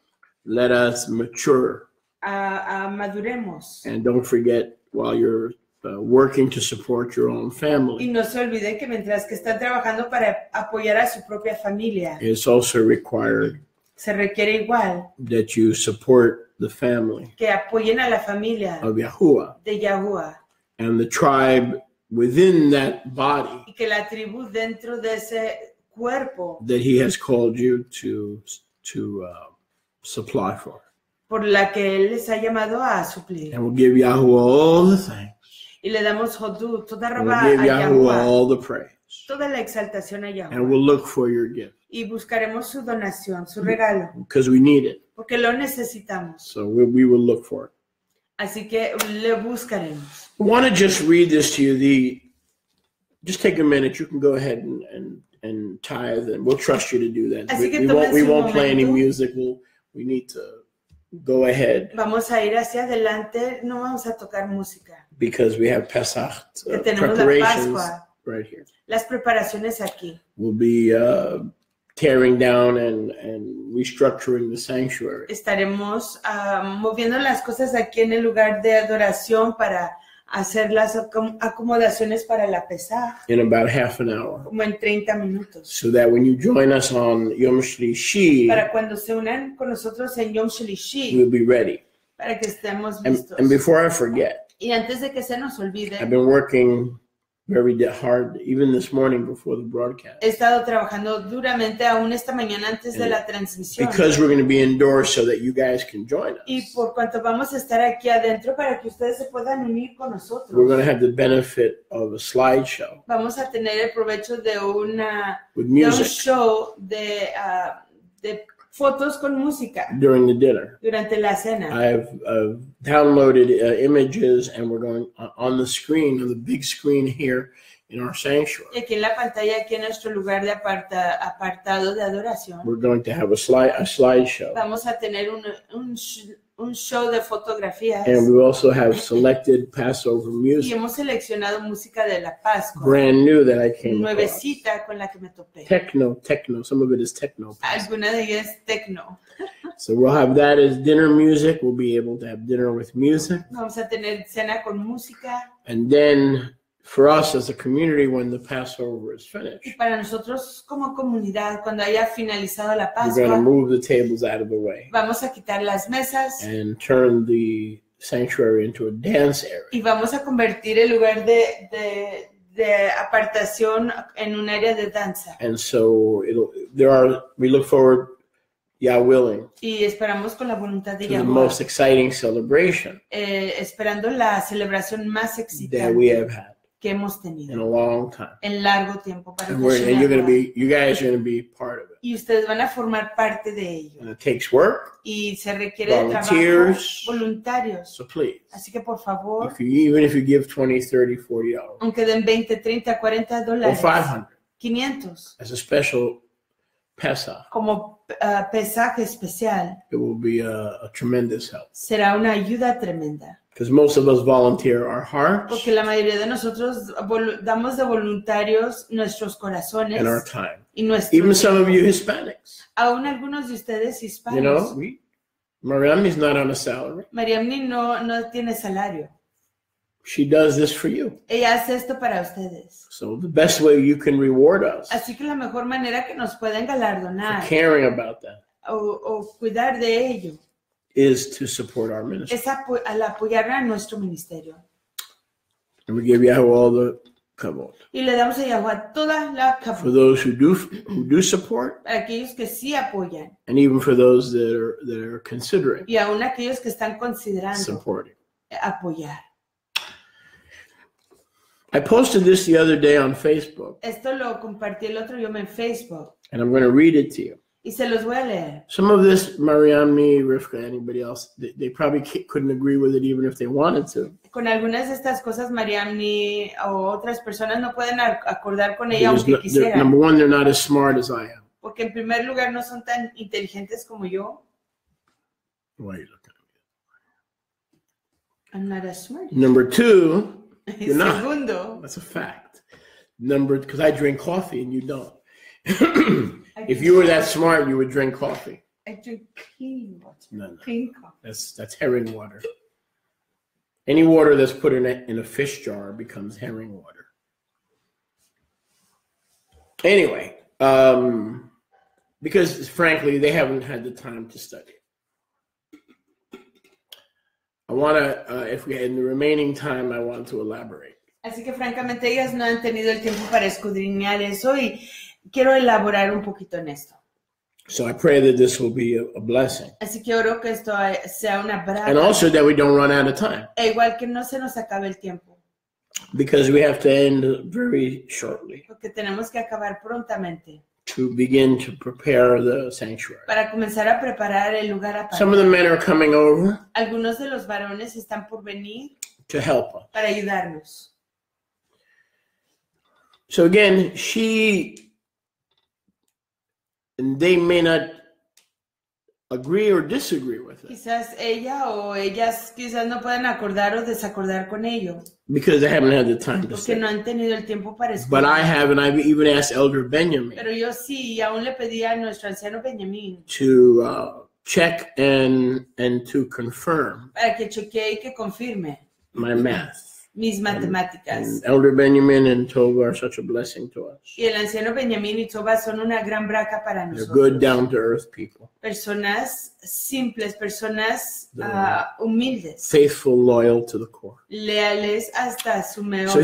[SPEAKER 1] let us mature.
[SPEAKER 2] maduremos.
[SPEAKER 1] And don't forget, while you're working to support your own
[SPEAKER 2] Y
[SPEAKER 1] family,
[SPEAKER 2] no se olviden que mientras que están trabajando para apoyar a su propia familia,
[SPEAKER 1] it's also required
[SPEAKER 2] se requiere igual
[SPEAKER 1] that you support the family
[SPEAKER 2] que apoyen a la familia
[SPEAKER 1] of Yahuwah
[SPEAKER 2] de Yahuwah
[SPEAKER 1] and the tribe within that body
[SPEAKER 2] y que la tribu dentro de ese cuerpo
[SPEAKER 1] that he has called you to supply for.
[SPEAKER 2] por la que Él les ha llamado a suplir.
[SPEAKER 1] And we'll give Yahuwah all the thanks.
[SPEAKER 2] Y le damos hodú, toda
[SPEAKER 1] And
[SPEAKER 2] rabá
[SPEAKER 1] we'll give
[SPEAKER 2] a
[SPEAKER 1] Yahuwah
[SPEAKER 2] Yahuwah,
[SPEAKER 1] all the praise.
[SPEAKER 2] toda la exaltación a
[SPEAKER 1] And
[SPEAKER 2] Yahuwah.
[SPEAKER 1] we'll look for your gift
[SPEAKER 2] Y buscaremos su donación, su regalo,
[SPEAKER 1] because we need it.
[SPEAKER 2] porque lo necesitamos.
[SPEAKER 1] So we will look for it.
[SPEAKER 2] Así que le buscaremos.
[SPEAKER 1] I want to just read this to you. Just take a minute. You can go ahead and tithe, and we'll trust you to do that.
[SPEAKER 2] Así que
[SPEAKER 1] We
[SPEAKER 2] tómense un
[SPEAKER 1] won't play any
[SPEAKER 2] momento.
[SPEAKER 1] music. We need to go ahead
[SPEAKER 2] Vamos a ir hacia adelante, no vamos a tocar música.
[SPEAKER 1] because we have Pesach
[SPEAKER 2] Que tenemos la
[SPEAKER 1] preparations
[SPEAKER 2] Pascua.
[SPEAKER 1] right here.
[SPEAKER 2] Las preparaciones aquí.
[SPEAKER 1] We'll be tearing down and restructuring the sanctuary.
[SPEAKER 2] Estaremos moviendo las cosas aquí en el lugar de adoración para hacer las acomodaciones para la pesaj,
[SPEAKER 1] In about half an hour,
[SPEAKER 2] como en 30 minutos.
[SPEAKER 1] so that when you join us on Yom Shlishi,
[SPEAKER 2] Para cuando se unan con nosotros en Yom Shlishi,
[SPEAKER 1] we'll be ready.
[SPEAKER 2] para que estemos
[SPEAKER 1] And
[SPEAKER 2] listos.
[SPEAKER 1] before I forget,
[SPEAKER 2] Y antes de que se nos olvide,
[SPEAKER 1] I've been working very hard, even this morning before the broadcast,
[SPEAKER 2] he estado trabajando duramente aún esta mañana antes de la transmisión.
[SPEAKER 1] because we're going to be indoors so that you guys can join
[SPEAKER 2] Y
[SPEAKER 1] us.
[SPEAKER 2] por cuanto vamos a estar aquí adentro para que ustedes se puedan unir con nosotros.
[SPEAKER 1] We're going to have the benefit of a slideshow
[SPEAKER 2] Vamos a tener el provecho de
[SPEAKER 1] with
[SPEAKER 2] un
[SPEAKER 1] music
[SPEAKER 2] show de fotos con música
[SPEAKER 1] during the dinner.
[SPEAKER 2] durante la cena.
[SPEAKER 1] I've downloaded images, and we're going on the screen, on the big screen here in our sanctuary.
[SPEAKER 2] Y aquí en la pantalla, aquí en nuestro lugar de apartado de adoración,
[SPEAKER 1] We're going to have a slideshow
[SPEAKER 2] vamos a tener un show de fotografías.
[SPEAKER 1] And we also have selected Passover
[SPEAKER 2] Y
[SPEAKER 1] music,
[SPEAKER 2] hemos seleccionado música de la Pascua,
[SPEAKER 1] brand new that I came across.
[SPEAKER 2] nuevecita con la que me topé.
[SPEAKER 1] Techno. Some of it is techno.
[SPEAKER 2] Alguna de ellas es techno.
[SPEAKER 1] So we'll have that as dinner music. We'll be able to have dinner with music.
[SPEAKER 2] Vamos a tener cena con música.
[SPEAKER 1] And then for us as a community, when the Passover is
[SPEAKER 2] Y
[SPEAKER 1] finished,
[SPEAKER 2] para nosotros como comunidad, cuando haya finalizado la
[SPEAKER 1] we're going to
[SPEAKER 2] Pascua,
[SPEAKER 1] move the tables out of the way
[SPEAKER 2] vamos a quitar las mesas
[SPEAKER 1] and turn the sanctuary into a dance area.
[SPEAKER 2] y vamos a convertir el lugar de apartación en un área de danza.
[SPEAKER 1] And so we look forward, Yah willing,
[SPEAKER 2] Y esperamos con la voluntad de
[SPEAKER 1] to the
[SPEAKER 2] Yahweh,
[SPEAKER 1] most exciting celebration
[SPEAKER 2] esperando la celebración más
[SPEAKER 1] that we
[SPEAKER 2] excitante
[SPEAKER 1] have had
[SPEAKER 2] que hemos
[SPEAKER 1] in a
[SPEAKER 2] tenido
[SPEAKER 1] long time.
[SPEAKER 2] en largo tiempo para
[SPEAKER 1] And
[SPEAKER 2] Tashem
[SPEAKER 1] you guys are going to be part of it.
[SPEAKER 2] y ustedes van a formar parte de ello.
[SPEAKER 1] And it takes work,
[SPEAKER 2] Y se requiere de trabajo,
[SPEAKER 1] volunteers.
[SPEAKER 2] voluntarios.
[SPEAKER 1] so please,
[SPEAKER 2] Así que por favor,
[SPEAKER 1] even if you give $20, $30, $40,
[SPEAKER 2] aunque den 20, 30, 40
[SPEAKER 1] or
[SPEAKER 2] dólares,
[SPEAKER 1] 500
[SPEAKER 2] 500,
[SPEAKER 1] as a special Pesach,
[SPEAKER 2] como pesaje especial,
[SPEAKER 1] it will be a tremendous help.
[SPEAKER 2] será una ayuda tremenda.
[SPEAKER 1] Because most of us volunteer our hearts
[SPEAKER 2] Porque la mayoría de nosotros damos de voluntarios nuestros corazones
[SPEAKER 1] and our time.
[SPEAKER 2] y nuestro
[SPEAKER 1] Even some of
[SPEAKER 2] tiempo.
[SPEAKER 1] you Hispanics.
[SPEAKER 2] Aún algunos de ustedes
[SPEAKER 1] You
[SPEAKER 2] hispanos.
[SPEAKER 1] know, Mariami's not on a salary.
[SPEAKER 2] Mariamni no tiene salario.
[SPEAKER 1] She does this for you.
[SPEAKER 2] Ella hace esto para ustedes.
[SPEAKER 1] So the best way you can reward us
[SPEAKER 2] Así que la mejor manera que nos pueden
[SPEAKER 1] for
[SPEAKER 2] galardonar
[SPEAKER 1] caring about that
[SPEAKER 2] o cuidar de ello
[SPEAKER 1] is to support our ministry.
[SPEAKER 2] es al apoyar a nuestro ministerio.
[SPEAKER 1] And we give Yahweh all the kavod.
[SPEAKER 2] Y le damos a Yahweh toda la
[SPEAKER 1] For
[SPEAKER 2] cabeza
[SPEAKER 1] those who do support,
[SPEAKER 2] para aquellos que sí apoyan
[SPEAKER 1] and even for those that are considering
[SPEAKER 2] y aún aquellos que están considerando
[SPEAKER 1] supporting.
[SPEAKER 2] apoyar.
[SPEAKER 1] I posted this the other day on Facebook,
[SPEAKER 2] Esto lo compartí el otro día en Facebook
[SPEAKER 1] and I'm going to read it to you.
[SPEAKER 2] y se los voy a leer.
[SPEAKER 1] Some of this, Mariamni, Rivka, anybody else, they probably couldn't agree with it even if they wanted to.
[SPEAKER 2] Con algunas de estas cosas, Mariamni o otras personas no pueden acordar con ella
[SPEAKER 1] Because
[SPEAKER 2] aunque quisieran.
[SPEAKER 1] number one, they're not as smart as I am.
[SPEAKER 2] Porque en primer lugar no son tan inteligentes como yo.
[SPEAKER 1] Why are you looking
[SPEAKER 2] I'm not as smart.
[SPEAKER 1] Number two, you're not.
[SPEAKER 2] Segundo,
[SPEAKER 1] That's a fact. Because I drink coffee and you don't. If you were that smart, you would drink coffee.
[SPEAKER 2] I drink clean water.
[SPEAKER 1] No.
[SPEAKER 2] Clean coffee.
[SPEAKER 1] That's herring water. Any water that's put in a fish jar becomes herring water. Anyway, because frankly, they haven't had the time to study. I want to, if we had in the remaining time, I want to elaborate.
[SPEAKER 2] Así que francamente ellas no han tenido el tiempo para escudriñar eso y quiero elaborar un poquito en esto.
[SPEAKER 1] So I pray that this will be a blessing.
[SPEAKER 2] Así que oro que esto sea una braga.
[SPEAKER 1] And also that we don't run out of time.
[SPEAKER 2] E igual que no se nos acabe el tiempo.
[SPEAKER 1] Because we have to end very shortly
[SPEAKER 2] Porque tenemos que acabar prontamente.
[SPEAKER 1] to begin to prepare the sanctuary.
[SPEAKER 2] Para comenzar a preparar el lugar apartado.
[SPEAKER 1] Some of the men are coming over
[SPEAKER 2] Algunos de los varones están por venir
[SPEAKER 1] to help us.
[SPEAKER 2] para ayudarnos.
[SPEAKER 1] So again, they may not agree or disagree with it
[SPEAKER 2] Quizás ella o ellas quizás no puedan acordar o desacordar con ello.
[SPEAKER 1] because they haven't had the time to
[SPEAKER 2] Porque
[SPEAKER 1] study.
[SPEAKER 2] no han tenido el tiempo para
[SPEAKER 1] But I
[SPEAKER 2] escuchar.
[SPEAKER 1] have, and I've even asked Elder Benjamin
[SPEAKER 2] Pero yo sí, aún le pedí a nuestro anciano Benjamín
[SPEAKER 1] to check and to confirm
[SPEAKER 2] para que chequee y que confirme
[SPEAKER 1] my math.
[SPEAKER 2] mis matemáticas.
[SPEAKER 1] And Elder Benjamin and Tova are such a blessing to us.
[SPEAKER 2] Y el anciano Benjamín y Toba son una gran braca para
[SPEAKER 1] They're good,
[SPEAKER 2] nosotros.
[SPEAKER 1] down-to-earth people,
[SPEAKER 2] Personas simples, personas humildes,
[SPEAKER 1] faithful, loyal to the core.
[SPEAKER 2] leales hasta su
[SPEAKER 1] So
[SPEAKER 2] meollo.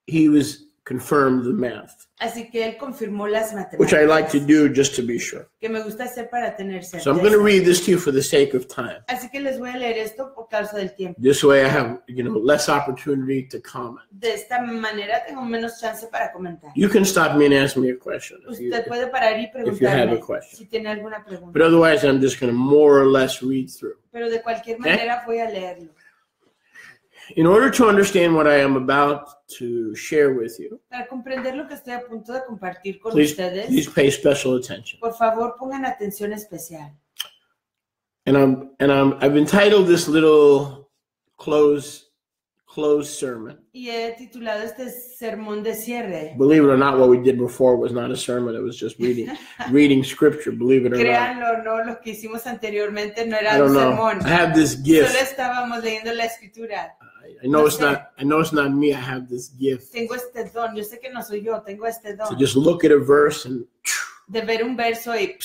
[SPEAKER 1] he was confirmed the math,
[SPEAKER 2] Así que él confirmó las
[SPEAKER 1] which I like to
[SPEAKER 2] matemáticas,
[SPEAKER 1] do just to be sure.
[SPEAKER 2] que me gusta hacer para tener
[SPEAKER 1] So I'm going to
[SPEAKER 2] certeza.
[SPEAKER 1] read this to you for the sake of time.
[SPEAKER 2] Así que les voy a leer esto por causa del tiempo.
[SPEAKER 1] This way I have, less opportunity to comment.
[SPEAKER 2] De esta manera tengo menos chance para comentar.
[SPEAKER 1] You can stop me and ask me a question.
[SPEAKER 2] Usted puede parar y
[SPEAKER 1] you have
[SPEAKER 2] preguntarme
[SPEAKER 1] a question.
[SPEAKER 2] si tiene alguna pregunta.
[SPEAKER 1] But otherwise, I'm just going to more or less read through.
[SPEAKER 2] Pero de cualquier manera voy a leerlo.
[SPEAKER 1] In order to understand what I am about to share with you,
[SPEAKER 2] Para comprender lo que estoy a punto de compartir con
[SPEAKER 1] please
[SPEAKER 2] ustedes,
[SPEAKER 1] pay special attention.
[SPEAKER 2] por favor pongan atención especial.
[SPEAKER 1] I've entitled this little closed sermon.
[SPEAKER 2] Y he titulado este sermón de cierre.
[SPEAKER 1] Believe it or not, what we did before was not a sermon. It was just reading scripture. Believe it or not.
[SPEAKER 2] Créanlo o no, lo que hicimos anteriormente no
[SPEAKER 1] I
[SPEAKER 2] era
[SPEAKER 1] don't
[SPEAKER 2] un
[SPEAKER 1] know.
[SPEAKER 2] sermón.
[SPEAKER 1] I have this gift.
[SPEAKER 2] Solo estábamos leyendo la escritura.
[SPEAKER 1] I know
[SPEAKER 2] No
[SPEAKER 1] it's
[SPEAKER 2] sé.
[SPEAKER 1] not. I know it's not me. I have this gift
[SPEAKER 2] Tengo este don. Yo sé que no soy yo, tengo este
[SPEAKER 1] to
[SPEAKER 2] don.
[SPEAKER 1] just look at a verse and
[SPEAKER 2] De ver un verso y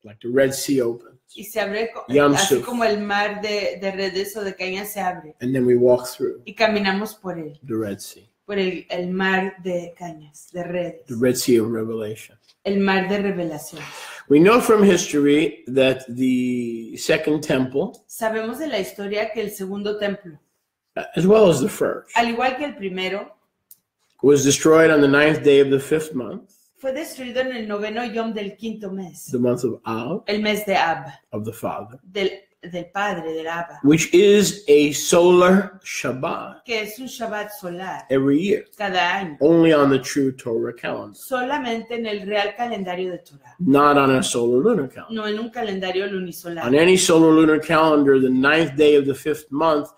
[SPEAKER 1] like the Red Sea opens,
[SPEAKER 2] y se abre
[SPEAKER 1] Yam
[SPEAKER 2] así
[SPEAKER 1] Suf.
[SPEAKER 2] como el mar de redes o de caña se abre.
[SPEAKER 1] and then we walk through
[SPEAKER 2] Y caminamos por él,
[SPEAKER 1] the Red Sea,
[SPEAKER 2] por el mar de cañas, de redes.
[SPEAKER 1] the Red Sea of Revelation.
[SPEAKER 2] El mar de revelación.
[SPEAKER 1] We know from history that the second temple,
[SPEAKER 2] Sabemos de la historia que el segundo templo,
[SPEAKER 1] as well as the first,
[SPEAKER 2] al igual que el primero,
[SPEAKER 1] was destroyed on the 9th day of the 5th month,
[SPEAKER 2] fue destruido en el noveno yom del quinto mes,
[SPEAKER 1] the month of Av,
[SPEAKER 2] el mes de Ab,
[SPEAKER 1] of the Father,
[SPEAKER 2] del Padre, del Abba,
[SPEAKER 1] which is a solar Shabbat
[SPEAKER 2] que es un Shabbat solar
[SPEAKER 1] every year,
[SPEAKER 2] cada año,
[SPEAKER 1] only on the true Torah calendar,
[SPEAKER 2] solamente en el real calendario de Torah,
[SPEAKER 1] not on a solar lunar calendar.
[SPEAKER 2] no en un calendario lunisolar.
[SPEAKER 1] On any solar lunar calendar, the 9th day of the 5th month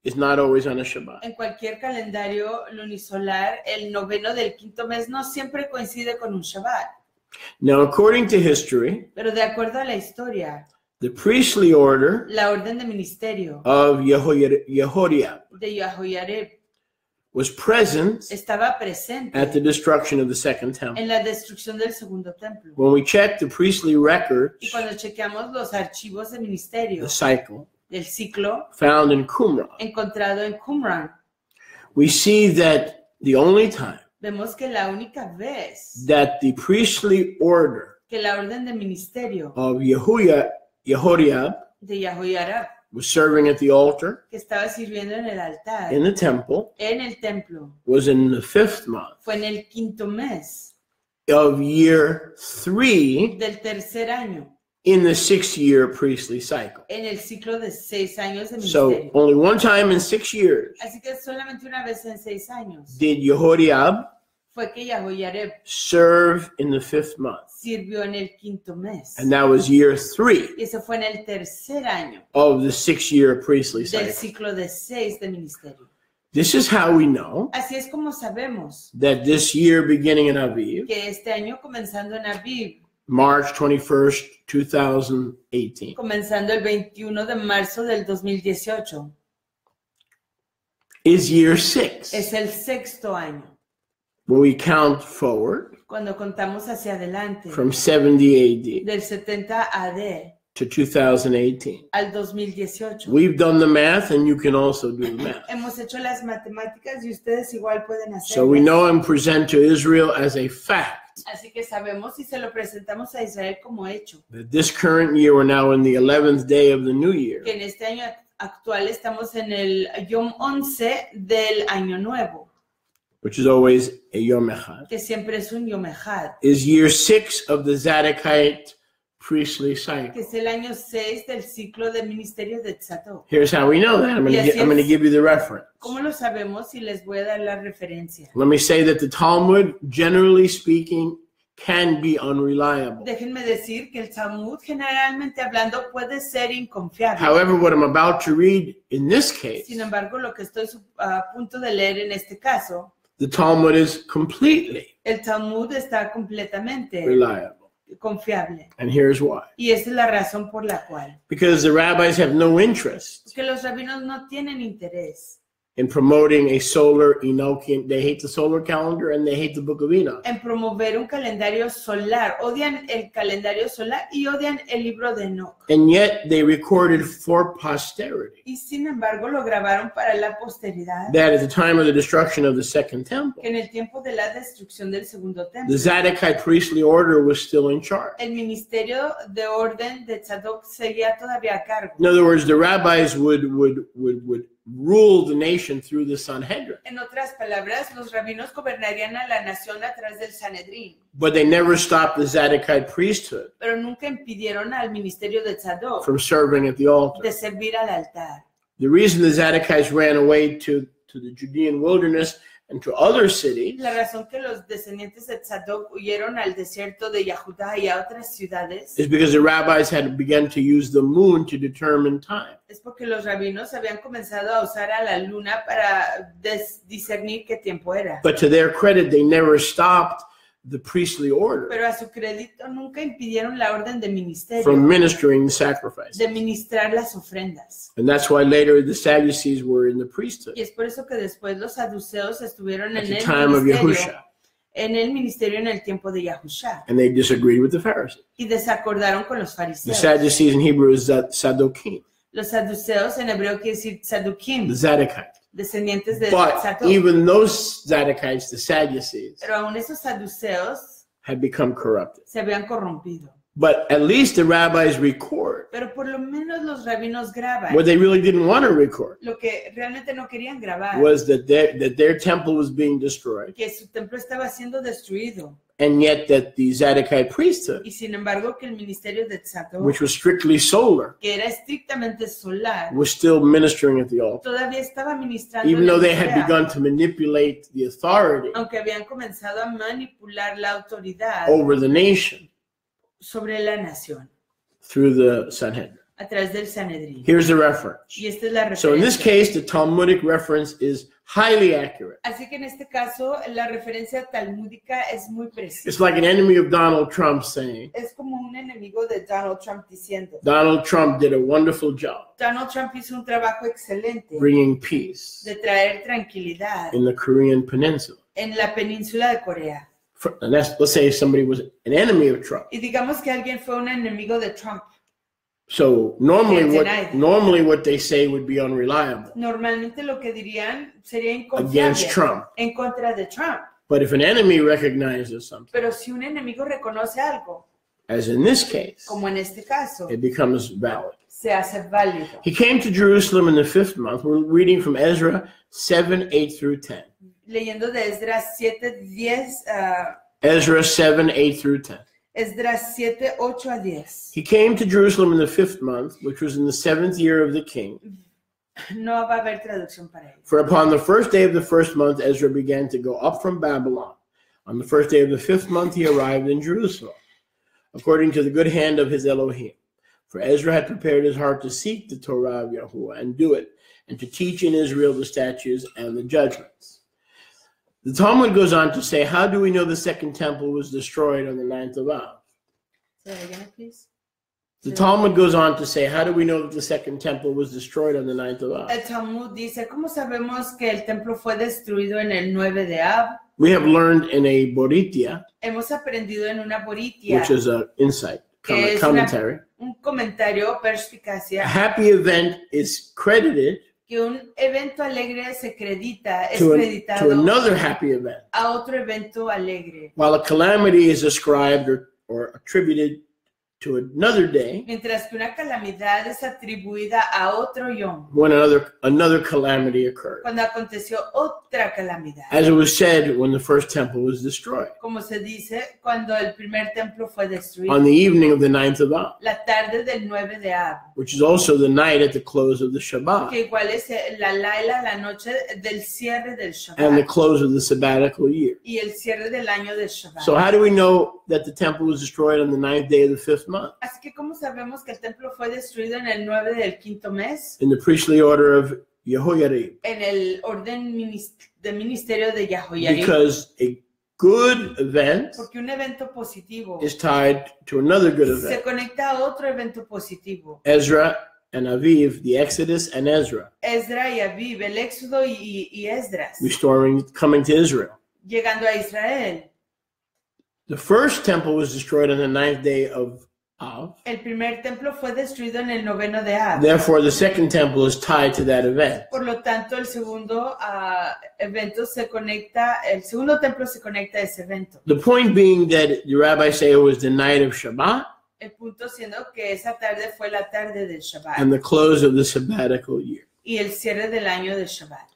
[SPEAKER 1] is not always on a Shabbat.
[SPEAKER 2] En cualquier calendario lunisolar, el noveno del quinto mes no siempre coincide con un Shabbat,
[SPEAKER 1] Now, according to history,
[SPEAKER 2] pero de acuerdo a la historia,
[SPEAKER 1] the priestly order
[SPEAKER 2] la orden de ministerio
[SPEAKER 1] of Yehoiada
[SPEAKER 2] de Yahoyareb
[SPEAKER 1] was present
[SPEAKER 2] estaba presente
[SPEAKER 1] at the destruction of the second temple.
[SPEAKER 2] en la destrucción del segundo templo.
[SPEAKER 1] When we check the priestly records,
[SPEAKER 2] Y cuando chequeamos los archivos de ministerio
[SPEAKER 1] the cycle
[SPEAKER 2] del ciclo
[SPEAKER 1] found in Qumran,
[SPEAKER 2] encontrado en Qumran,
[SPEAKER 1] we see that the only time
[SPEAKER 2] vemos que la única vez
[SPEAKER 1] that the priestly order
[SPEAKER 2] que la orden de ministerio
[SPEAKER 1] of Yehoiada
[SPEAKER 2] de Yahoyarab,
[SPEAKER 1] was serving at the altar
[SPEAKER 2] que estaba sirviendo en el altar,
[SPEAKER 1] in the temple
[SPEAKER 2] en el templo,
[SPEAKER 1] was in the 5th month
[SPEAKER 2] fue en el quinto mes
[SPEAKER 1] of year 3
[SPEAKER 2] del tercer año,
[SPEAKER 1] in the 6-year priestly cycle.
[SPEAKER 2] en el ciclo de 6 años de
[SPEAKER 1] So
[SPEAKER 2] ministerio.
[SPEAKER 1] only one time in 6 years
[SPEAKER 2] Así que solamente una vez en 6 años
[SPEAKER 1] did Yehoiada
[SPEAKER 2] fue que Yahoyareb
[SPEAKER 1] serve in the 5th month.
[SPEAKER 2] sirvió en el quinto mes.
[SPEAKER 1] And that was year 3
[SPEAKER 2] Y ese fue en el tercer año
[SPEAKER 1] of the 6-year priestly
[SPEAKER 2] del
[SPEAKER 1] cycle.
[SPEAKER 2] ciclo de 6 de ministerio.
[SPEAKER 1] This is how we know
[SPEAKER 2] Así es como sabemos
[SPEAKER 1] that this year beginning in Aviv,
[SPEAKER 2] que este año, comenzando en Aviv,
[SPEAKER 1] March 21st, 2018,
[SPEAKER 2] comenzando el 21 de marzo del 2018,
[SPEAKER 1] is year 6.
[SPEAKER 2] es el sexto año.
[SPEAKER 1] When we count forward
[SPEAKER 2] Cuando contamos hacia adelante,
[SPEAKER 1] from 70 AD
[SPEAKER 2] del 70 AD
[SPEAKER 1] to 2018.
[SPEAKER 2] al 2018.
[SPEAKER 1] We've done the math and you can also do the math.
[SPEAKER 2] Hemos hecho las matemáticas y ustedes igual pueden hacerlo.
[SPEAKER 1] So we know and present to Israel as a fact
[SPEAKER 2] Así que sabemos y se lo presentamos a Israel como hecho,
[SPEAKER 1] that this current year, we're now in the 11th day of the new year,
[SPEAKER 2] que en este año actual estamos en el Yom 11 del Año Nuevo,
[SPEAKER 1] which is always a Yom Echad,
[SPEAKER 2] que siempre es un Yom Echad,
[SPEAKER 1] is year 6 of the Zadokite priestly
[SPEAKER 2] que
[SPEAKER 1] cycle.
[SPEAKER 2] es el año 6 del ciclo de ministerio de Tzadok.
[SPEAKER 1] Here's how we know that. I'm
[SPEAKER 2] Y así
[SPEAKER 1] going to
[SPEAKER 2] es.
[SPEAKER 1] give you the reference.
[SPEAKER 2] ¿Cómo lo sabemos? Y les voy a dar la referencia.
[SPEAKER 1] Let me say that the Talmud, generally speaking, can be unreliable.
[SPEAKER 2] Déjenme decir que el Talmud, generalmente hablando, puede ser inconfiable.
[SPEAKER 1] However, what I'm about to read in this case,
[SPEAKER 2] Sin embargo, lo que estoy a punto de leer en este caso,
[SPEAKER 1] the Talmud is completely
[SPEAKER 2] el Talmud está completamente
[SPEAKER 1] reliable.
[SPEAKER 2] confiable.
[SPEAKER 1] And here's why.
[SPEAKER 2] Y esa es la razón por la cual.
[SPEAKER 1] Because the rabbis have no interest
[SPEAKER 2] Que los rabinos no tienen interés
[SPEAKER 1] in promoting a solar Enochian. They hate the solar calendar and they hate the book of Enoch.
[SPEAKER 2] en promover un calendario solar. Odian el calendario solar y odian el libro de Enoch.
[SPEAKER 1] And yet they recorded for posterity
[SPEAKER 2] Y sin embargo lo grabaron para la posteridad,
[SPEAKER 1] that at the time of the destruction of the second temple,
[SPEAKER 2] que en el tiempo de la destrucción del segundo templo,
[SPEAKER 1] the Zadokite priestly order was still in charge.
[SPEAKER 2] el ministerio de orden de Tzadok seguía todavía a cargo.
[SPEAKER 1] In other words, the rabbis would rule the nation through the Sanhedrin,
[SPEAKER 2] En otras palabras, los rabinos gobernarían a la nación a través del Sanedrín,
[SPEAKER 1] but they never stopped the Zadokite priesthood
[SPEAKER 2] pero nunca impidieron al ministerio de Tzadok
[SPEAKER 1] from serving at the altar.
[SPEAKER 2] de servir al altar.
[SPEAKER 1] The reason the Zadokites ran away to the Judean wilderness and to other cities
[SPEAKER 2] La razón que los descendientes de Tzadok huyeron al desierto de Yahudá y a otras ciudades
[SPEAKER 1] is because the rabbis had begun to use the moon to determine time.
[SPEAKER 2] es porque los rabinos habían comenzado a usar a la luna para discernir qué tiempo era.
[SPEAKER 1] But to their credit, they never stopped the priestly order
[SPEAKER 2] Pero a su crédito nunca impidieron la orden de ministerio
[SPEAKER 1] from ministering the sacrifice.
[SPEAKER 2] de ministrar las ofrendas.
[SPEAKER 1] And that's why later the Sadducees were in the priesthood
[SPEAKER 2] Y es por eso que después los saduceos estuvieron
[SPEAKER 1] at
[SPEAKER 2] en
[SPEAKER 1] the
[SPEAKER 2] el
[SPEAKER 1] time of
[SPEAKER 2] ministerio,
[SPEAKER 1] Yahusha,
[SPEAKER 2] en el tiempo de Yahusha,
[SPEAKER 1] and they disagreed with the Pharisees.
[SPEAKER 2] y desacordaron con los
[SPEAKER 1] The
[SPEAKER 2] fariseos.
[SPEAKER 1] Sadducees in Hebrew is Sadokim,
[SPEAKER 2] Los saduceos en hebreo quiere decir tzadukim,
[SPEAKER 1] the Zadokites.
[SPEAKER 2] descendientes de
[SPEAKER 1] But
[SPEAKER 2] Tzadok.
[SPEAKER 1] even those Zadokites, the Sadducees,
[SPEAKER 2] Pero aún esos saduceos
[SPEAKER 1] had become corrupted.
[SPEAKER 2] se habían corrompido.
[SPEAKER 1] But at least the rabbis record
[SPEAKER 2] Pero por lo menos los rabinos graban.
[SPEAKER 1] what they really didn't want to record
[SPEAKER 2] Lo que realmente no querían grabar,
[SPEAKER 1] was that their temple was being destroyed,
[SPEAKER 2] que su templo estaba siendo destruido.
[SPEAKER 1] and yet that the Zadokite priesthood,
[SPEAKER 2] Y sin embargo que el ministerio de Tzadok,
[SPEAKER 1] which was strictly solar,
[SPEAKER 2] que era estrictamente solar,
[SPEAKER 1] was still ministering at the altar,
[SPEAKER 2] todavía estaba ministrando
[SPEAKER 1] even
[SPEAKER 2] en
[SPEAKER 1] though
[SPEAKER 2] el
[SPEAKER 1] they had
[SPEAKER 2] altar,
[SPEAKER 1] begun to manipulate the authority
[SPEAKER 2] aunque habían comenzado a manipular la autoridad
[SPEAKER 1] over the nation
[SPEAKER 2] sobre la nación
[SPEAKER 1] through the Sanhedrin.
[SPEAKER 2] a través del Sanedrín.
[SPEAKER 1] Here's the reference.
[SPEAKER 2] Y esta es la
[SPEAKER 1] So in this
[SPEAKER 2] referencia.
[SPEAKER 1] case, the Talmudic reference is highly accurate.
[SPEAKER 2] Así que en este caso la referencia talmúdica es muy precisa.
[SPEAKER 1] It's like an enemy of Donald Trump saying,
[SPEAKER 2] Es como un enemigo de Donald Trump diciendo,
[SPEAKER 1] Donald Trump did a wonderful job
[SPEAKER 2] Donald Trump hizo un trabajo excelente
[SPEAKER 1] bringing peace
[SPEAKER 2] de traer tranquilidad
[SPEAKER 1] in the Korean Peninsula.
[SPEAKER 2] en la península de Corea.
[SPEAKER 1] And let's say somebody was an enemy of Trump.
[SPEAKER 2] Y digamos que alguien fue un enemigo de Trump.
[SPEAKER 1] So normally
[SPEAKER 2] Denied.
[SPEAKER 1] what they say would be unreliable
[SPEAKER 2] Normalmente lo que dirían sería
[SPEAKER 1] against
[SPEAKER 2] inconfiable
[SPEAKER 1] Trump.
[SPEAKER 2] en contra de Trump.
[SPEAKER 1] But if an enemy recognizes something,
[SPEAKER 2] Pero si un enemigo reconoce algo,
[SPEAKER 1] as in this case,
[SPEAKER 2] como en este caso,
[SPEAKER 1] it becomes valid.
[SPEAKER 2] se hace válido.
[SPEAKER 1] He came to Jerusalem in the 5th month. We're reading from Ezra 7, 8 through 10.
[SPEAKER 2] Leyendo de Esdras 7:10,
[SPEAKER 1] Ezra 7, 8 through 10.
[SPEAKER 2] Esdras 7, 8 a 10.
[SPEAKER 1] He came to Jerusalem in the 5th month, which was in the 7th year of the king.
[SPEAKER 2] No va a haber traducción para él.
[SPEAKER 1] For upon the first day of the 1st month, Ezra began to go up from Babylon. On the first day of the 5th month, he arrived in Jerusalem, according to the good hand of his Elohim. For Ezra had prepared his heart to seek the Torah of Yahuwah and do it, and to teach in Israel the statutes and the judgments. The Talmud goes on to say, how do we know the second temple was destroyed on the 9th of Av?
[SPEAKER 2] Say that again, please.
[SPEAKER 1] The Talmud goes on to say, how do we know that the second temple was destroyed on the 9th of Av?
[SPEAKER 2] El Talmud dice, ¿cómo sabemos que el templo fue destruido en el 9 de Av?
[SPEAKER 1] We have learned in a Boritia,
[SPEAKER 2] Hemos aprendido en una boritia,
[SPEAKER 1] which is an insight,
[SPEAKER 2] que es
[SPEAKER 1] commentary.
[SPEAKER 2] un comentario,
[SPEAKER 1] A
[SPEAKER 2] perspicacia,
[SPEAKER 1] happy event is credited
[SPEAKER 2] que un evento alegre se acredita, es
[SPEAKER 1] to
[SPEAKER 2] creditado
[SPEAKER 1] another happy event,
[SPEAKER 2] a otro evento alegre,
[SPEAKER 1] while a calamity is ascribed or attributed to another day
[SPEAKER 2] mientras que una calamidad es atribuida a otro yom,
[SPEAKER 1] when another calamity occurred.
[SPEAKER 2] cuando aconteció otra calamidad.
[SPEAKER 1] As it was said when the first temple was destroyed,
[SPEAKER 2] Como se dice, cuando el primer templo fue destruido,
[SPEAKER 1] on the evening of the 9th of Av,
[SPEAKER 2] la tarde del 9 de Av,
[SPEAKER 1] which is also the night at the close of the Shabbat
[SPEAKER 2] que igual es la laila, la noche del cierre del
[SPEAKER 1] and the
[SPEAKER 2] Shabbat
[SPEAKER 1] close of the sabbatical year.
[SPEAKER 2] y el cierre del año del Shabbat.
[SPEAKER 1] So how do we know that the temple was destroyed on the 9th day of the 5th month?
[SPEAKER 2] Así que, ¿cómo sabemos que el templo fue destruido en el 9 del quinto mes?
[SPEAKER 1] In the priestly order of Yehoiarib.
[SPEAKER 2] En el orden de ministerio de Yahoyarib.
[SPEAKER 1] Because a good event
[SPEAKER 2] Porque un evento positivo
[SPEAKER 1] is tied to another good
[SPEAKER 2] se
[SPEAKER 1] event.
[SPEAKER 2] conecta a otro evento positivo.
[SPEAKER 1] Ezra and Aviv, the Exodus and Ezra,
[SPEAKER 2] Esdra y Aviv, el Éxodo y Esdras,
[SPEAKER 1] coming to Israel.
[SPEAKER 2] llegando a Israel.
[SPEAKER 1] The first temple was destroyed on the 9th day of Av.
[SPEAKER 2] El primer templo fue destruido en el 9 de Av.
[SPEAKER 1] Therefore, the second temple is tied to that event.
[SPEAKER 2] Por lo tanto, el segundo evento se conecta, el segundo templo se conecta a ese evento.
[SPEAKER 1] The point being that the rabbis say it was the night of Shabbat
[SPEAKER 2] El punto siendo que esa tarde fue la tarde del Shabbat
[SPEAKER 1] and the close of the sabbatical year.
[SPEAKER 2] y el cierre del año del Shabbat.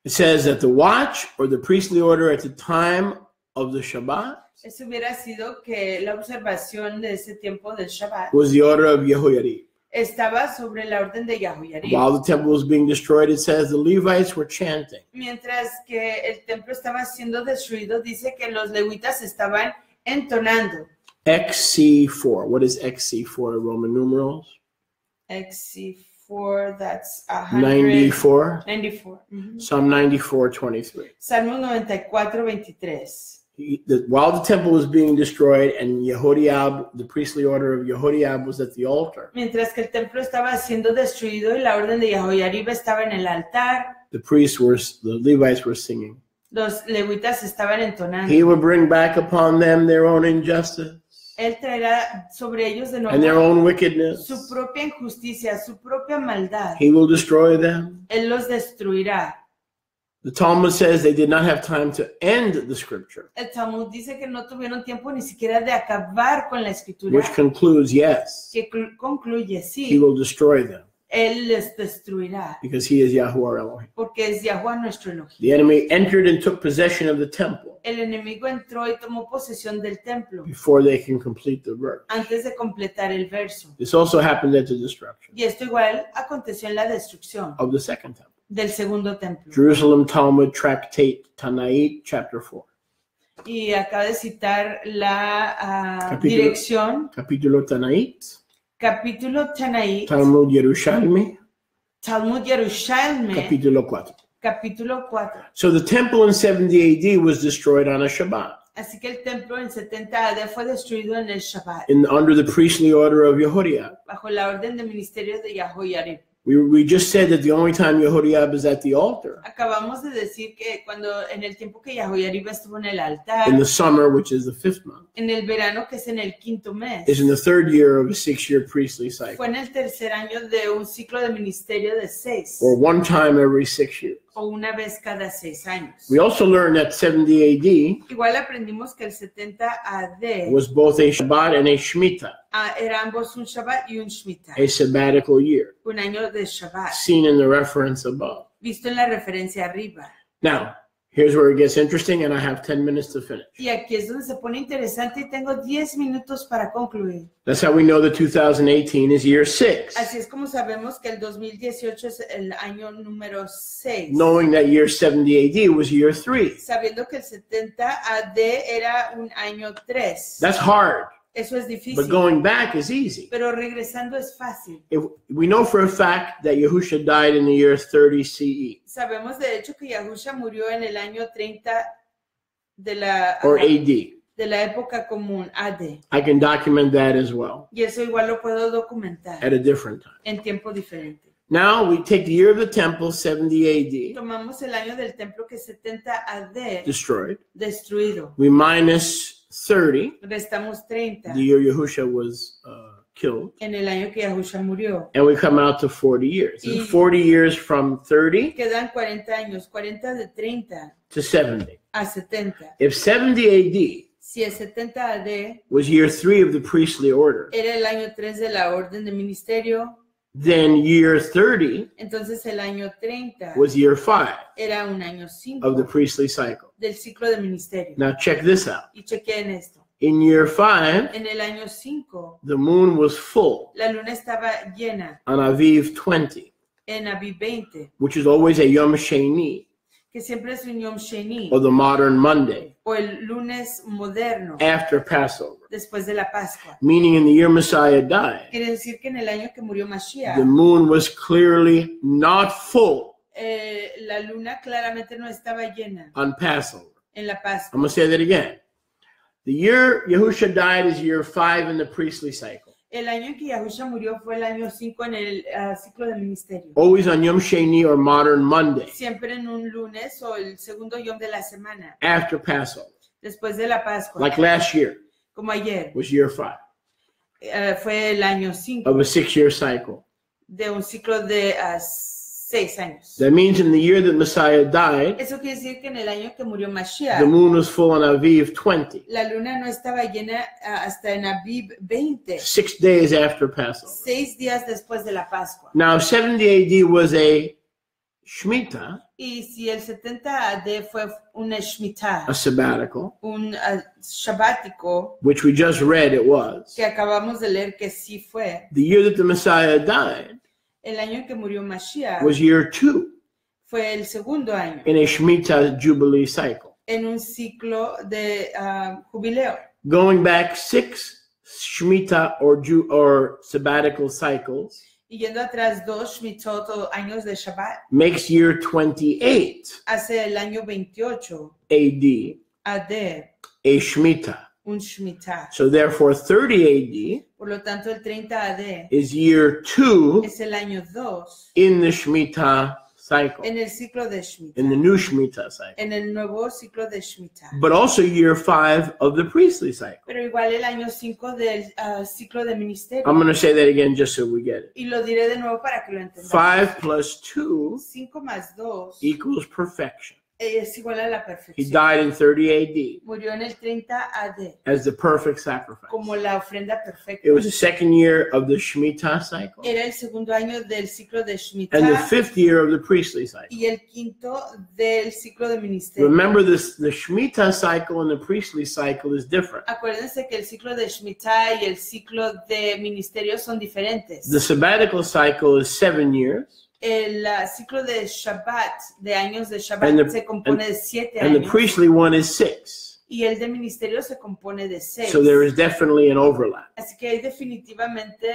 [SPEAKER 1] It says that the watch or the priestly order at the time of the Shabbat
[SPEAKER 2] Eso hubiera sido que la observación de ese tiempo del Shabbat
[SPEAKER 1] was the order of Yehoiarib.
[SPEAKER 2] estaba sobre la orden de Yahoyarib.
[SPEAKER 1] While the temple was being destroyed, it says the Levites were chanting.
[SPEAKER 2] Mientras que el templo estaba siendo destruido, dice que los levitas estaban entonando.
[SPEAKER 1] XC4. What is XC4 in Roman numerals?
[SPEAKER 2] XC4, that's 100,
[SPEAKER 1] 94.
[SPEAKER 2] 94. Mhm.
[SPEAKER 1] Psalm 94:23.
[SPEAKER 2] Salmo 94:23.
[SPEAKER 1] While the temple was being destroyed and Yehodiab, the priestly order of Yehodiab, was at the altar,
[SPEAKER 2] Mientras que el templo estaba siendo destruido y la orden de Yahoyarib estaba en el altar,
[SPEAKER 1] the Levites were singing.
[SPEAKER 2] los levitas estaban entonando.
[SPEAKER 1] He will bring back upon them their own injustice
[SPEAKER 2] Él traerá sobre ellos de
[SPEAKER 1] and their
[SPEAKER 2] nuevo
[SPEAKER 1] own wickedness.
[SPEAKER 2] su propia injusticia, su propia maldad.
[SPEAKER 1] He will destroy them.
[SPEAKER 2] Él los destruirá.
[SPEAKER 1] The Talmud says they did not have time to end the scripture,
[SPEAKER 2] El Talmud dice que no tuvieron tiempo ni siquiera de acabar con la escritura,
[SPEAKER 1] which concludes, yes,
[SPEAKER 2] que concluye,
[SPEAKER 1] he
[SPEAKER 2] sí,
[SPEAKER 1] will destroy them
[SPEAKER 2] Él les destruirá,
[SPEAKER 1] because he is Yahuwah Elohim.
[SPEAKER 2] porque es Yahuwah nuestro Elohim.
[SPEAKER 1] The enemy entered and took possession of the temple
[SPEAKER 2] El enemigo entró y tomó posesión del templo
[SPEAKER 1] before they can complete the verse.
[SPEAKER 2] antes de completar el verso.
[SPEAKER 1] This also happened at the destruction
[SPEAKER 2] Y esto igual aconteció en la destrucción
[SPEAKER 1] of the second temple.
[SPEAKER 2] del segundo templo.
[SPEAKER 1] Jerusalem Talmud Tractate Tanait, chapter 4.
[SPEAKER 2] Y acaba de citar la
[SPEAKER 1] Capítulo.
[SPEAKER 2] dirección,
[SPEAKER 1] Capítulo Tanait,
[SPEAKER 2] capítulo Tanaí,
[SPEAKER 1] Talmud Yerushalmi,
[SPEAKER 2] Talmud Yerushalme,
[SPEAKER 1] capítulo 4.
[SPEAKER 2] capítulo 4.
[SPEAKER 1] So the temple in 70 AD was destroyed on a Shabbat
[SPEAKER 2] Así que el templo en 70 AD fue destruido en el Shabbat,
[SPEAKER 1] under the priestly order of Yehodiah.
[SPEAKER 2] bajo la orden de ministerio de Yahoyarib.
[SPEAKER 1] We just said that the only time Yehodiah is at the altar
[SPEAKER 2] Acabamos de decir que cuando en el tiempo que Yahoyarib estuvo en el altar,
[SPEAKER 1] in the summer, which is the 5th month,
[SPEAKER 2] en el verano que es en el quinto mes,
[SPEAKER 1] is in the 3rd year of a 6-year priestly cycle,
[SPEAKER 2] fue en el tercer año de un ciclo de ministerio de 6
[SPEAKER 1] or one time every 6 years.
[SPEAKER 2] o una vez cada 6 años.
[SPEAKER 1] We also learned that 70 AD
[SPEAKER 2] Igual aprendimos que el 70 AD
[SPEAKER 1] was both a Shabbat and a Shemitah,
[SPEAKER 2] era ambos un Shabbat y un Shemitah,
[SPEAKER 1] a sabbatical year,
[SPEAKER 2] un año de Shabbat,
[SPEAKER 1] seen in the reference above.
[SPEAKER 2] visto en la referencia arriba.
[SPEAKER 1] Now, here's where it gets interesting, and I have 10 minutes to finish.
[SPEAKER 2] Y aquí es donde se pone interesante y tengo 10 minutos para concluir.
[SPEAKER 1] That's how we know that 2018 is year 6,
[SPEAKER 2] Así es como sabemos que el 2018 es el año número 6.
[SPEAKER 1] knowing that year 70 AD was year 3.
[SPEAKER 2] Sabiendo que el 70 AD era un año 3.
[SPEAKER 1] That's hard,
[SPEAKER 2] Eso es difícil.
[SPEAKER 1] but going back is easy.
[SPEAKER 2] Pero regresando es fácil.
[SPEAKER 1] We know for a fact that Yahusha died in the year 30 CE,
[SPEAKER 2] Sabemos de hecho que Yahusha murió en el año 30 de la,
[SPEAKER 1] or AD.
[SPEAKER 2] de la época común, AD.
[SPEAKER 1] I can document that as well
[SPEAKER 2] Y eso igual lo puedo documentar
[SPEAKER 1] at a different time.
[SPEAKER 2] en tiempo diferente.
[SPEAKER 1] Now we take the year of the temple, 70 AD,
[SPEAKER 2] Tomamos el año del templo que es 70 AD,
[SPEAKER 1] destroyed.
[SPEAKER 2] destruido.
[SPEAKER 1] We minus 30,
[SPEAKER 2] Restamos 30
[SPEAKER 1] the year Yahusha was killed,
[SPEAKER 2] en el año que Yahusha murió.
[SPEAKER 1] and we come out to 40 years.
[SPEAKER 2] Y-
[SPEAKER 1] And 40 years from 30
[SPEAKER 2] Quedan 40 años, 40 de 30
[SPEAKER 1] to 70.
[SPEAKER 2] a 70.
[SPEAKER 1] If 70 AD
[SPEAKER 2] Si el 70 AD
[SPEAKER 1] was year 3 of the priestly order,
[SPEAKER 2] era el año 3 de la orden de ministerio,
[SPEAKER 1] then year 30
[SPEAKER 2] entonces el año 30
[SPEAKER 1] was year 5
[SPEAKER 2] era un año 5
[SPEAKER 1] of the priestly cycle.
[SPEAKER 2] del ciclo de ministerio.
[SPEAKER 1] Now check this out.
[SPEAKER 2] Y chequeen esto.
[SPEAKER 1] In year 5,
[SPEAKER 2] En el año 5,
[SPEAKER 1] the moon was full
[SPEAKER 2] la luna estaba llena
[SPEAKER 1] on Aviv 20,
[SPEAKER 2] en Aviv 20,
[SPEAKER 1] which is always a Yom Sheni,
[SPEAKER 2] que siempre es un Yom Sheni,
[SPEAKER 1] or the modern Monday,
[SPEAKER 2] o el lunes moderno,
[SPEAKER 1] after Passover.
[SPEAKER 2] después de la Pascua.
[SPEAKER 1] Meaning in the year Messiah died,
[SPEAKER 2] Quiere decir que en el año que murió Mashiach,
[SPEAKER 1] the moon was clearly not full
[SPEAKER 2] la luna claramente no estaba llena
[SPEAKER 1] on Passover.
[SPEAKER 2] en la
[SPEAKER 1] I'm
[SPEAKER 2] Pascua.
[SPEAKER 1] going to say that again. The year Yahusha died is year 5 in the priestly cycle.
[SPEAKER 2] El año en que Yahusha murió fue el año 5 en el ciclo de ministerio.
[SPEAKER 1] Always on Yom Sheni or modern Monday,
[SPEAKER 2] Siempre en un lunes o el segundo yom de la semana,
[SPEAKER 1] after Passover.
[SPEAKER 2] después de la Pascua,
[SPEAKER 1] Like last year
[SPEAKER 2] como ayer.
[SPEAKER 1] was year 5
[SPEAKER 2] Fue el año 5
[SPEAKER 1] of a 6-year cycle.
[SPEAKER 2] de un ciclo de 6 años.
[SPEAKER 1] That means in the year that Messiah died,
[SPEAKER 2] Eso quiere decir que en el año que murió
[SPEAKER 1] the
[SPEAKER 2] Mashiach,
[SPEAKER 1] moon was full on Aviv 20,
[SPEAKER 2] la luna no estaba llena hasta en Aviv 20,
[SPEAKER 1] 6 days after Passover.
[SPEAKER 2] 6 días después de la Pascua.
[SPEAKER 1] Now, 70 AD was a Shemitah,
[SPEAKER 2] Y si el 70 AD fue una Shemitah,
[SPEAKER 1] a sabbatical,
[SPEAKER 2] un sabático,
[SPEAKER 1] which we just read it was,
[SPEAKER 2] que acabamos de leer que sí fue,
[SPEAKER 1] the year that the Messiah died
[SPEAKER 2] el año en que murió Mashiach
[SPEAKER 1] was year 2
[SPEAKER 2] fue el segundo año
[SPEAKER 1] in a Shemitah Jubilee cycle.
[SPEAKER 2] en un ciclo de jubileo.
[SPEAKER 1] Going back 6 Shemitah or sabbatical cycles
[SPEAKER 2] Y yendo atrás 2 Shmitot o años de Shabbat,
[SPEAKER 1] makes year 28
[SPEAKER 2] hace el año 28
[SPEAKER 1] AD
[SPEAKER 2] AD,
[SPEAKER 1] a Shemitah.
[SPEAKER 2] un Shemitah.
[SPEAKER 1] So therefore 30 AD
[SPEAKER 2] Por lo tanto, el 30 AD
[SPEAKER 1] is year 2
[SPEAKER 2] es el año 2
[SPEAKER 1] in the Shemitah cycle,
[SPEAKER 2] en el ciclo de Shemitah,
[SPEAKER 1] in the new Shemitah cycle.
[SPEAKER 2] en el nuevo ciclo de Shemitah.
[SPEAKER 1] But also year 5 of the priestly cycle.
[SPEAKER 2] Pero igual el año 5 del ciclo de ministerio.
[SPEAKER 1] I'm going to say that again just so we get it.
[SPEAKER 2] Y lo diré de nuevo para que lo entendamos.
[SPEAKER 1] 5 plus 2
[SPEAKER 2] 5 más 2
[SPEAKER 1] equals perfection.
[SPEAKER 2] es igual a la
[SPEAKER 1] He
[SPEAKER 2] perfección.
[SPEAKER 1] died in 30 AD
[SPEAKER 2] Murió en el 30 AD
[SPEAKER 1] as the perfect sacrifice.
[SPEAKER 2] como la ofrenda perfecta.
[SPEAKER 1] It was the second year of the Shemitah cycle
[SPEAKER 2] Era el segundo año del ciclo de
[SPEAKER 1] and the
[SPEAKER 2] Shemitah
[SPEAKER 1] 5th year of the priestly cycle.
[SPEAKER 2] y el quinto del ciclo de ministerio.
[SPEAKER 1] Remember this, the Shemitah cycle and the priestly cycle is different.
[SPEAKER 2] Acuérdense que el ciclo de Shemitah y el ciclo de ministerio son diferentes.
[SPEAKER 1] The sabbatical cycle is 7 years
[SPEAKER 2] El ciclo de Shabbat, de años de
[SPEAKER 1] And
[SPEAKER 2] Shabbat,
[SPEAKER 1] the-
[SPEAKER 2] se compone de 7
[SPEAKER 1] and the
[SPEAKER 2] años
[SPEAKER 1] priestly one is 6.
[SPEAKER 2] y el de ministerio se compone de 6.
[SPEAKER 1] So there is definitely an overlap.
[SPEAKER 2] Así que hay definitivamente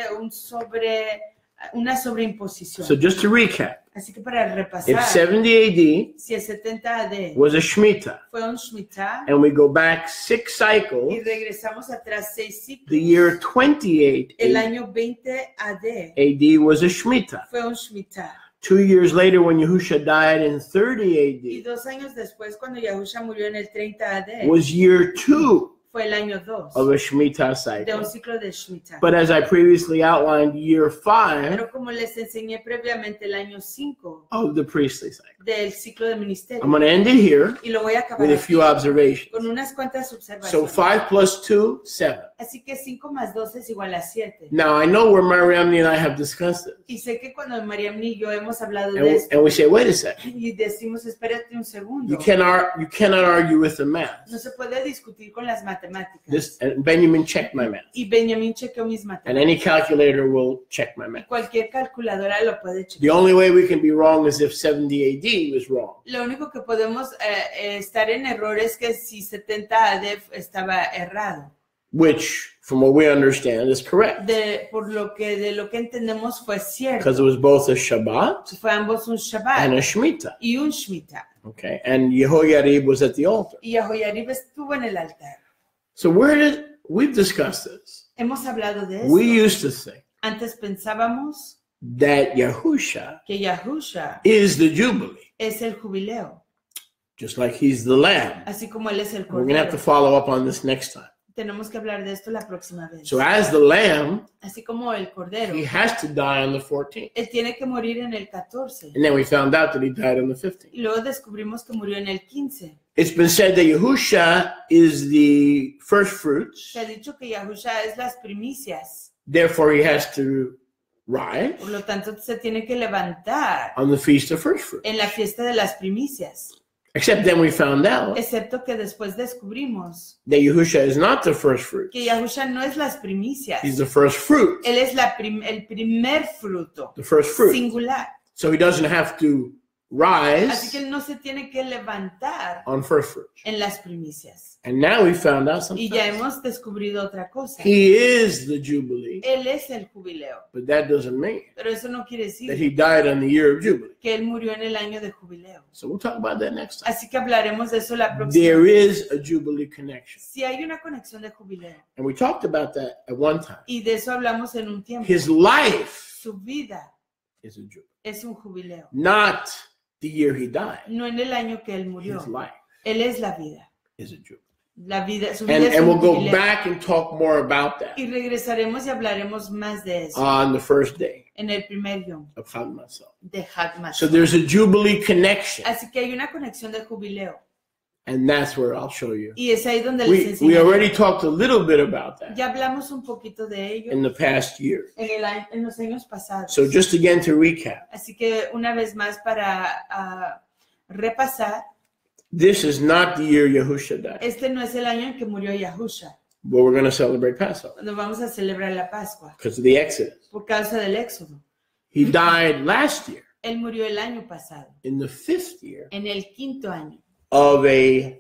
[SPEAKER 2] una sobreimposición.
[SPEAKER 1] So just to recap,
[SPEAKER 2] Así que para repasar,
[SPEAKER 1] if 70 AD
[SPEAKER 2] si el 70 AD
[SPEAKER 1] was a Shemitah
[SPEAKER 2] fue un Shemitah
[SPEAKER 1] and we go back 6
[SPEAKER 2] y
[SPEAKER 1] cycles,
[SPEAKER 2] regresamos atrás 6 ciclos,
[SPEAKER 1] the year 28
[SPEAKER 2] el año 20 AD
[SPEAKER 1] AD was a Shemitah.
[SPEAKER 2] fue un Shemitah.
[SPEAKER 1] 2 years later, when Yahusha died in 30
[SPEAKER 2] Y
[SPEAKER 1] AD,
[SPEAKER 2] 2 años después, cuando Yahusha murió en el 30 AD,
[SPEAKER 1] was year 2
[SPEAKER 2] fue el año 2
[SPEAKER 1] of a Shemitah
[SPEAKER 2] de un
[SPEAKER 1] cycle.
[SPEAKER 2] ciclo de Shemitah.
[SPEAKER 1] But as I previously outlined, year 5
[SPEAKER 2] Pero como les enseñé previamente, el año 5
[SPEAKER 1] of the priestly cycle.
[SPEAKER 2] del ciclo de ministerio.
[SPEAKER 1] I'm going to end it here
[SPEAKER 2] Y lo voy a acabar
[SPEAKER 1] with a
[SPEAKER 2] aquí
[SPEAKER 1] few observations.
[SPEAKER 2] con unas cuantas
[SPEAKER 1] So
[SPEAKER 2] observaciones.
[SPEAKER 1] 5 plus 2, 7.
[SPEAKER 2] Así que 5 más 2 es igual a 7.
[SPEAKER 1] Now I know where Mariamne and I have discussed this.
[SPEAKER 2] Y sé que cuando Mariam y yo hemos hablado de
[SPEAKER 1] And
[SPEAKER 2] esto
[SPEAKER 1] we say, wait a second.
[SPEAKER 2] y decimos, espérate un segundo.
[SPEAKER 1] You cannot argue with the math.
[SPEAKER 2] No se puede discutir con las matemáticas.
[SPEAKER 1] And Benjamin checked my math.
[SPEAKER 2] Y Benjamín chequeó mis
[SPEAKER 1] And
[SPEAKER 2] matemáticas.
[SPEAKER 1] any calculator will check my
[SPEAKER 2] Y
[SPEAKER 1] math.
[SPEAKER 2] cualquier calculadora lo puede
[SPEAKER 1] The
[SPEAKER 2] chequear.
[SPEAKER 1] only way we can be wrong is if 70 AD was wrong.
[SPEAKER 2] Lo único que podemos estar en error es que si 70 AD estaba errado.
[SPEAKER 1] Which, from what we understand, is correct.
[SPEAKER 2] De lo que entendemos fue cierto.
[SPEAKER 1] Because it was both a Shabbat
[SPEAKER 2] Fue ambos un
[SPEAKER 1] and
[SPEAKER 2] Shabbat
[SPEAKER 1] a Shemitah.
[SPEAKER 2] y un Shemitah.
[SPEAKER 1] Okay. And Yehoyarib was at the altar.
[SPEAKER 2] Y Yehoyarib estuvo en el altar.
[SPEAKER 1] So we've discussed this.
[SPEAKER 2] Hemos hablado de eso.
[SPEAKER 1] We used to think
[SPEAKER 2] Antes pensábamos
[SPEAKER 1] that Yahusha
[SPEAKER 2] que Yahusha
[SPEAKER 1] is the Jubilee,
[SPEAKER 2] es el jubileo,
[SPEAKER 1] just like he's the Lamb.
[SPEAKER 2] así como él es el
[SPEAKER 1] We're going to have to
[SPEAKER 2] cordero.
[SPEAKER 1] follow up on this next time.
[SPEAKER 2] Tenemos que hablar de esto la próxima vez.
[SPEAKER 1] So as the Lamb,
[SPEAKER 2] Así como el cordero,
[SPEAKER 1] he has to die on the 14th.
[SPEAKER 2] él tiene que morir en el 14.
[SPEAKER 1] And then we found out that he died on the 15th.
[SPEAKER 2] Y luego descubrimos que murió en el 15.
[SPEAKER 1] It's been said that Yahusha is the first fruits.
[SPEAKER 2] Se ha dicho que Yahusha es las primicias.
[SPEAKER 1] Therefore, he has to rise
[SPEAKER 2] Por lo tanto, se tiene que levantar
[SPEAKER 1] on the feast of first fruits.
[SPEAKER 2] en la fiesta de las primicias.
[SPEAKER 1] Except then we found out
[SPEAKER 2] Excepto que después descubrimos
[SPEAKER 1] that Yahusha is not the first fruits.
[SPEAKER 2] que Yahusha no es las primicias.
[SPEAKER 1] He's the first fruit,
[SPEAKER 2] Él es el primer fruto,
[SPEAKER 1] the first fruit.
[SPEAKER 2] singular.
[SPEAKER 1] So he doesn't have to
[SPEAKER 2] Así que
[SPEAKER 1] rise
[SPEAKER 2] él no se tiene que levantar
[SPEAKER 1] on first fruits.
[SPEAKER 2] en las primicias.
[SPEAKER 1] And now we found out
[SPEAKER 2] Y
[SPEAKER 1] something
[SPEAKER 2] ya
[SPEAKER 1] else.
[SPEAKER 2] hemos descubrido otra cosa.
[SPEAKER 1] He is the Jubilee,
[SPEAKER 2] Él es el jubileo.
[SPEAKER 1] but that doesn't mean
[SPEAKER 2] Pero eso no quiere
[SPEAKER 1] that
[SPEAKER 2] decir
[SPEAKER 1] he died on the year of Jubilee.
[SPEAKER 2] que él murió en el año de jubileo.
[SPEAKER 1] So we'll talk about that next time.
[SPEAKER 2] Así que hablaremos de eso la próxima
[SPEAKER 1] There
[SPEAKER 2] vez.
[SPEAKER 1] is a Jubilee connection.
[SPEAKER 2] Si hay una conexión de jubileo.
[SPEAKER 1] And we talked about that at one time.
[SPEAKER 2] Y de eso hablamos en un tiempo.
[SPEAKER 1] His life
[SPEAKER 2] Su vida
[SPEAKER 1] is a Jubilee,
[SPEAKER 2] es un jubileo.
[SPEAKER 1] not the year he died.
[SPEAKER 2] No en el año que él murió.
[SPEAKER 1] His life
[SPEAKER 2] Él es la vida.
[SPEAKER 1] is a Jubilee.
[SPEAKER 2] La vida, su vida
[SPEAKER 1] And,
[SPEAKER 2] es
[SPEAKER 1] and
[SPEAKER 2] un
[SPEAKER 1] we'll go
[SPEAKER 2] jubileo.
[SPEAKER 1] back and talk more about that
[SPEAKER 2] Y regresaremos y hablaremos más de eso
[SPEAKER 1] on the first day
[SPEAKER 2] en el primer yom
[SPEAKER 1] of Chag Matzah.
[SPEAKER 2] de Chag Matzah.
[SPEAKER 1] So there's a Jubilee connection.
[SPEAKER 2] Así que hay una conexión de jubileo.
[SPEAKER 1] And that's where I'll show you.
[SPEAKER 2] Y es ahí donde les
[SPEAKER 1] We
[SPEAKER 2] enseñaré.
[SPEAKER 1] already talked a little bit about that
[SPEAKER 2] Ya hablamos un poquito de ello
[SPEAKER 1] in the past year.
[SPEAKER 2] en los años pasados.
[SPEAKER 1] So just again to recap,
[SPEAKER 2] Así que una vez más para repasar,
[SPEAKER 1] this is not the year Yahusha died,
[SPEAKER 2] este no es el año en que murió Yahusha,
[SPEAKER 1] but we're going to celebrate Passover
[SPEAKER 2] cuando vamos a celebrar la Pascua,
[SPEAKER 1] because of the Exodus.
[SPEAKER 2] por causa del Éxodo.
[SPEAKER 1] He died last year
[SPEAKER 2] Él murió el año pasado,
[SPEAKER 1] in the 5th year
[SPEAKER 2] en el 5º año
[SPEAKER 1] of a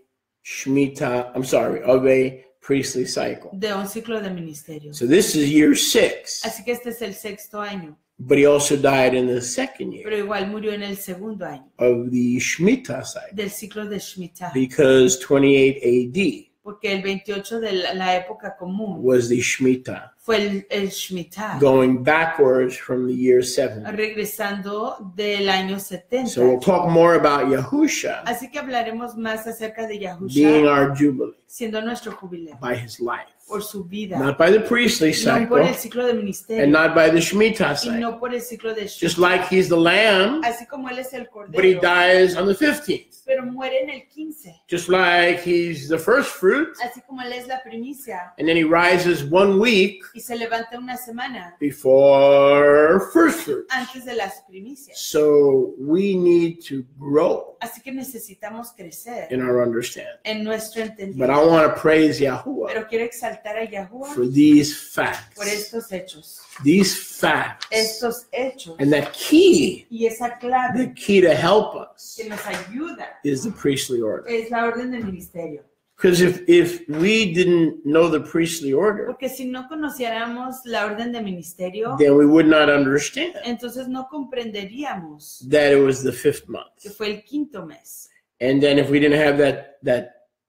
[SPEAKER 1] priestly cycle.
[SPEAKER 2] de un ciclo de ministerio.
[SPEAKER 1] So this is year 6,
[SPEAKER 2] Así que este es el 6º año,
[SPEAKER 1] but he also died in the 2nd year
[SPEAKER 2] pero igual murió en el 2º año
[SPEAKER 1] of the Shemitah cycle
[SPEAKER 2] del ciclo de Shemitah,
[SPEAKER 1] because 28 AD
[SPEAKER 2] porque el 28 de la época común
[SPEAKER 1] was the Shemitah,
[SPEAKER 2] fue el Shemitah,
[SPEAKER 1] going backwards from the year 70.
[SPEAKER 2] regresando del año 70.
[SPEAKER 1] So we'll talk more about Yahusha
[SPEAKER 2] Así que hablaremos más acerca de Yahusha
[SPEAKER 1] being our Jubilee
[SPEAKER 2] siendo nuestro jubileo
[SPEAKER 1] by his life,
[SPEAKER 2] por su vida,
[SPEAKER 1] not by the priestly
[SPEAKER 2] no por el
[SPEAKER 1] cycle
[SPEAKER 2] ciclo de ministerio
[SPEAKER 1] and not by the Shemitah
[SPEAKER 2] y
[SPEAKER 1] cycle.
[SPEAKER 2] no por el ciclo de
[SPEAKER 1] Just
[SPEAKER 2] Shemitah.
[SPEAKER 1] like he's the lamb,
[SPEAKER 2] Así como él es el
[SPEAKER 1] but he
[SPEAKER 2] cordero,
[SPEAKER 1] dies on the 15th.
[SPEAKER 2] pero muere en el 15.
[SPEAKER 1] Just like he's the first fruit,
[SPEAKER 2] Así como él es la primicia
[SPEAKER 1] and then he rises 1 week
[SPEAKER 2] y se levanta una semana
[SPEAKER 1] before first fruit.
[SPEAKER 2] antes de las primicias.
[SPEAKER 1] So we need to grow
[SPEAKER 2] Así que necesitamos crecer
[SPEAKER 1] in our understanding.
[SPEAKER 2] en nuestro
[SPEAKER 1] But I
[SPEAKER 2] entendimiento.
[SPEAKER 1] want to praise Yahuwah
[SPEAKER 2] Pero quiero exaltar a Yahuwah
[SPEAKER 1] for these
[SPEAKER 2] por
[SPEAKER 1] facts.
[SPEAKER 2] estos hechos.
[SPEAKER 1] These facts.
[SPEAKER 2] Estos hechos
[SPEAKER 1] And that key,
[SPEAKER 2] y esa clave
[SPEAKER 1] the key to help us
[SPEAKER 2] que nos ayuda
[SPEAKER 1] is the priestly order.
[SPEAKER 2] es la orden del ministerio.
[SPEAKER 1] Because if we didn't know the priestly order,
[SPEAKER 2] Porque si no conociéramos la orden de ministerio,
[SPEAKER 1] then we would not understand
[SPEAKER 2] entonces no comprenderíamos
[SPEAKER 1] that it was the 5th month.
[SPEAKER 2] que fue el 5º mes.
[SPEAKER 1] And then if we didn't have that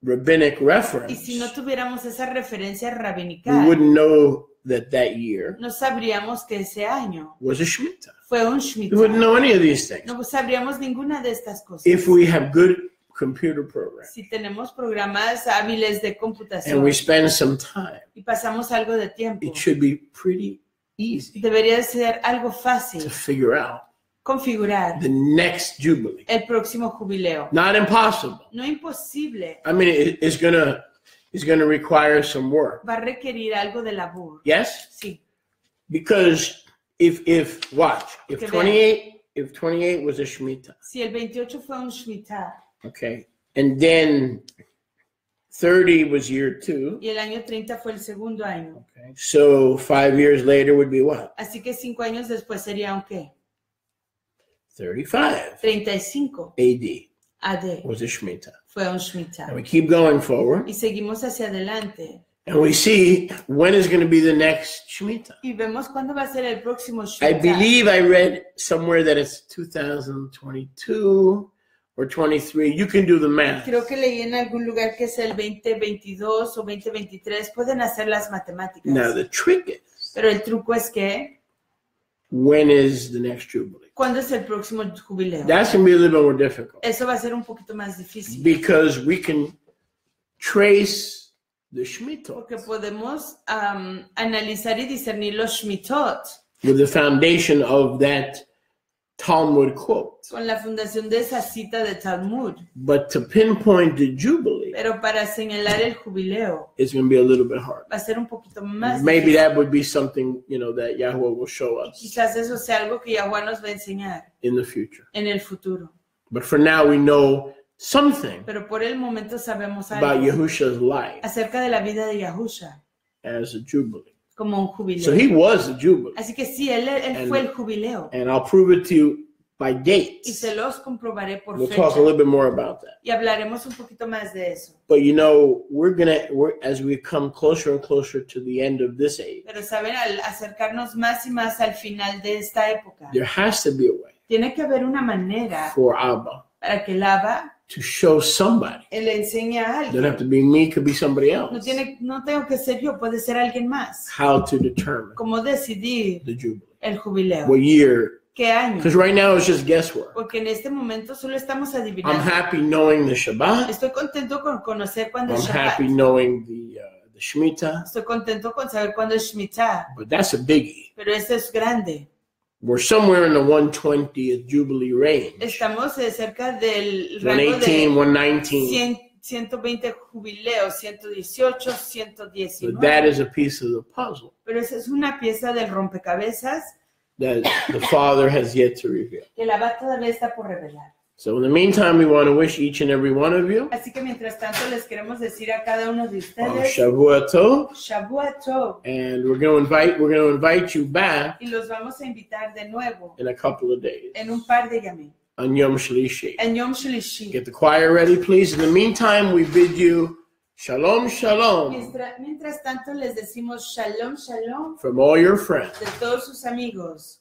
[SPEAKER 1] rabbinic
[SPEAKER 2] Y
[SPEAKER 1] reference,
[SPEAKER 2] si no tuviéramos esa referencia
[SPEAKER 1] we
[SPEAKER 2] rabinical,
[SPEAKER 1] wouldn't know that year
[SPEAKER 2] no sabríamos que ese año
[SPEAKER 1] was a Shemitah.
[SPEAKER 2] fue un
[SPEAKER 1] We
[SPEAKER 2] Shemitah.
[SPEAKER 1] wouldn't know any of these things.
[SPEAKER 2] No sabríamos ninguna de estas cosas.
[SPEAKER 1] If we have good computer programs
[SPEAKER 2] Si tenemos programas hábiles de
[SPEAKER 1] and
[SPEAKER 2] computación
[SPEAKER 1] we spend some time,
[SPEAKER 2] y pasamos algo de tiempo,
[SPEAKER 1] it should be pretty easy
[SPEAKER 2] debería ser algo fácil
[SPEAKER 1] to figure out
[SPEAKER 2] configurar
[SPEAKER 1] the next Jubilee.
[SPEAKER 2] el próximo jubileo.
[SPEAKER 1] Not impossible.
[SPEAKER 2] No imposible,
[SPEAKER 1] I mean, it's gonna require some work.
[SPEAKER 2] va a requerir algo de labor.
[SPEAKER 1] Yes,
[SPEAKER 2] Sí,
[SPEAKER 1] because if
[SPEAKER 2] Que
[SPEAKER 1] 28 was a Shemitah,
[SPEAKER 2] si el 28 fue un Shemitah
[SPEAKER 1] okay, and then 30 was year 2,
[SPEAKER 2] y el año 30 fue el segundo año,
[SPEAKER 1] okay, so 5 years later would be what?
[SPEAKER 2] así que 5 años después sería un qué?
[SPEAKER 1] 35
[SPEAKER 2] 35
[SPEAKER 1] AD
[SPEAKER 2] AD
[SPEAKER 1] was a Shemitah.
[SPEAKER 2] fue un Shemitah.
[SPEAKER 1] And we keep going forward,
[SPEAKER 2] Y seguimos hacia adelante
[SPEAKER 1] and we see when is going to be the next Shemitah.
[SPEAKER 2] y vemos cuándo va a ser el próximo
[SPEAKER 1] I
[SPEAKER 2] Shemitah.
[SPEAKER 1] believe I read somewhere that it's 2022 or 23. You can do the math.
[SPEAKER 2] Creo que leí en algún lugar que es el 2022 o 2023. Pueden hacer las matemáticas.
[SPEAKER 1] Now the trick is,
[SPEAKER 2] Pero el truco es que,
[SPEAKER 1] when is the next Jubilee?
[SPEAKER 2] ¿cuándo es el próximo jubileo?
[SPEAKER 1] That's going to be a little bit more difficult
[SPEAKER 2] Eso va a ser un poquito más difícil.
[SPEAKER 1] because we can trace the Shemitah
[SPEAKER 2] Porque podemos analizar y discernir los Shmitot
[SPEAKER 1] with the foundation of that Talmud quote.
[SPEAKER 2] con la fundación de esa cita de Talmud.
[SPEAKER 1] But to pinpoint the Jubilee
[SPEAKER 2] Pero para señalar el jubileo
[SPEAKER 1] is going to be a little bit hard.
[SPEAKER 2] va a ser un poquito más
[SPEAKER 1] Maybe
[SPEAKER 2] difícil.
[SPEAKER 1] that would be something, that Yahweh will show us
[SPEAKER 2] Quizás eso sea algo que Yahweh nos va a enseñar
[SPEAKER 1] in the future.
[SPEAKER 2] en el futuro.
[SPEAKER 1] But for now, we know something
[SPEAKER 2] Pero por el momento sabemos
[SPEAKER 1] about
[SPEAKER 2] algo
[SPEAKER 1] Yahusha's life
[SPEAKER 2] acerca de la vida de Yahusha
[SPEAKER 1] as a Jubilee.
[SPEAKER 2] como un
[SPEAKER 1] So
[SPEAKER 2] jubileo.
[SPEAKER 1] he was a Jubilee.
[SPEAKER 2] Así que sí, él fue el jubileo.
[SPEAKER 1] And I'll prove it to you by
[SPEAKER 2] Y
[SPEAKER 1] dates.
[SPEAKER 2] se los comprobaré por
[SPEAKER 1] We'll
[SPEAKER 2] fecha.
[SPEAKER 1] talk a little bit more about that.
[SPEAKER 2] Y hablaremos un poquito más de eso.
[SPEAKER 1] But as we come closer and closer to the end of this age,
[SPEAKER 2] Pero saben, al acercarnos más y más al final de esta época,
[SPEAKER 1] there has to be a way
[SPEAKER 2] tiene que haber una manera
[SPEAKER 1] for Abba
[SPEAKER 2] para que el Abba
[SPEAKER 1] to show somebody.
[SPEAKER 2] le enseñe a
[SPEAKER 1] It doesn't have
[SPEAKER 2] alguien.
[SPEAKER 1] to be me, could be somebody
[SPEAKER 2] No
[SPEAKER 1] else.
[SPEAKER 2] tengo que ser yo, puede ser alguien más.
[SPEAKER 1] How to determine
[SPEAKER 2] Cómo decidir
[SPEAKER 1] the Jubilee.
[SPEAKER 2] el jubileo.
[SPEAKER 1] What year?
[SPEAKER 2] ¿Qué año?
[SPEAKER 1] Because right now it's just guesswork.
[SPEAKER 2] Porque en este momento solo estamos
[SPEAKER 1] I'm
[SPEAKER 2] adivinando.
[SPEAKER 1] happy knowing the Shabbat.
[SPEAKER 2] Estoy contento con conocer cuándo
[SPEAKER 1] I'm
[SPEAKER 2] es
[SPEAKER 1] happy
[SPEAKER 2] Shabbat.
[SPEAKER 1] knowing the Shemitah.
[SPEAKER 2] Estoy contento con saber cuándo es Shemitah.
[SPEAKER 1] But that's a biggie.
[SPEAKER 2] Pero eso es grande.
[SPEAKER 1] We're somewhere in the 120th Jubilee range.
[SPEAKER 2] Estamos cerca del rango
[SPEAKER 1] 118,
[SPEAKER 2] de
[SPEAKER 1] 119.
[SPEAKER 2] 120 jubileos, 118,
[SPEAKER 1] But
[SPEAKER 2] 119.
[SPEAKER 1] that is a piece of the puzzle
[SPEAKER 2] Pero esa es una pieza del rompecabezas
[SPEAKER 1] that the Father has yet to reveal.
[SPEAKER 2] que la va todavía está por revelar.
[SPEAKER 1] So in the meantime, we want to wish each and every one of you
[SPEAKER 2] Así que mientras tanto les queremos decir a cada uno de ustedes
[SPEAKER 1] Shavua Tov,
[SPEAKER 2] Shavua Tov,
[SPEAKER 1] and we're going to invite you back
[SPEAKER 2] y los vamos a invitar de nuevo
[SPEAKER 1] in a couple of days
[SPEAKER 2] en un par de yamim,
[SPEAKER 1] on Yom Shlishi.
[SPEAKER 2] en Yom Shlishi.
[SPEAKER 1] Get the choir ready, please. In the meantime, we bid you Shalom, Shalom
[SPEAKER 2] Mientras tanto les decimos Shalom, Shalom
[SPEAKER 1] from all your friends
[SPEAKER 2] de todos sus amigos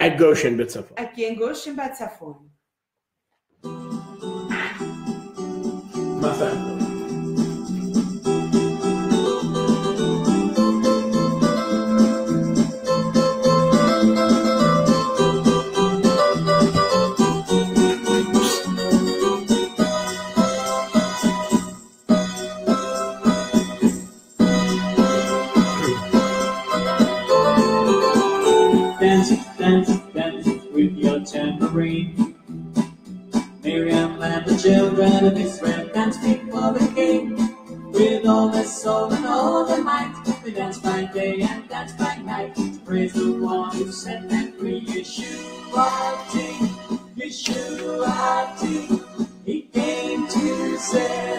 [SPEAKER 1] at Goshen B'Tzafon.
[SPEAKER 2] aquí en Goshen Batzafon.
[SPEAKER 1] Mazal.
[SPEAKER 3] With your tambourine. Miriam and the children of Israel dance before the king. With all their soul and all their might, they dance by day and dance by night. To praise the one who set them free. Yeshua, He came to set